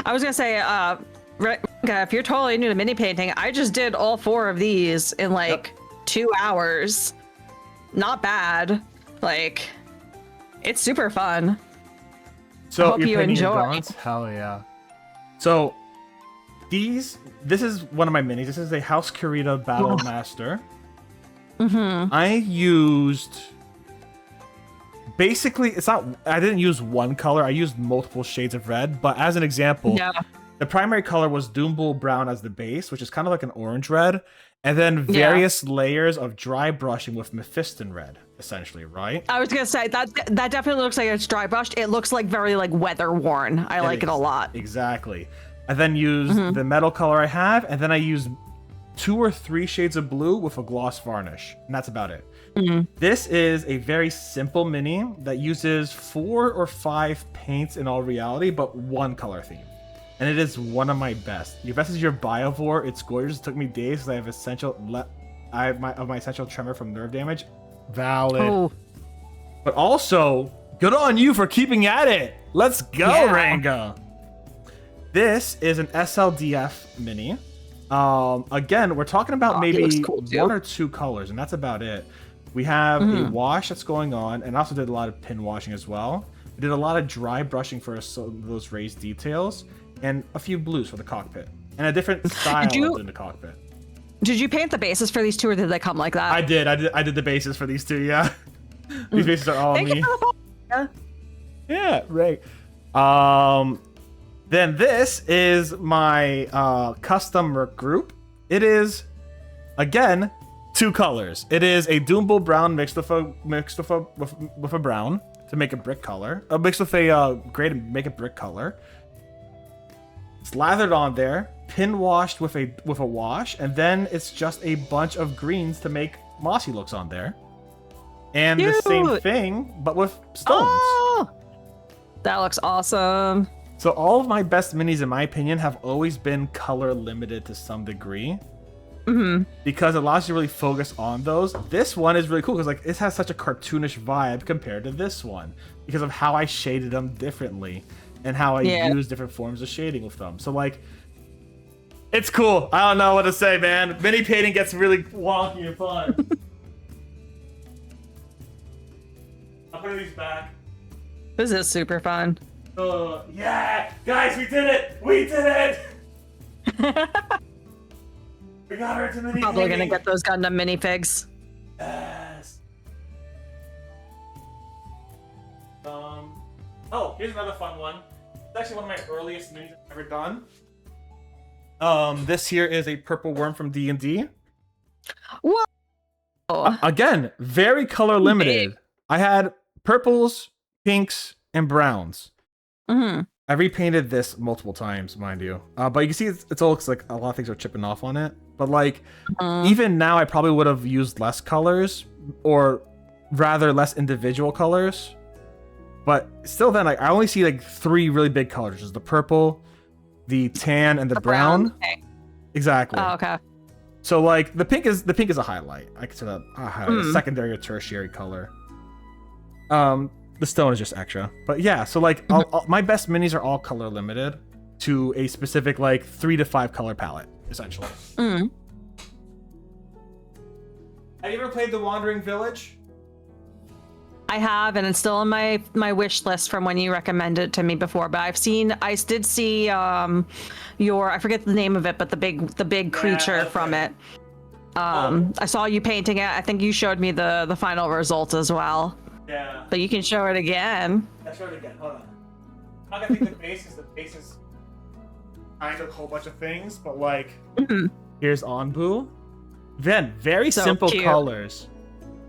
I was gonna say, if you're totally new to mini painting, I just did all 4 of these in like 2 hours. Not bad. Like, it's super fun. So I hope you enjoy. Hell yeah. So this is one of my minis. This is a House Kurita Battle Master. I used... Basically, I didn't use one color. I used multiple shades of red. But as an example, the primary color was Doombull Brown as the base, which is kind of like an orange red. And then various layers of dry brushing with Mephiston red, essentially, right? I was gonna say that definitely looks like it's dry brushed. It looks like very like weather worn. I like it a lot. Exactly. I then used the metal color I have, and then I used 2 or 3 shades of blue with a gloss varnish, and that's about it. This is a very simple mini that uses 4 or 5 paints in all reality, but 1 color theme. And it is one of my best. Your best is your Biovore. It's gorgeous. It took me days because I have my essential tremor from nerve damage. Valid. Oh. But also, good on you for keeping at it. Let's go, Ranga. This is an SLDF mini. Again, we're talking about maybe 1 or 2 colors, and that's about it. We have a wash that's going on, and I also did a lot of pin washing as well. We did a lot of dry brushing for those raised details, and a few blues for the cockpit, and a different style of doing the cockpit. Did you paint the bases for these two, or did they come like that? I did the bases for these two, yeah. These bases are all me. Yeah, right. Then this is my custom merc group. It is, again, 2 colors. It is a Doombull brown mixed with a brown to make a brick color. Mixed with a gray to make a brick color. Slathered on there, pin washed with a wash, and then it's just a bunch of greens to make mossy looks on there. And the same thing, but with stones. Oh, that looks awesome. So all of my best minis, in my opinion, have always been color limited to some degree. Because it allows you to really focus on those. This one is really cool because like it has such a cartoonish vibe compared to this one because of how I shaded them differently and how I use different forms of shading with them. So like, it's cool. I don't know what to say, man. Mini painting gets really wonky and fun. I'll put these back. This is super fun. Yeah, guys, we did it! We did it! We got her to mini. Probably gonna get those Gundam minifigs. Yes. Oh, here's another fun one. It's actually one of my earliest minis I've ever done. This here is a purple worm from D&D. Whoa! Again, very color limited. I had purples, pinks, and browns. I repainted this multiple times, mind you. But you can see it all looks like a lot of things are chipping off on it. But like, even now I probably would have used less colors, or rather less individual colors. But still then, like I only see like 3 really big colors. Which is the purple, the tan, and the brown. Okay. Exactly. Oh, okay. So like the pink is a highlight. I consider that a highlight, a secondary or tertiary color. The stone is just extra. But yeah, so like my best minis are all color limited to a specific like 3 to 5 color palette, essentially. Have you ever played The Wandering Village? I have, and it's still on my wish list from when you recommended it to me before. But I did see your, I forget the name of it, but the big creature from it. I saw you painting it. I think you showed me the final results as well. Yeah. But you can show it again. I'll show it again. Hold on. I'm not gonna think the base is kind of a whole bunch of things, but like here's Anbu. Then very So simple cute. colors.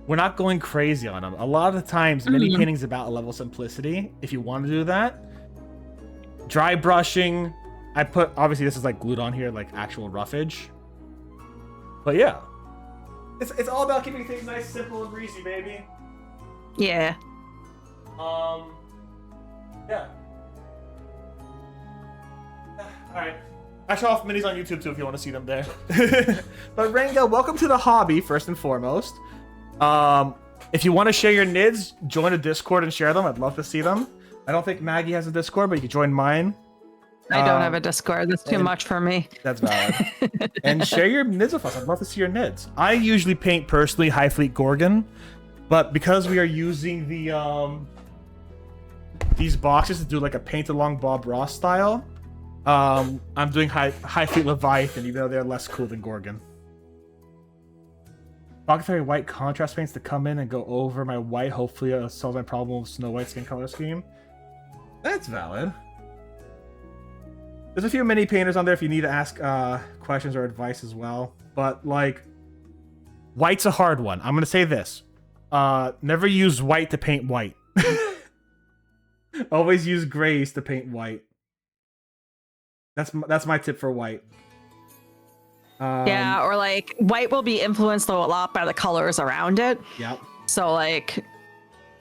We're not going crazy on them. A lot of the times, mini painting is about a level of simplicity. If you want to do that, dry brushing. I put obviously this is like glued on here, like actual roughage. But yeah, it's all about keeping things nice, simple, and breezy, baby. Yeah. Yeah. Alright. I show off minis on YouTube too if you want to see them there. But Ranga, welcome to the hobby, first and foremost. If you want to share your nids, join a Discord and share them. I'd love to see them. I don't think Maggie has a Discord, but you can join mine. I don't have a Discord. That's too much for me. That's valid. And share your nids with us. I'd love to see your nids. I usually paint personally High Fleet Gorgon. But because we are using the these boxes to do like a paint-along Bob Ross style, I'm doing High Fleet Leviathan, even though they're less cool than Gorgon. Pocket Fairy white contrast paints to come in and go over my white. Hopefully, solve my problem with Snow White skin color scheme. That's valid. There's a few mini painters on there if you need to ask questions or advice as well. But like, white's a hard one. I'm gonna say this. Never use white to paint white. Always use grays to paint white. That's my tip for white. Yeah, or like white will be influenced a lot by the colors around it. Yep. So like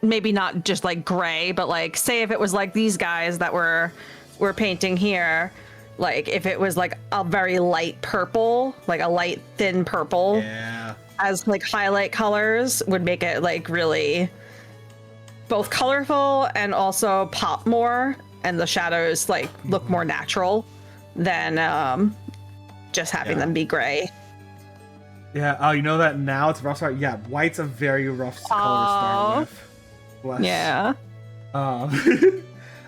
maybe not just like gray, but like say if it was like these guys that we're painting here, like if it was like a very light purple, like a light thin purple. Yeah. As like highlight colors would make it like really both colorful and also pop more, and the shadows like look more natural than just having them be gray. Yeah. Oh, you know that now it's a rough start. Yeah, white's a very rough color to start Oh. with. Bless. Yeah. Um,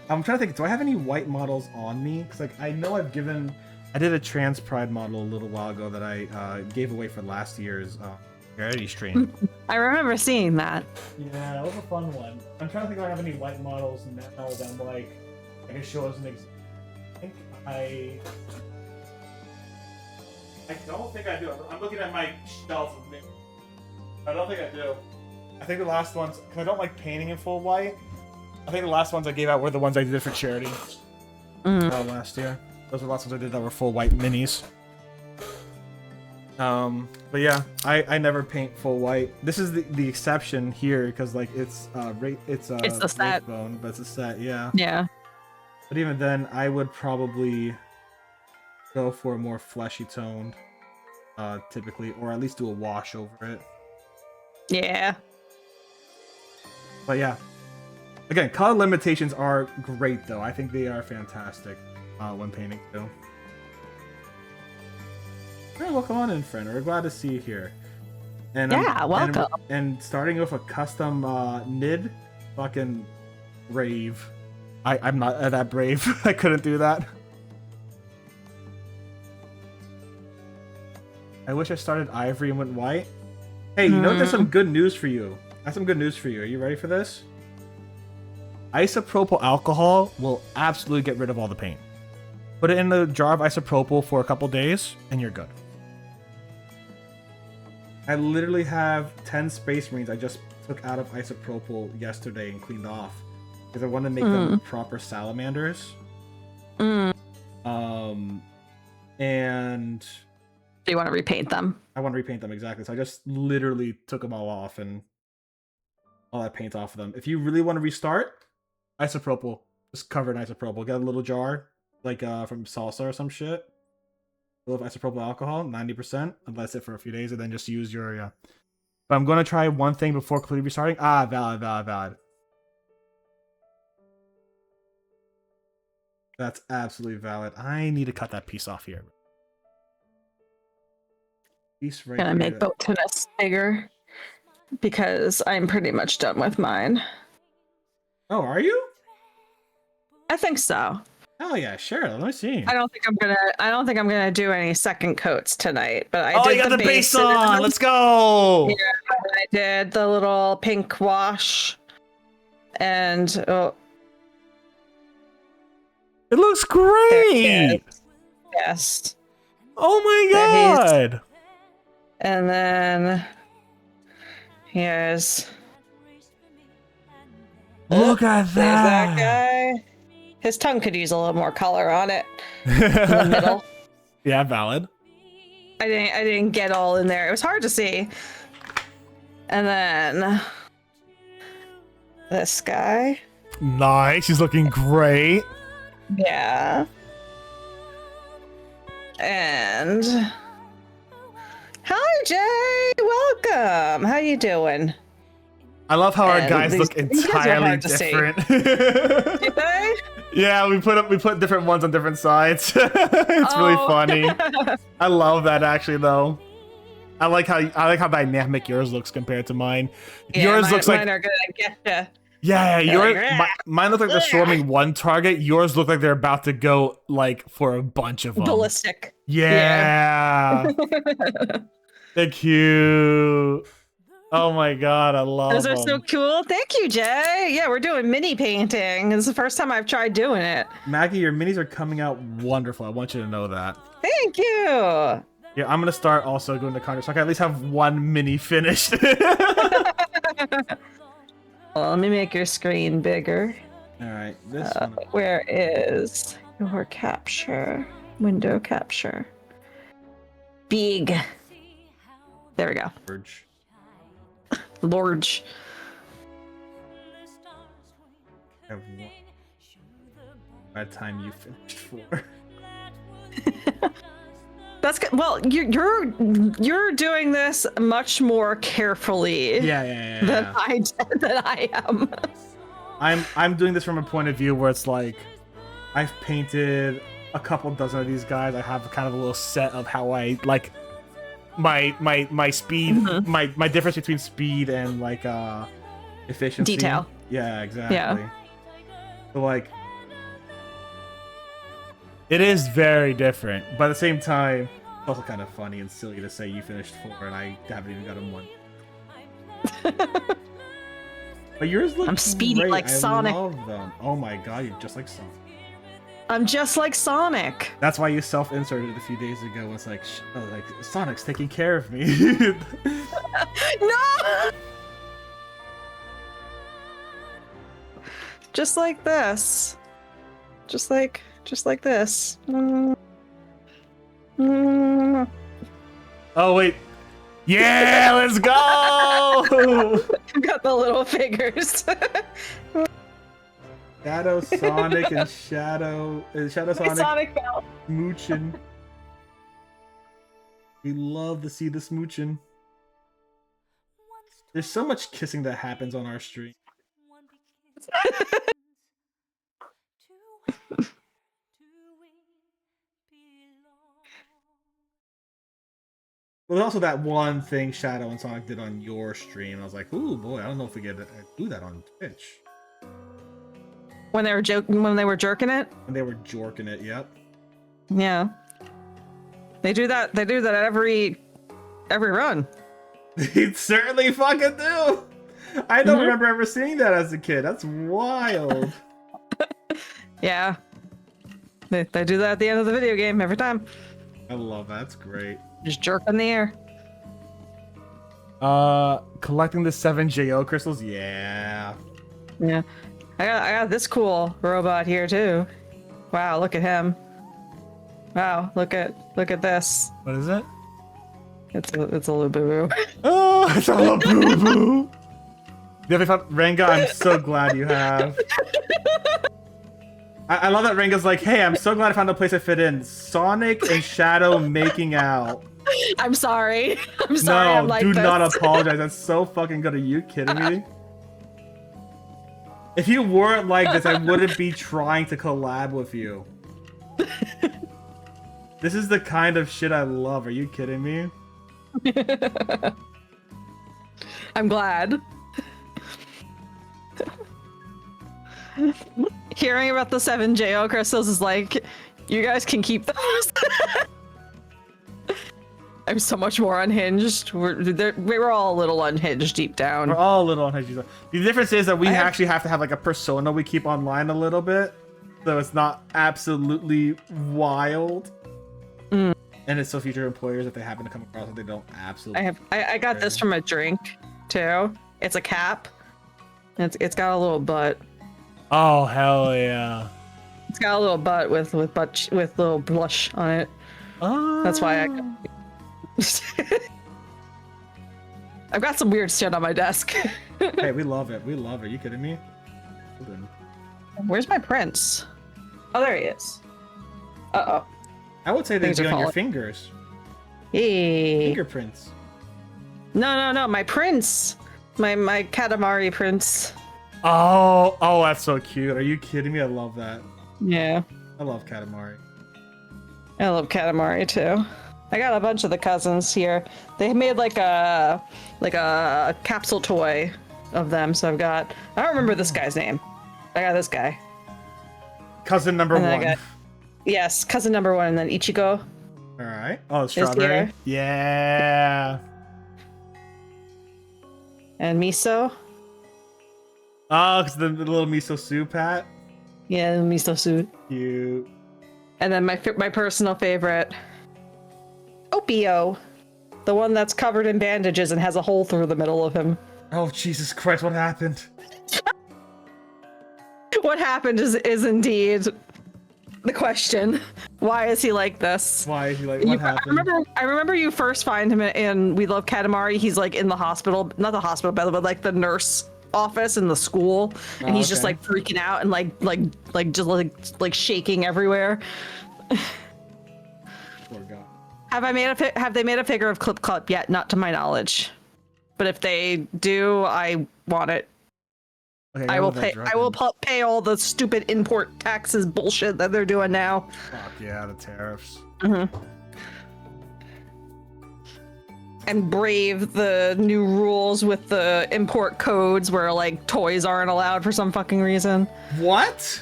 I'm trying to think. Do I have any white models on me? Because like I know I did a trans pride model a little while ago that I gave away for last year's charity stream. I remember seeing that. Yeah, that was a fun one. I'm trying to think if I have any white models now that I'm like I can show as an example. I think I don't think I do. I'm looking at my shelf of me. I don't think I do. I think the last ones, because I don't like painting in full white. I think the last ones I gave out were the ones I did for charity last year. Those were the last ones I did that were full white minis. But yeah, I never paint full white. This is the exception here because like it's the set. bone, but it's a set, yeah. Yeah. But even then, I would probably go for a more fleshy toned, typically, or at least do a wash over it. Yeah. But yeah, again, color limitations are great though. I think they are fantastic when painting too. Hey, welcome on in, friend. We're glad to see you here. And Yeah, welcome. And starting with a custom nid, fucking brave. I'm not that brave. I couldn't do that. I wish I started ivory and went white. Hey, you know there's some good news for you. I have some good news for you. Are you ready for this? Isopropyl alcohol will absolutely get rid of all the paint. Put it in a jar of isopropyl for a couple days, and you're good. I literally have 10 Space Marines I just took out of isopropyl yesterday and cleaned off. Because I want to make them proper salamanders. And Do you want to repaint them? I want to repaint them, exactly. So I just literally took them all off and all that paint off of them. If you really want to restart, isopropyl. Just cover it in isopropyl. Get a little jar, like from salsa or some shit. Full of isopropyl alcohol, 90%. And let it sit for a few days, and then just use your, But I'm going to try one thing before completely restarting. Valid. That's absolutely valid. I need to cut that piece off here. Piece right Gonna here. make Botanist bigger because I'm pretty much done with mine. Oh, are you? I think so. Oh yeah, sure. Let me see. I don't think I'm gonna do any second coats tonight, but I Oh, did you got the base bases. on. Let's go. Yeah, I did the little pink wash, and It looks there great. it is. Yes. Oh my There god. And then here's Look at there's that that. guy. His tongue could use a little more color on it in the middle. Yeah, valid. I didn't get all in there. It was hard to see. And then this guy. Nice. He's looking great. Yeah. And hi Jay, welcome. How you doing? I love how our And guys look these guys are entirely hard to see. different. Did they? Yeah, we put different ones on different sides. It's really funny. I love that actually though. I like how dynamic yours looks compared to mine. Yeah, Yours looks like mine are gonna get you. yeah, They're yours like, mine look like they're swarming one target. Yours look like they're about to go like for a bunch of them. Ballistic. Yeah. They're cute. Oh my god, I love Those are them. so cool. Thank you, Jay. Yeah, we're doing mini painting. It's the first time I've tried doing it. Maggie, your minis are coming out wonderful. I want you to know that. Thank you. Yeah, I'm gonna start also going to Counter so I can at least have one mini finished. Well, let me make your screen bigger. Alright, this one. Where is your capture? Window capture. Big. There we go. Urge. Large. I have one. By the time you finished 4. That's good. Well, you're doing this much more carefully Yeah. than I am. I'm doing this from a point of view where it's like I've painted a couple dozen of these guys. I have kind of a little set of how I like my speed, Mhm. my difference between speed and like efficiency. Detail. Yeah, exactly. So like, it is very different, but at the same time, it's also kind of funny and silly to say you finished 4 and I haven't even got him 1. But yours look I'm speedy great. like I Sonic. love them. Oh my god, you're just like Sonic. I'm just like Sonic. That's why you self-inserted a few days ago. It's like, like Sonic's taking care of me. No! Just like this. Just like this. Oh wait. Yeah, let's go! I've got the little figures. Shadow Sonic and Shadow Sonic Sonic belt. smooching. We love to see the smooching. There's so much kissing that happens on our stream. Well, there's also that one thing Shadow and Sonic did on your stream. I was like, ooh boy, I don't know if we could do that on Twitch. When they were jerking it? And they were jorking it, yep. Yeah. They do that every run. They certainly fucking do. I don't remember ever seeing that as a kid. That's wild. Yeah. They do that at the end of the video game every time. I love that. That's great. Just jerk in the air. Collecting the 7 JO crystals? Yeah. Yeah. I got this cool robot here too. Wow, look at him. Wow, look at this. What is it? It's a little boo-boo. Oh, it's all a boo-boo. Renga, I'm so glad you have. I love that Renga's like, hey, I'm so glad I found a place to fit in. Sonic and Shadow making out. I'm sorry. I'm sorry. No, I'm like do this. not apologize. That's so fucking good. Are you kidding me? If you weren't like this, I wouldn't be trying to collab with you. This is the kind of shit I love. Are you kidding me? I'm glad. Hearing about the 7 JO crystals is like, you guys can keep those. I'm so much more unhinged. We're all a little unhinged deep down. We're all a little unhinged. The difference is that we actually have to have like a persona we keep online a little bit, so it's not absolutely wild. And it's so future employers, if they happen to come across it, they don't absolutely. I got this from a drink too. It's a cap. It's got a little butt. Oh hell yeah! It's got a little butt with little blush on it. Oh. That's why I got I've got some weird shit on my desk. Hey, we love it. We love it. You kidding me? Where's my prince? Oh, there he is. Uh-oh. I would say they'd Things be are on your falling. fingers. Hey. Fingerprints. No, my prince. My Katamari prince. Oh, that's so cute. Are you kidding me? I love that. Yeah. I love Katamari. I love Katamari too. I got a bunch of the cousins here. They made like a capsule toy of them. So I don't remember this guy's name. I got this guy. Cousin number And then 1. Yes, cousin number 1, and then Ichigo. All right. Oh, strawberry. here. Yeah. And Miso. Oh, it's the little miso soup hat. Yeah, the Miso suit. Cute. And then my personal favorite, Opio. The one that's covered in bandages and has a hole through the middle of him. Oh, Jesus Christ, what happened? What happened is indeed the question. Why is he like this? Why is he like, what happened? I remember you first find him in We Love Katamari. He's like in the hospital, not the hospital bed, but like the nurse office in the school, and he's just okay. like freaking out and like shaking everywhere. Poor guy. Have they made a figure of Clip Clop yet? Not to my knowledge. But if they do, I want it. Okay, I will pay all the stupid import taxes bullshit that they're doing now. Fuck yeah, the tariffs. Mm-hmm. and brave the new rules with the import codes where like toys aren't allowed for some fucking reason. What?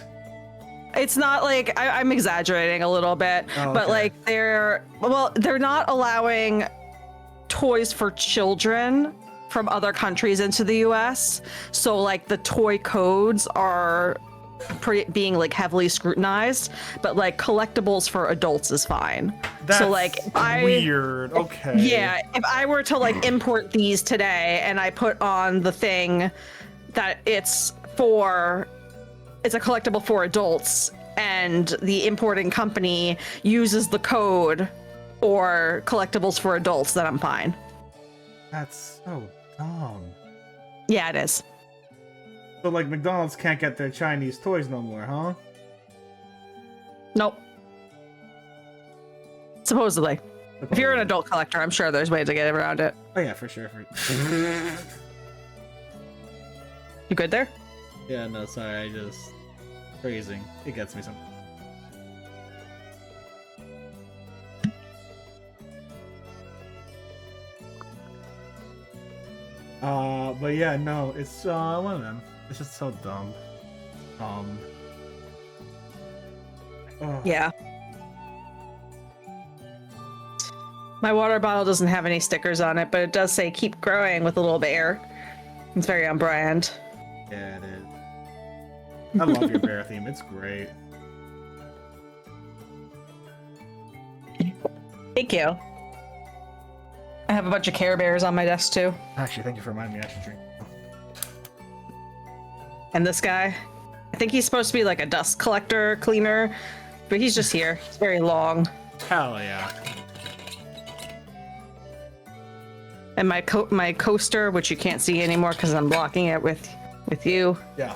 It's not like I'm exaggerating a little bit, Oh, but okay. like they're not allowing toys for children from other countries into the US. So like the toy codes are being like heavily scrutinized, but like collectibles for adults is fine. That's so like if weird. Okay. Yeah, if I were to like import these today and I put on the thing that it's a collectible for adults and the importing company uses the code or collectibles for adults, then I'm fine. That's so dumb. Yeah, it is. So like McDonald's can't get their Chinese toys no more, huh? Nope. Supposedly. If you're an adult collector, I'm sure there's ways to get around it. Oh yeah, for sure. You good there? Yeah, no, sorry, I just phrasing. It gets me some. But yeah, no, it's one of them. It's just so dumb. Ugh. Yeah. My water bottle doesn't have any stickers on it, but it does say keep growing with a little bear. It's very on brand. Yeah, it is. I love your bear theme. It's great. Thank you. I have a bunch of Care Bears on my desk too. Actually, thank you for reminding me. I should drink. And this guy, I think he's supposed to be like a dust collector, cleaner, but he's just here. He's very long. Hell yeah. And my coaster, which you can't see anymore because I'm blocking it with you. Yeah.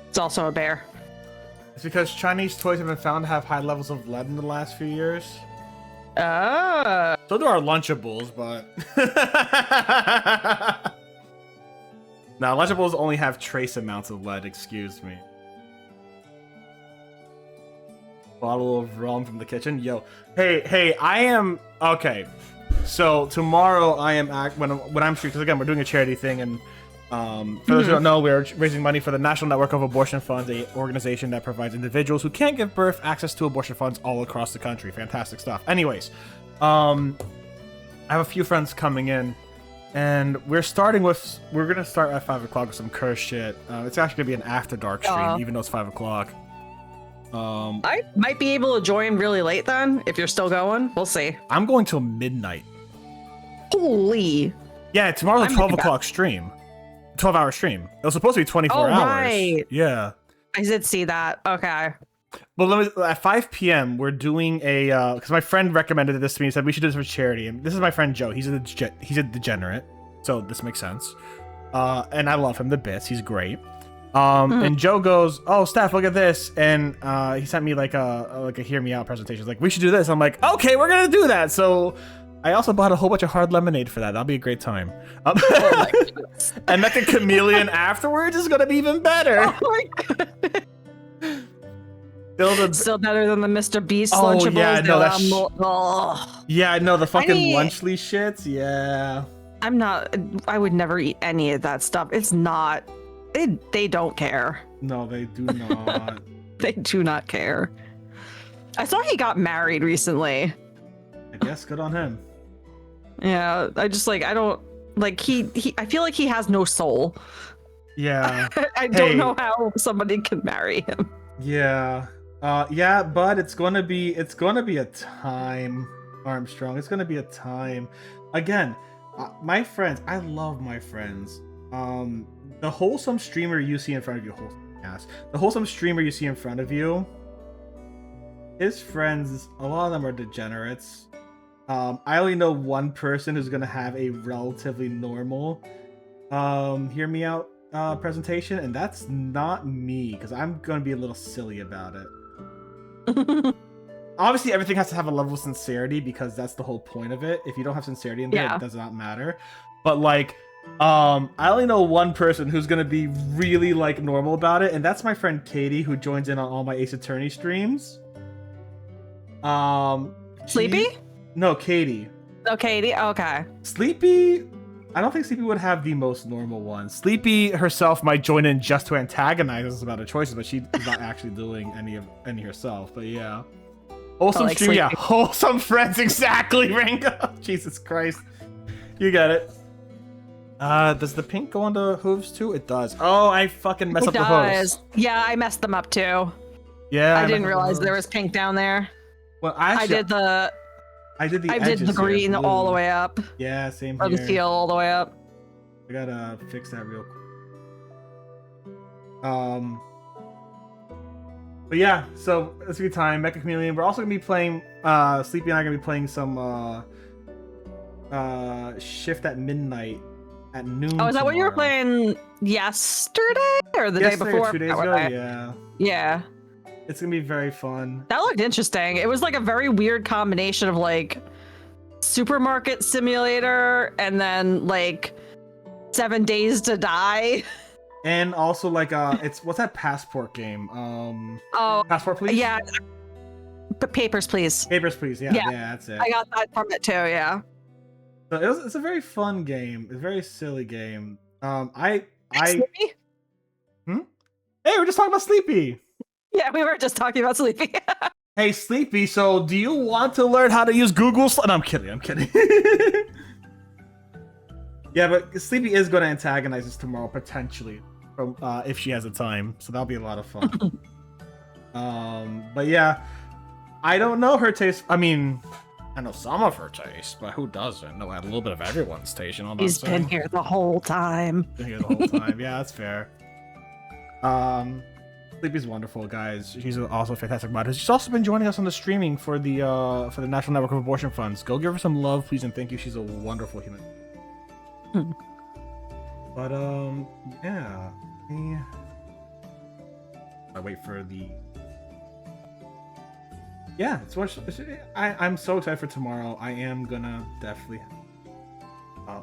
It's also a bear. It's because Chinese toys have been found to have high levels of lead in the last few years. Oh. So do our Lunchables, but... Now, Lunchables only have trace amounts of lead, excuse me. Bottle of rum from the kitchen. Yo, hey, I am... Okay, so tomorrow I am... When I'm streaming, because again, we're doing a charity thing, and for those who don't know, we're raising money for the National Network of Abortion Funds, an organization that provides individuals who can't give birth access to abortion funds all across the country. Fantastic stuff. Anyways, I have a few friends coming in, and we're gonna start at 5 o'clock with some curse shit. It's actually gonna be an after dark stream, even though it's 5 o'clock. I might be able to join really late then, if you're still going. We'll see. I'm going till midnight. Holy. Yeah, tomorrow's a I'm 12 making o'clock stream. 12-hour stream. It was supposed to be 24 hours. Right. Yeah. I did see that. Okay. Well, at 5 p.m., we're doing a... Because my friend recommended this to me. He said we should do this for charity. And this is my friend Joe. He's a degenerate. So this makes sense. And I love him to bits. He's great. And Joe goes, "Oh, Steph, look at this." And he sent me like a hear me out presentation. He's like, "We should do this." I'm like, "Okay, we're going to do that." So I also bought a whole bunch of hard lemonade for that. That'll be a great time. Oh my goodness. And met the chameleon afterwards is going to be even better. Oh my goodness. Still better than the Mr. Beast Oh, Lunchables. yeah, no, that's... Oh. Yeah, no, the fucking I mean- Lunchly shits, yeah. I would never eat any of that stuff. It's not, they don't care. No, they do not. They do not care. I saw he got married recently. I guess good on him. Yeah, I just like, I don't, like I feel like he has no soul. Yeah. I don't know how somebody can marry him. Yeah. Yeah, but it's gonna be a time, Armstrong. It's gonna be a time. Again, my friends, I love my friends. The wholesome streamer you see in front of you, the wholesome streamer you see in front of you, his friends, a lot of them are degenerates. I only know one person who's gonna have a relatively normal hear me out presentation, and that's not me, because I'm gonna be a little silly about it. Obviously, everything has to have a level of sincerity, because that's the whole point of it. If you don't have sincerity in there, it does not matter. But like, I only know one person who's gonna be really like normal about it, and that's my friend Katie, who joins in on all my Ace Attorney streams. Sleepy? No, Katie. Oh, Katie. Okay. Sleepy, I don't think Sleepy would have the most normal one. Sleepy herself might join in just to antagonize us about her choices, but she's not actually doing any herself. But yeah. Wholesome like stream, yeah. Sleepy. Wholesome friends, exactly, Ringo. Jesus Christ. You get it. Does the pink go onto hooves too? It does. Oh, I fucking messed It up the hooves. does. Yeah, I messed them up too. Yeah. I messed didn't up the realize there hooves. was pink down there. Well, I actually, did the I did the I did edges the here, green all the blue. way up, Yeah, same or here. the teal all the way up. I gotta fix that real quick. But yeah, so it's a good time. Mecha Chameleon. We're also gonna be playing. Sleepy and I are gonna be playing some Shift at midnight at noon. Oh, is that what you were tomorrow. playing yesterday or the day Yesterday before? or 2 days That ago? way. Yeah, Yeah, it's gonna be very fun. that looked interesting. It was like a very weird combination of like supermarket simulator and then like 7 Days to Die. And also like it's what's that passport game? Oh, Passport, please. yeah. But papers, please. Papers, please. Yeah, Yeah. yeah, that's it. I got that from it too. Yeah. So it's a very fun game. It's a very silly game. I Sleepy? Hey, we're just talking about Sleepy. Yeah, we were just talking about Sleepy. Hey, Sleepy. So, do you want to learn how to use Google? No, I'm kidding. I'm kidding. Yeah, but Sleepy is going to antagonize us tomorrow potentially, from if she has the time. So that'll be a lot of fun. But yeah, I don't know her taste. I mean, I know some of her taste, but who doesn't? No, I had a little bit of everyone's taste. You know what I'm He's been saying? here the whole time. Been here the whole time. Yeah, that's fair. Sleepy's wonderful, guys. She's also a fantastic moderator. She's also been joining us on the streaming for the National Network of Abortion Funds. Go give her some love, please, and thank you. She's a wonderful human. But yeah. I wait for the. Yeah, it's what I'm so excited for tomorrow. I am gonna definitely.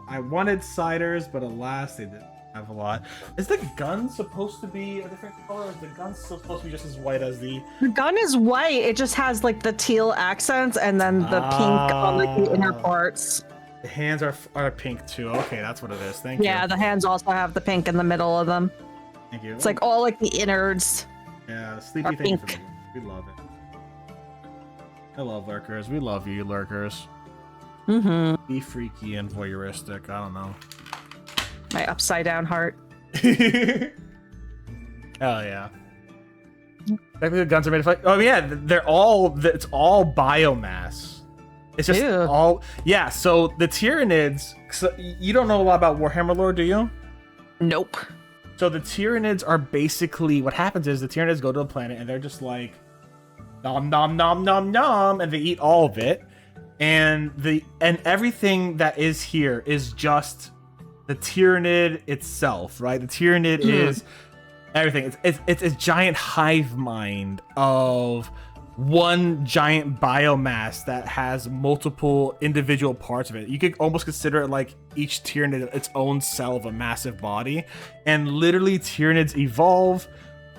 I wanted ciders, but alas, they didn't have a lot. Is the gun supposed to be a different color? Or is the gun still supposed to be just as white as the? The gun is white. It just has like the teal accents and then the pink on like the inner parts. The hands are pink too. Okay, that's what it is. Thank you. Yeah, the hands also have the pink in the middle of them. Thank you. It's like all like the innards. Yeah, Sleepy, are thank you for pink. the, we love it. I love lurkers. We love you, lurkers. Mm-hmm. Be freaky and voyeuristic. I don't know. My upside down heart. Hell yeah. Technically, the guns are made of like. Oh yeah, they're all. It's all biomass. It's just Ew. all. Yeah. So the Tyranids. So you don't know a lot about Warhammer lore, do you? Nope. So the Tyranids are basically what happens is the Tyranids go to a planet and they're just like nom nom nom nom nom, and they eat all of it, and everything that is here is just the Tyranid itself, right? The Tyranid is everything. It's a giant hive mind of one giant biomass that has multiple individual parts of it. You could almost consider it like each Tyranid its own cell of a massive body, and literally Tyranids evolve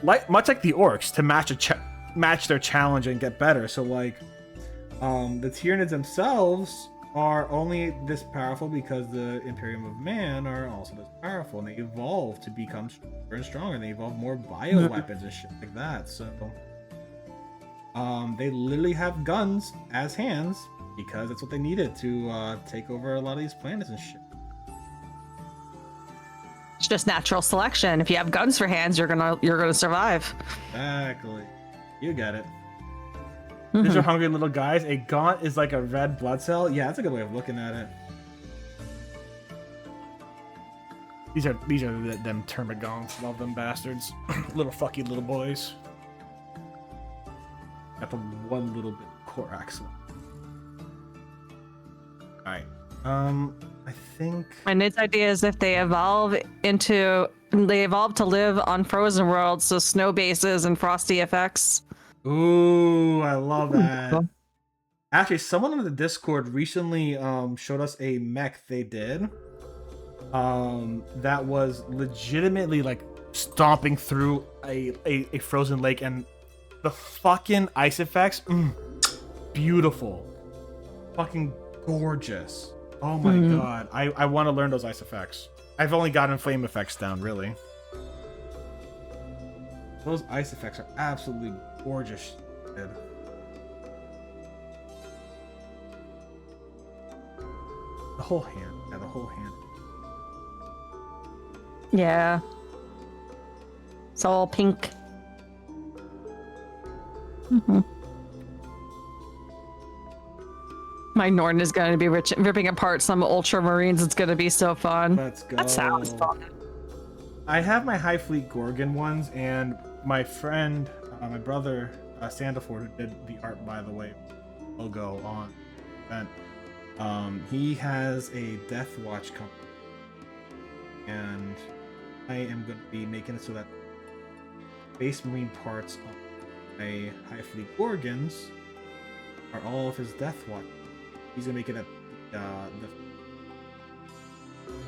much like the orcs to match their challenge and get better. So like the Tyranids themselves are only this powerful because the Imperium of Man are also this powerful, and they evolve to become stronger and stronger. They evolve more bio weapons and shit like that. So they literally have guns as hands because that's what they needed to take over a lot of these planets and shit. It's just natural selection. If you have guns for hands, you're gonna survive. Exactly. You get it. Mhm. These are hungry little guys. A gaunt is like a red blood cell. Yeah, that's a good way of looking at it. These are them termagants. Love them bastards. Little fucky little boys. Got the one little bit Korax one. Alright. I think And its idea is if they evolve to live on frozen worlds, so snow bases and frosty effects. ooh, I love that. Actually, someone on the Discord recently showed us a mech they did. That was legitimately like stomping through a frozen lake, and the fucking ice effects, beautiful. fucking gorgeous. Oh my god. I want to learn those ice effects. I've only gotten flame effects down, really. Those ice effects are absolutely gorgeous, dude. The whole hand. Yeah, the whole hand. Yeah. It's all pink. My Norton is going to be ripping apart some ultramarines. It's going to be so fun. Let's go. That sounds fun. I have my High Fleet Gorgon ones, and my friend, my brother, Sandleford, who did the art, by the way, logo on the event, he has a Death Watch company, and I am going to be making it so that Space Marine parts of my High Fleet Gorgons are all of his Death Watch. He's gonna make it the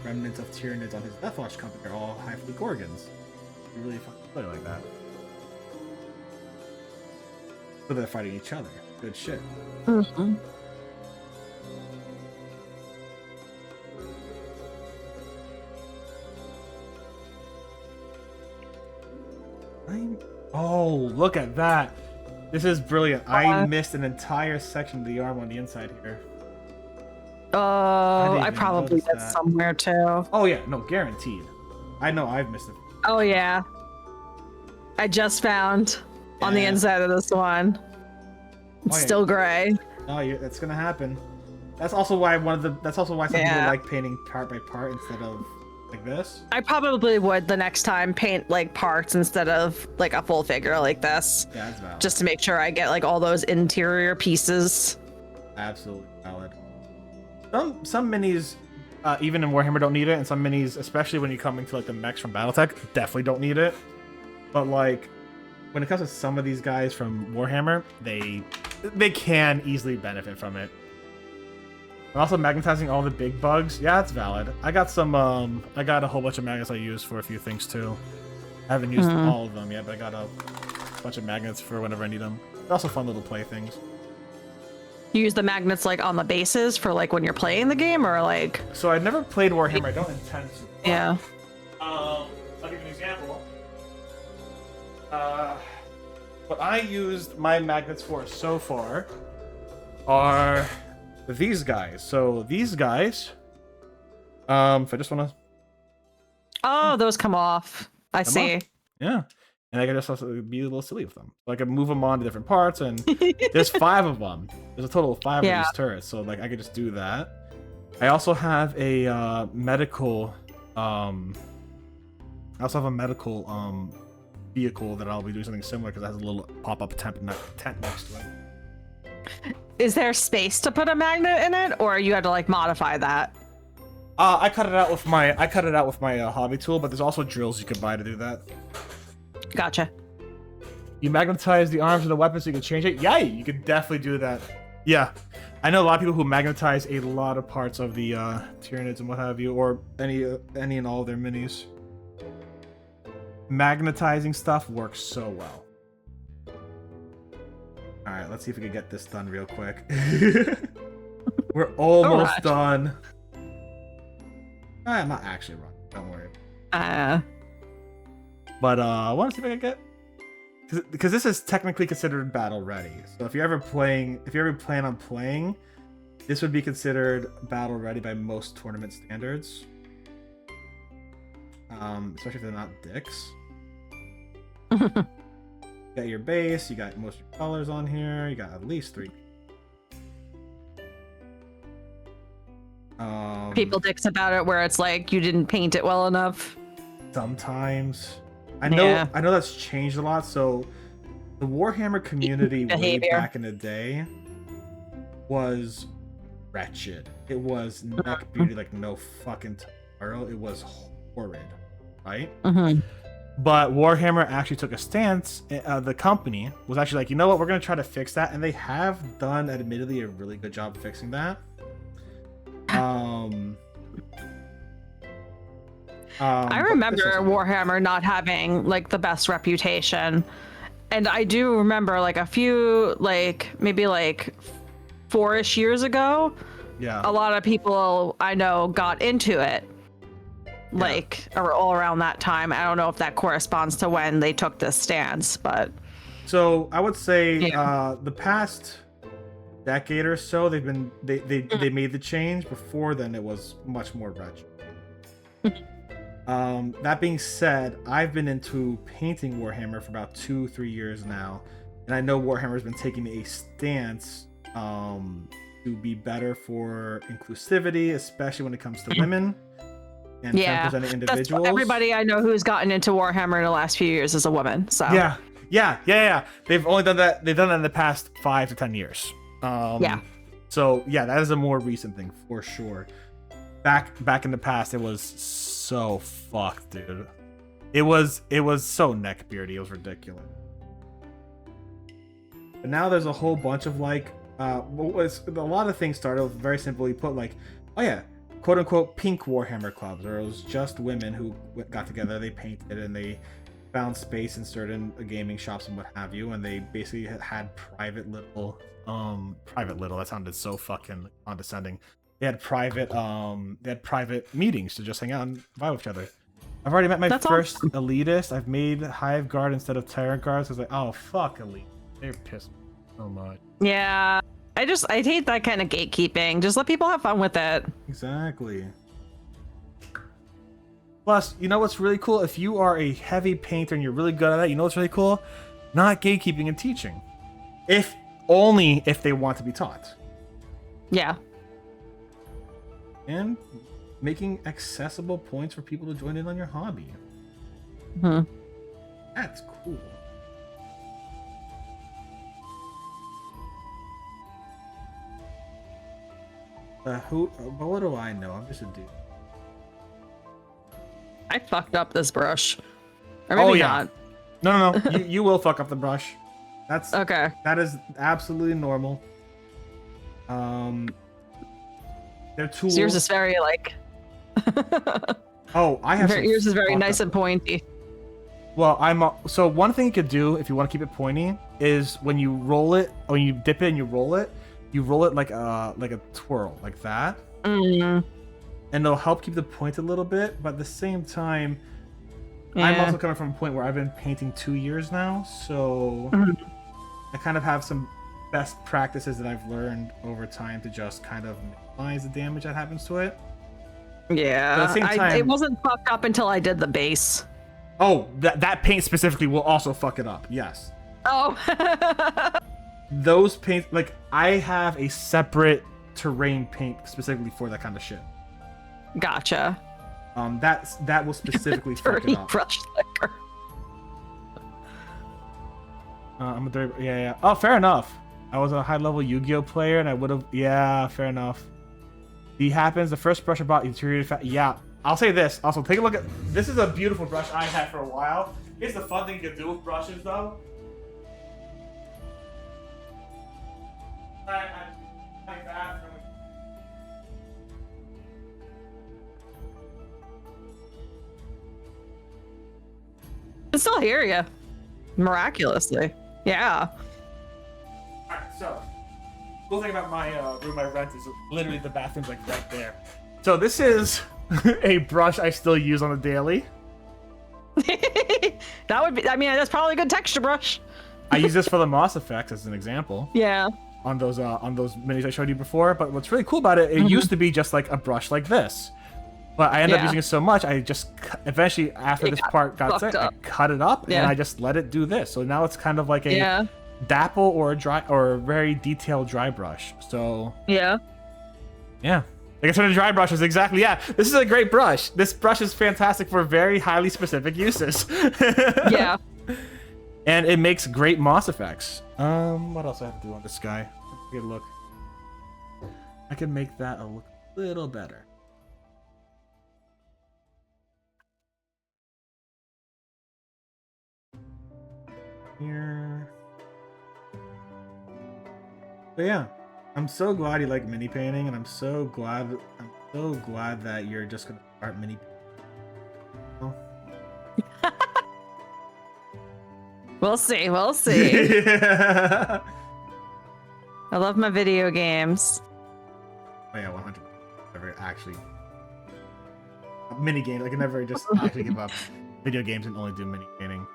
remnants of Tyranids on his Death Watch company are all High Fleet Gorgons. You really fun to play like that. So they're fighting each other. Good shit. Mm-hmm. Oh, look at that! This is brilliant. I missed an entire section of the arm on the inside here. Oh, didn't I even probably notice did that. somewhere too. Oh yeah, no, guaranteed. I know I've missed it. Oh yeah. I just found on the Yeah. inside of this one. It's Oh, yeah. still gray. Oh, that's gonna happen. That's also why That's also why some people Yeah. like painting part by part instead of like this. I probably would the next time paint like parts instead of like a full figure like this. Yeah, that's valid. Just to make sure I get like all those interior pieces. Absolutely valid. Some minis, even in Warhammer, don't need it, and some minis, especially when you come into like the mechs from BattleTech, definitely don't need it. But like, when it comes to some of these guys from Warhammer, they can easily benefit from it. And also magnetizing all the big bugs, yeah, that's valid. I got some, I got a whole bunch of magnets I use for a few things too. I haven't used all of them yet, but I got a bunch of magnets for whenever I need them. They're also fun little play things. You use the magnets like on the bases for like when you're playing the game or like. So I've never played Warhammer. I don't intend to. Yeah. I'll give you an example. What I used my magnets for so far are these guys. So these guys, if I just want to, Oh, those come off. I Come see. off. yeah, and I can just also be a little silly with them. So I can move them on to different parts, and there's 5 of them. There's a total of 5 Yeah. of these turrets. So like I could just do that. I also have a medical. I also have a medical vehicle that I'll be doing something similar because it has a little pop-up tent next to it. Is there space to put a magnet in it, or you had to like modify that? I cut it out with my hobby tool, but there's also drills you can buy to do that. Gotcha. You magnetize the arms of the weapon so you can change it. Yeah, you can definitely do that. Yeah, I know a lot of people who magnetize a lot of parts of the Tyranids and what have you, or any and all of their minis. Magnetizing stuff works so well. All right, let's see if we can get this done real quick. We're almost Alright. done. I'm not actually wrong. Don't worry. But I want to see if I can get, because this is technically considered battle ready. So if you're ever plan on playing, this would be considered battle ready by most tournament standards. Especially if they're not dicks. You got your base, you got most of your colors on here, you got at least 3. People dicks about it where it's like you didn't paint it well enough. Sometimes. I Yeah. know that's changed a lot. So the Warhammer community way Behavior. back in the day was wretched. It was neck beauty like no fucking tomorrow. It was horrid, right? Mm-hmm. But Warhammer actually took a stance. The company was actually like, you know what, we're gonna try to fix that, and they have done, admittedly, a really good job fixing that. I remember Warhammer not having like the best reputation, and I do remember like a few like maybe like 4-ish years ago, Yeah. a lot of people I know got into it. Like all around that time. I don't know if that corresponds to when they took this stance, but So I would say Yeah. the past decade or so, they made the change. Before then, it was much more retro. That being said, I've been into painting Warhammer for about 2-3 years now, and I know Warhammer's been taking a stance to be better for inclusivity, especially when it comes to women and yeah, 10% that's individuals. everybody I know who's gotten into Warhammer in the last few years is a woman. So Yeah. They've only done that. They've done that in the past 5 to 10 years. Yeah. So yeah, that is a more recent thing for sure. Back in the past, it was so fucked, dude. It was so neckbeardy. It was ridiculous. But now there's a whole bunch of like, a lot of things started with very simply put, like, oh yeah, quote unquote pink Warhammer clubs, or it was just women who got together, they painted and they found space in certain gaming shops and what have you, and they basically had private little that sounded so fucking condescending. They had private meetings to just hang out and vibe with each other. I've already met my first awesome. elitist. I've made Hive Guard instead of Tyrant Guards. I was like, oh fuck elite. They're pissed me so much. Yeah. I hate that kind of gatekeeping. Just let people have fun with it. Exactly. Plus, you know what's really cool? If you are a heavy painter and you're really good at it, you know what's really cool? Not gatekeeping and teaching. Only if they want to be taught. Yeah. And making accessible points for people to join in on your hobby. Hmm. That's cool. But what do I know? I'm just a dude. I fucked up this brush. Or maybe not. No. you will fuck up the brush. That's Okay. That is absolutely normal. They're tools. So yours is very like. Oh, I have. Yours is very fucked nice up. and pointy. Well, so one thing you could do if you want to keep it pointy is when you roll it, or when you dip it and you roll it like a twirl, like that. Mm. And it'll help keep the point a little bit, but at the same time, Yeah. I'm also coming from a point where I've been painting 2 years now, so I kind of have some best practices that I've learned over time to just kind of minimize the damage that happens to it. Yeah. But at the same time, it wasn't fucked up until I did the base. Oh, that paint specifically will also fuck it up. Yes. Oh. Those paints, like, I have a separate terrain paint specifically for that kind of shit. Gotcha. That will specifically fuck it Dirty up. brush liquor. I'm a dirty. Yeah. Oh, fair enough. I was a high-level Yu-Gi-Oh player, and I would have. Yeah, fair enough. The happens. The first brush I bought deteriorated fast. Yeah. I'll say this. Also, take a look at. This is a beautiful brush I had for a while. Here's the fun thing you can do with brushes, though. My bathroom. I can still hear you. Miraculously. Yeah. Alright, so cool thing about my room I rent is literally the bathroom's like right there. So this is a brush I still use on a daily. That would be. I mean, that's probably a good texture brush. I use this for the moss effects as an example Yeah. on those minis I showed you before. But what's really cool about it, it used to be just like a brush like this. But I ended up Yeah. using it so much, I just eventually after It this got part got fucked set, I up. cut it up Yeah. and I just let it do this. So now it's kind of like a Yeah. dapple or a very detailed dry brush. So Yeah. yeah. Like I said, a dry brush is exactly, yeah. This is a great brush. This brush is fantastic for very highly specific uses. Yeah. And it makes great moss effects. What else I have to do on this guy? Let's get a look. I can make that a little better. Here. But yeah, I'm so glad you like mini painting, and I'm so glad that you're just gonna start mini. Oh. We'll see. We'll see. Yeah. I love my video games. Oh yeah, 100. Never actually mini games. I can never just actually give up video games and only do mini gaming.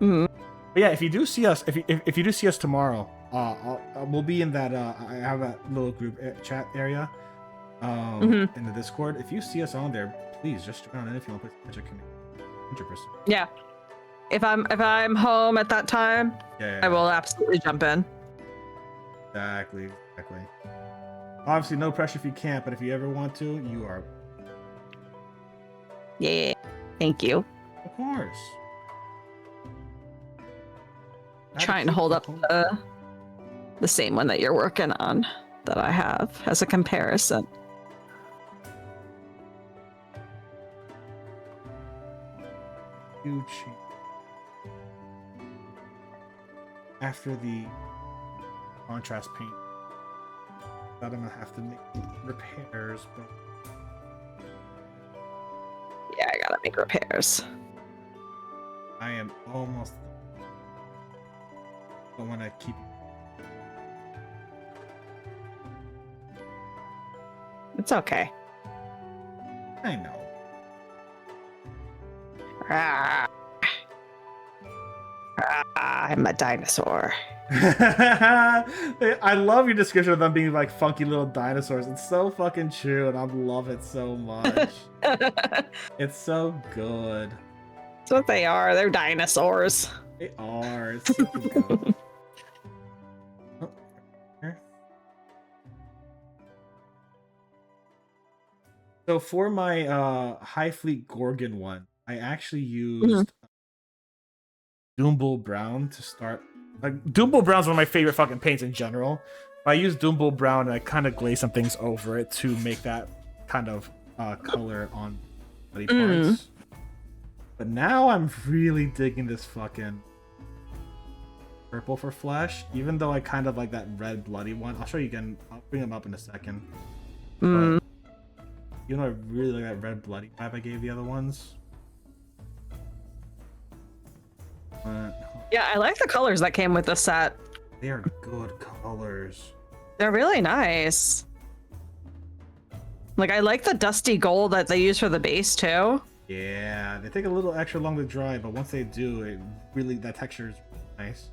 Mhm. But yeah, if you do see us, if you do see us tomorrow, we'll be in that. I have a little group chat area, in the Discord. If you see us on there, please just join on in if you want to play Magic Community. 100%. Yeah. If I'm home at that time, Yeah. I will absolutely jump in. Exactly. Obviously, no pressure if you can't, but if you ever want to, you are. Yeah. Thank you. Of course. Trying to hold up the same one that you're working on that I have as a comparison. Huge. After the contrast paint, thought I'm gonna have to make repairs, but Yeah, I gotta make repairs. I am almost. Don't want to keep. It's okay. I know. Ah. I'm a dinosaur. I love your description of them being like funky little dinosaurs. It's so fucking true, and I love it so much. It's so good. That's what they are. They're dinosaurs. They are. It's so good. Oh, here. So for my High Fleet Gorgon one, I actually used Doombull Brown to start. Like Doombull Brown's one of my favorite fucking paints in general. But I used Doombull Brown and I kind of glazed some things over it to make that kind of color on body parts. But now I'm really digging this fucking purple for flesh, even though I kind of like that red bloody one. I'll show you again. I'll bring them up in a second. But, you know, I really like that red bloody vibe I gave the other ones. Yeah, I like the colors that came with the set. They are good colors. They're really nice. Like, I like the dusty gold that they use for the base too. Yeah, they take a little extra long to dry, but once they do, it really, that texture is nice.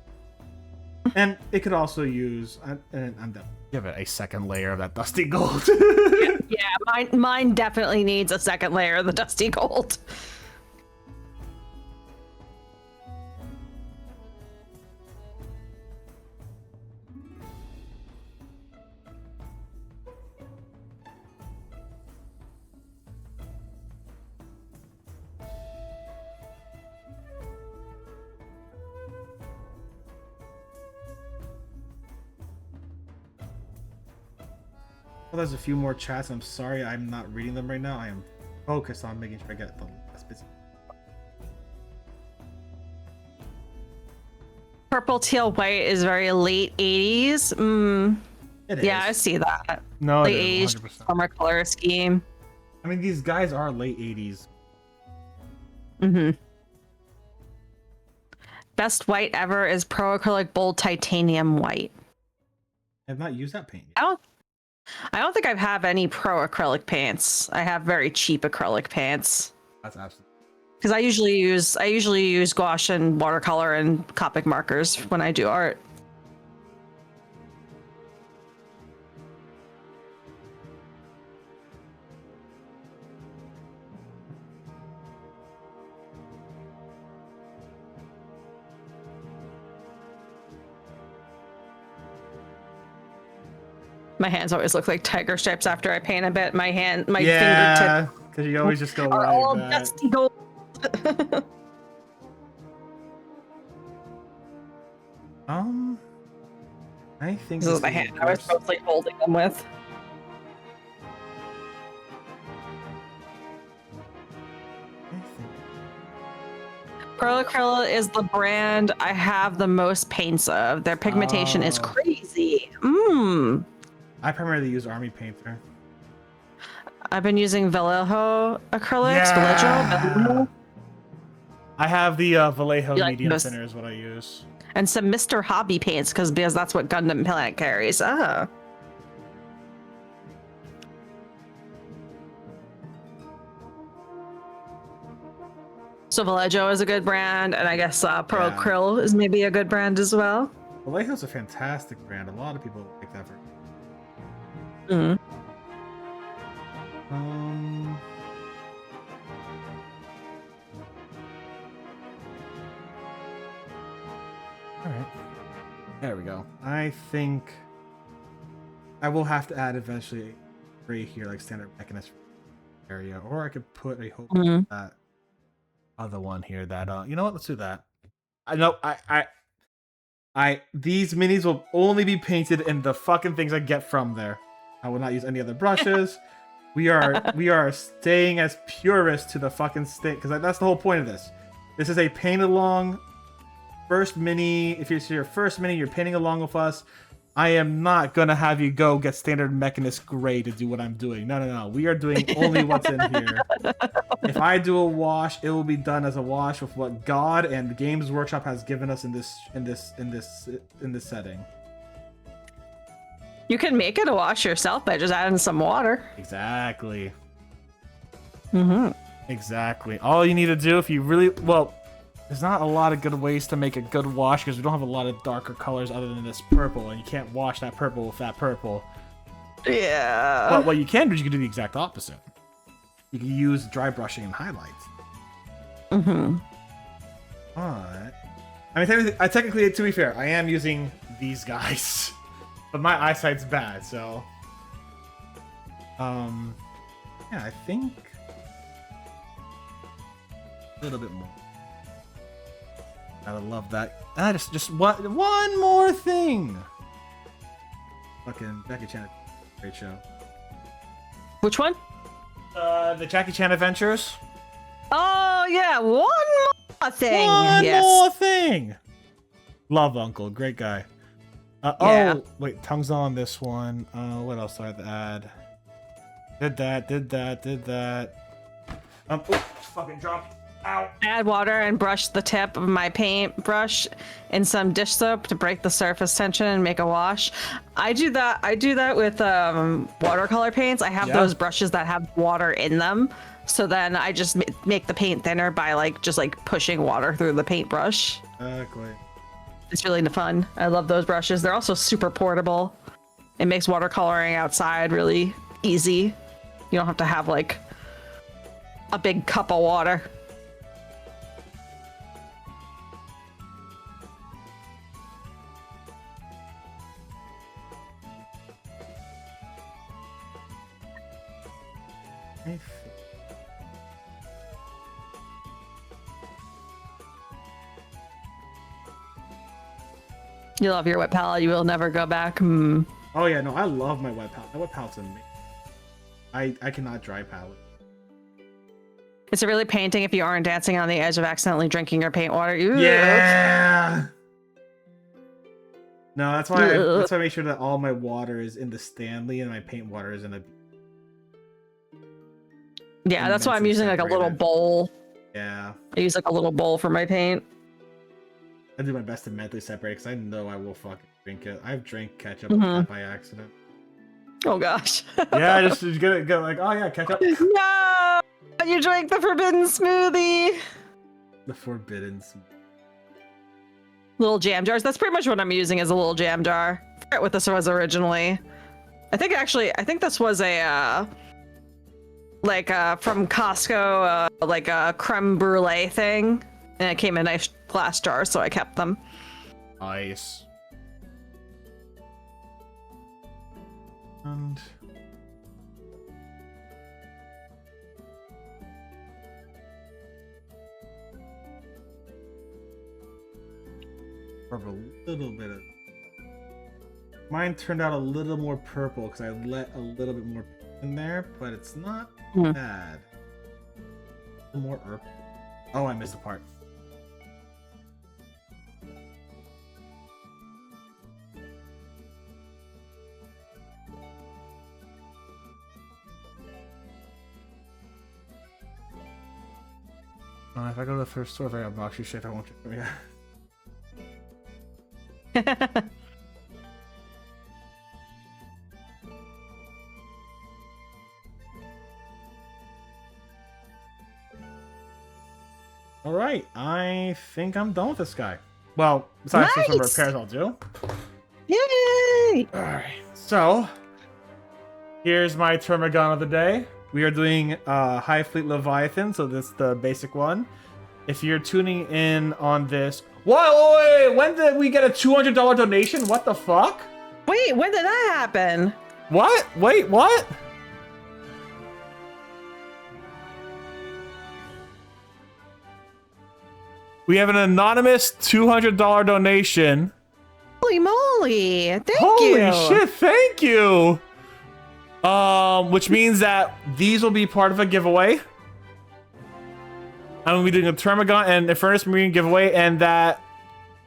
And it could also use, and I'm done. Give it a second layer of that dusty gold. Yeah, mine definitely needs a second layer of the dusty gold. Well, there's a few more chats. I'm sorry I'm not reading them right now. I am focused on making sure I get the last bits. Purple, teal, white is very late 80s. It is. Yeah, I see that. No, Late it is 80s 100%. summer color scheme. I mean, these guys are late 80s. Best white ever is Pro Acrylic Bold Titanium White. I have not used that paint yet. I don't think I have any Pro Acrylic paints. I have very cheap acrylic paints. That's absolutely. Because I usually use gouache and watercolor and Copic markers when I do art. My hands always look like tiger stripes after I paint a bit. My fingertips because you always just go are like all that. dusty gold. I think This is the hand I was mostly holding them with. Pearl Acrylic is the brand I have the most paints of. Their pigmentation is Oh. crazy. I primarily use Army Painter. I've been using Vallejo acrylics. Yeah. Vallejo. I have the Vallejo You like medium those- thinner is what I use. And some Mr. Hobby paints because that's what Gundam Planet carries. Ah. So Vallejo is a good brand, and I guess Pearl Yeah. Krill is maybe a good brand as well. Vallejo's a fantastic brand. A lot of people like that. Mm. All right. There we go. I think I will have to add eventually a gray here, like standard mechanism area, or I could put a whole that other one here. That you know what? Let's do that. I know. These minis will only be painted in the fucking things I get from there. I will not use any other brushes. we are staying as purist to the fucking state because that's the whole point of this. This is a paint along. First mini, if it's your first mini, you're painting along with us. I am not gonna have you go get standard Mechanist gray to do what I'm doing. No. We are doing only what's in here. If I do a wash, it will be done as a wash with what God and Games Workshop has given us in this setting. You can make it a wash yourself by just adding some water. Exactly. Mm-hmm. Exactly. All you need to do if you really there's not a lot of good ways to make a good wash because we don't have a lot of darker colors other than this purple, and you can't wash that purple with that purple. Yeah. But what you can do is you can do the exact opposite. You can use dry brushing and highlights. Mm-hmm. But I mean, technically, to be fair, I am using these guys, but my eyesight's bad, so yeah, I think a little bit more. I love that. Just one more thing. Fucking Jackie Chan, great show. Which one? The Jackie Chan Adventures. Oh yeah, one more thing. One yes. more thing. Love Uncle, great guy. Yeah. Oh wait, tongue's on this one. What else do I have to add? Did that. Oops, fucking dropped. Ow. Add water and brush the tip of my paintbrush in some dish soap to break the surface tension and make a wash. I do that with watercolor paints. I have those brushes that have water in them. So then I just make the paint thinner by just pushing water through the paintbrush. Exactly. It's really fun. I love those brushes. They're also super portable. It makes watercoloring outside really easy. You don't have to have a big cup of water. You love your wet palette. You will never go back. Oh yeah, no, I love my wet palette. My wet palette's amazing. I cannot dry palette. It's really painting if you aren't dancing on the edge of accidentally drinking your paint water. Ew. Yeah. No, that's why I make sure that all my water is in the Stanley and my paint water is in a. Yeah, that's why I'm using a little separated. bowl. Yeah. I use a little bowl for my paint. I do my best to mentally separate because I know I will fucking drink it. I've drank ketchup like that by accident. Oh gosh. Yeah, just get like, oh yeah, ketchup. No! You drank the forbidden smoothie. The forbidden smoothie. Little jam jars. That's pretty much what I'm using as a little jam jar. I forget what this was originally. I think this was a from Costco, a creme brulee thing, and it came in a nice glass jar, so I kept them. Nice. And rub a little bit of. Mine turned out a little more purple because I let a little bit more in there, but it's not bad. A little more purple. Oh, I missed a part. If I go to the first store, very obnoxious shit, I won't get from you. All right, I think I'm done with this guy. Well, besides some Nice! repairs I'll do. Yay! All right, so here's my Termagon of the day. We are doing High Fleet Leviathan, so this is the basic one. If you're tuning in on this, wait, when did we get a $200 donation? What the fuck? Wait, when did that happen? What? Wait, what? We have an anonymous $200 donation. Holy moly! Thank Holy you. shit, thank you. Which means that these will be part of a giveaway. I'm gonna be doing a Termagon and a Furnace Marine giveaway, and that,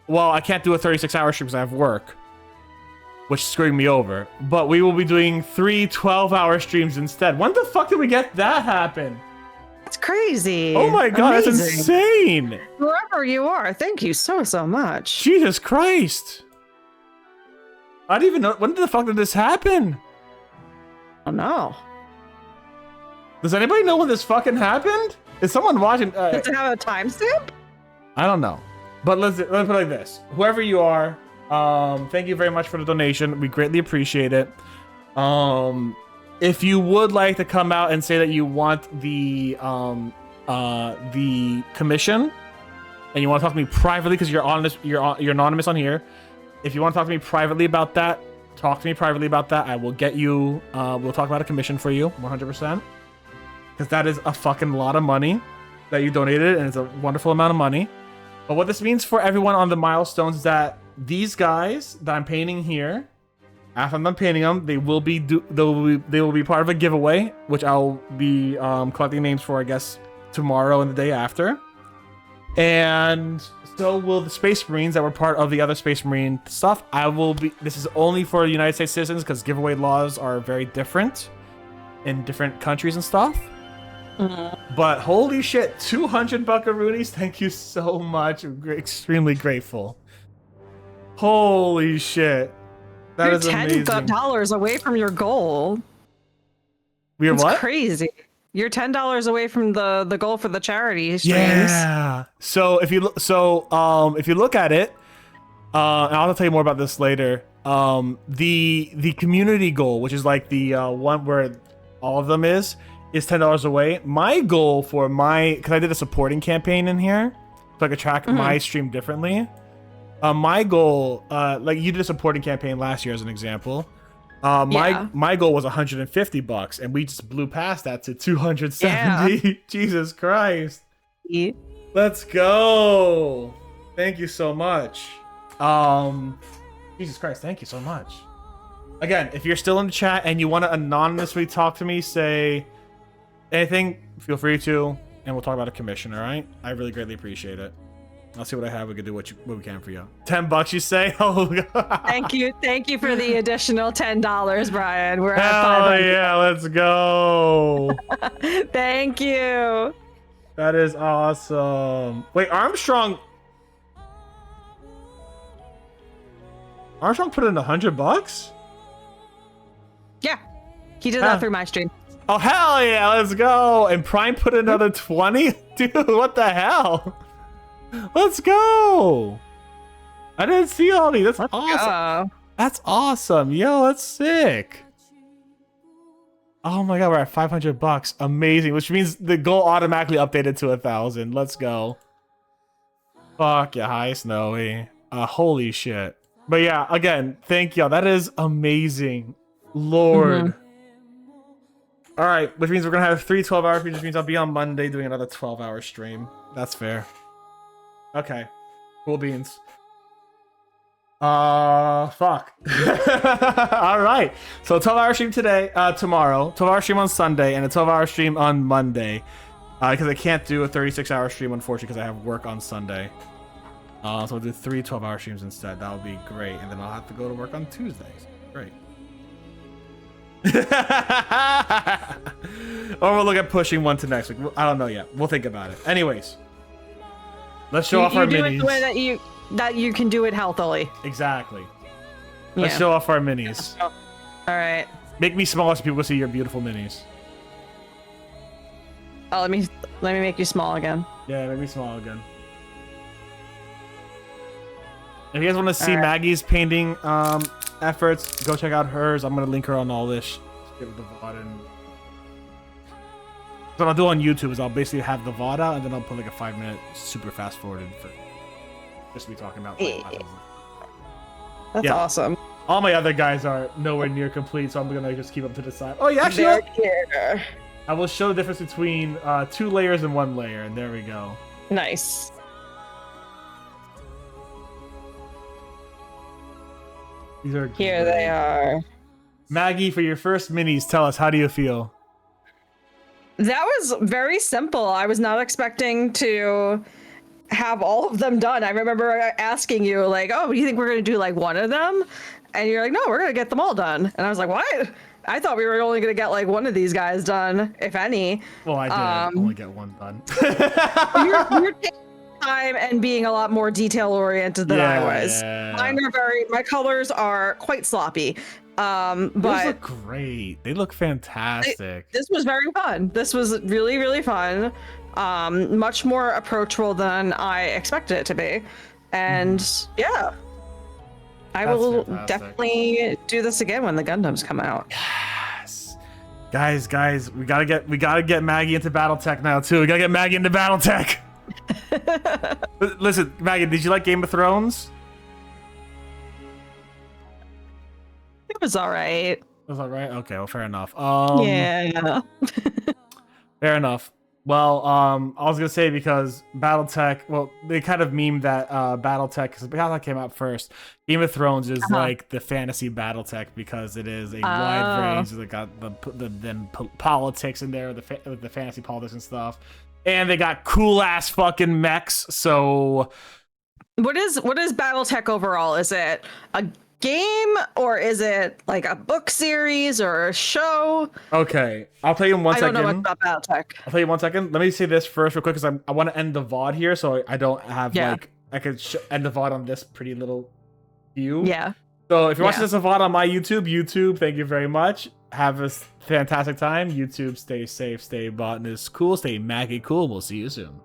well, I can't do a 36-hour stream because I have work, which is screwing me over. But we will be doing 3 12-hour streams instead. When the fuck did we get that happen? That's crazy. Oh my god, that's Amazing. insane. Wherever you are, thank you so much. Jesus Christ. I don't even know. When the fuck did this happen? Oh no. Does anybody know when this fucking happened? Is someone watching? Does it have a timestamp? I don't know. But let's put it like this. Whoever you are, thank you very much for the donation. We greatly appreciate it. If you would like to come out and say that you want the commission, and you want to talk to me privately because you're anonymous on here. If you want to talk to me privately about that, talk to me privately about that. I will get you. We'll talk about a commission for you, 100%. Because that is a fucking lot of money that you donated, and it's a wonderful amount of money. But what this means for everyone on the milestones is that these guys that I'm painting here, after I'm done painting them, they will be part of a giveaway, which I'll be collecting names for, I guess, tomorrow and the day after. And so will the Space Marines that were part of the other Space Marine stuff. This is only for United States citizens because giveaway laws are very different in different countries and stuff. But holy shit, 200 buckaroonies. Thank you so much. I'm extremely grateful. Holy shit. That is amazing. You're $10 away from your goal. We are It's what? crazy. You're $10 away from the goal for the charity streams. Yeah. So if you look at it, and I'll tell you more about this later. The community goal, which is like the one where all of them is $10 away. My goal for because I did a supporting campaign in here, so I could track my stream differently. My goal, like you did a supporting campaign last year as an example. My goal was $150, and we just blew past that to 270. Yeah. Jesus Christ. Yeah. Let's go. Thank you so much. Jesus Christ, thank you so much. Again, if you're still in the chat and you want to anonymously talk to me, say anything, feel free to, and we'll talk about a commission, all right? I really greatly appreciate it. I'll see what I have. We can do what we can for you. $10, you say? Oh, God. Thank you for the additional $10, Brian. We're at Hell 500. yeah, let's go. Thank you. That is awesome. Wait, Armstrong put in $100? Yeah, he did that through my stream. Oh, hell yeah, let's go. And Prime put in another 20? Dude, what the hell? Let's go. I didn't see all these. That's awesome. That's awesome. Yo, that's sick. Oh my god, we're at $500. Amazing. Which means the goal automatically updated to 1,000. Let's go. Fuck yeah, hi Snowy. Holy shit. But yeah, again, thank y'all. That is amazing. Lord. All right, which means we're gonna have 3 12-hour streams, which means I'll be on Monday doing another 12-hour stream. That's fair. Okay. Cool beans. Fuck. All right. So 12-hour stream tomorrow, 12-hour stream on Sunday, and a 12-hour stream on Monday. Because I can't do a 36-hour stream, unfortunately, because I have work on Sunday. So I'll do 3 12-hour streams instead. That would be great. And then I'll have to go to work on Tuesdays. Great. Or we'll look at pushing one to next week. I don't know yet. We'll think about it. Anyways, Let's show off our do it the way minis. that you can do it healthily. Exactly. Let's Yeah. show off our minis. All right. Make me smaller so people can see your beautiful minis. Oh, let me make you small again. Yeah, make me small again. If you guys want to see All right. Maggie's painting efforts, go check out hers. I'm gonna link her on all this. Just give it the VOD and. So what I'll do on YouTube is I'll basically have the VOD out and then I'll put like a 5-minute super fast forwarded for just me talking about. That's Yeah. awesome. All my other guys are nowhere near complete, so I'm gonna just keep them to the side. Oh yeah, They're actually, here. I will show the difference between 2 layers and 1 layer, and there we go. Nice. These are Here they are. Maggie, for your first minis, tell us, how do you feel? That was very simple. I was not expecting to have all of them done. I remember asking you, like, oh, do you think we're going to do like one of them? And you're like, no, we're going to get them all done. And I was like, what? I thought we were only going to get like one of these guys done, if any. Well, I did only get 1 done. You're taking time and being a lot more detail oriented than I was. Yeah. My colors are quite sloppy. Those But look great. They look fantastic. this was very fun. This was really, really fun. Much more approachable than I expected it to be. And yeah, I That's will fantastic. definitely do this again when the Gundams come out. Yes. Guys, we gotta get Maggie into BattleTech now too. We gotta get Maggie into BattleTech. Listen, Maggie, did you like Game of Thrones? It was all right. Was that right? Okay, well, fair enough. Yeah. Fair enough. Well, I was gonna say because BattleTech, well, they kind of memed that BattleTech, because BattleTech came out first. Game of Thrones is like the fantasy BattleTech because it is a wide range. They got the politics in there, the fantasy politics and stuff, and they got cool ass fucking mechs. So, What is BattleTech overall? Is it a game or is it like a book series or a show? okay, I'll tell you in 1 I second. don't know much about BattleTech. I'll tell you 1 second. Let me say this first real quick because I want to end the VOD here, so I don't have like I could end the VOD on this pretty little view. Yeah. So if you're watching this VOD on my YouTube, thank you very much. Have a fantastic time. YouTube, stay safe, stay Botanist Cool, stay Maggie Cool. We'll see you soon.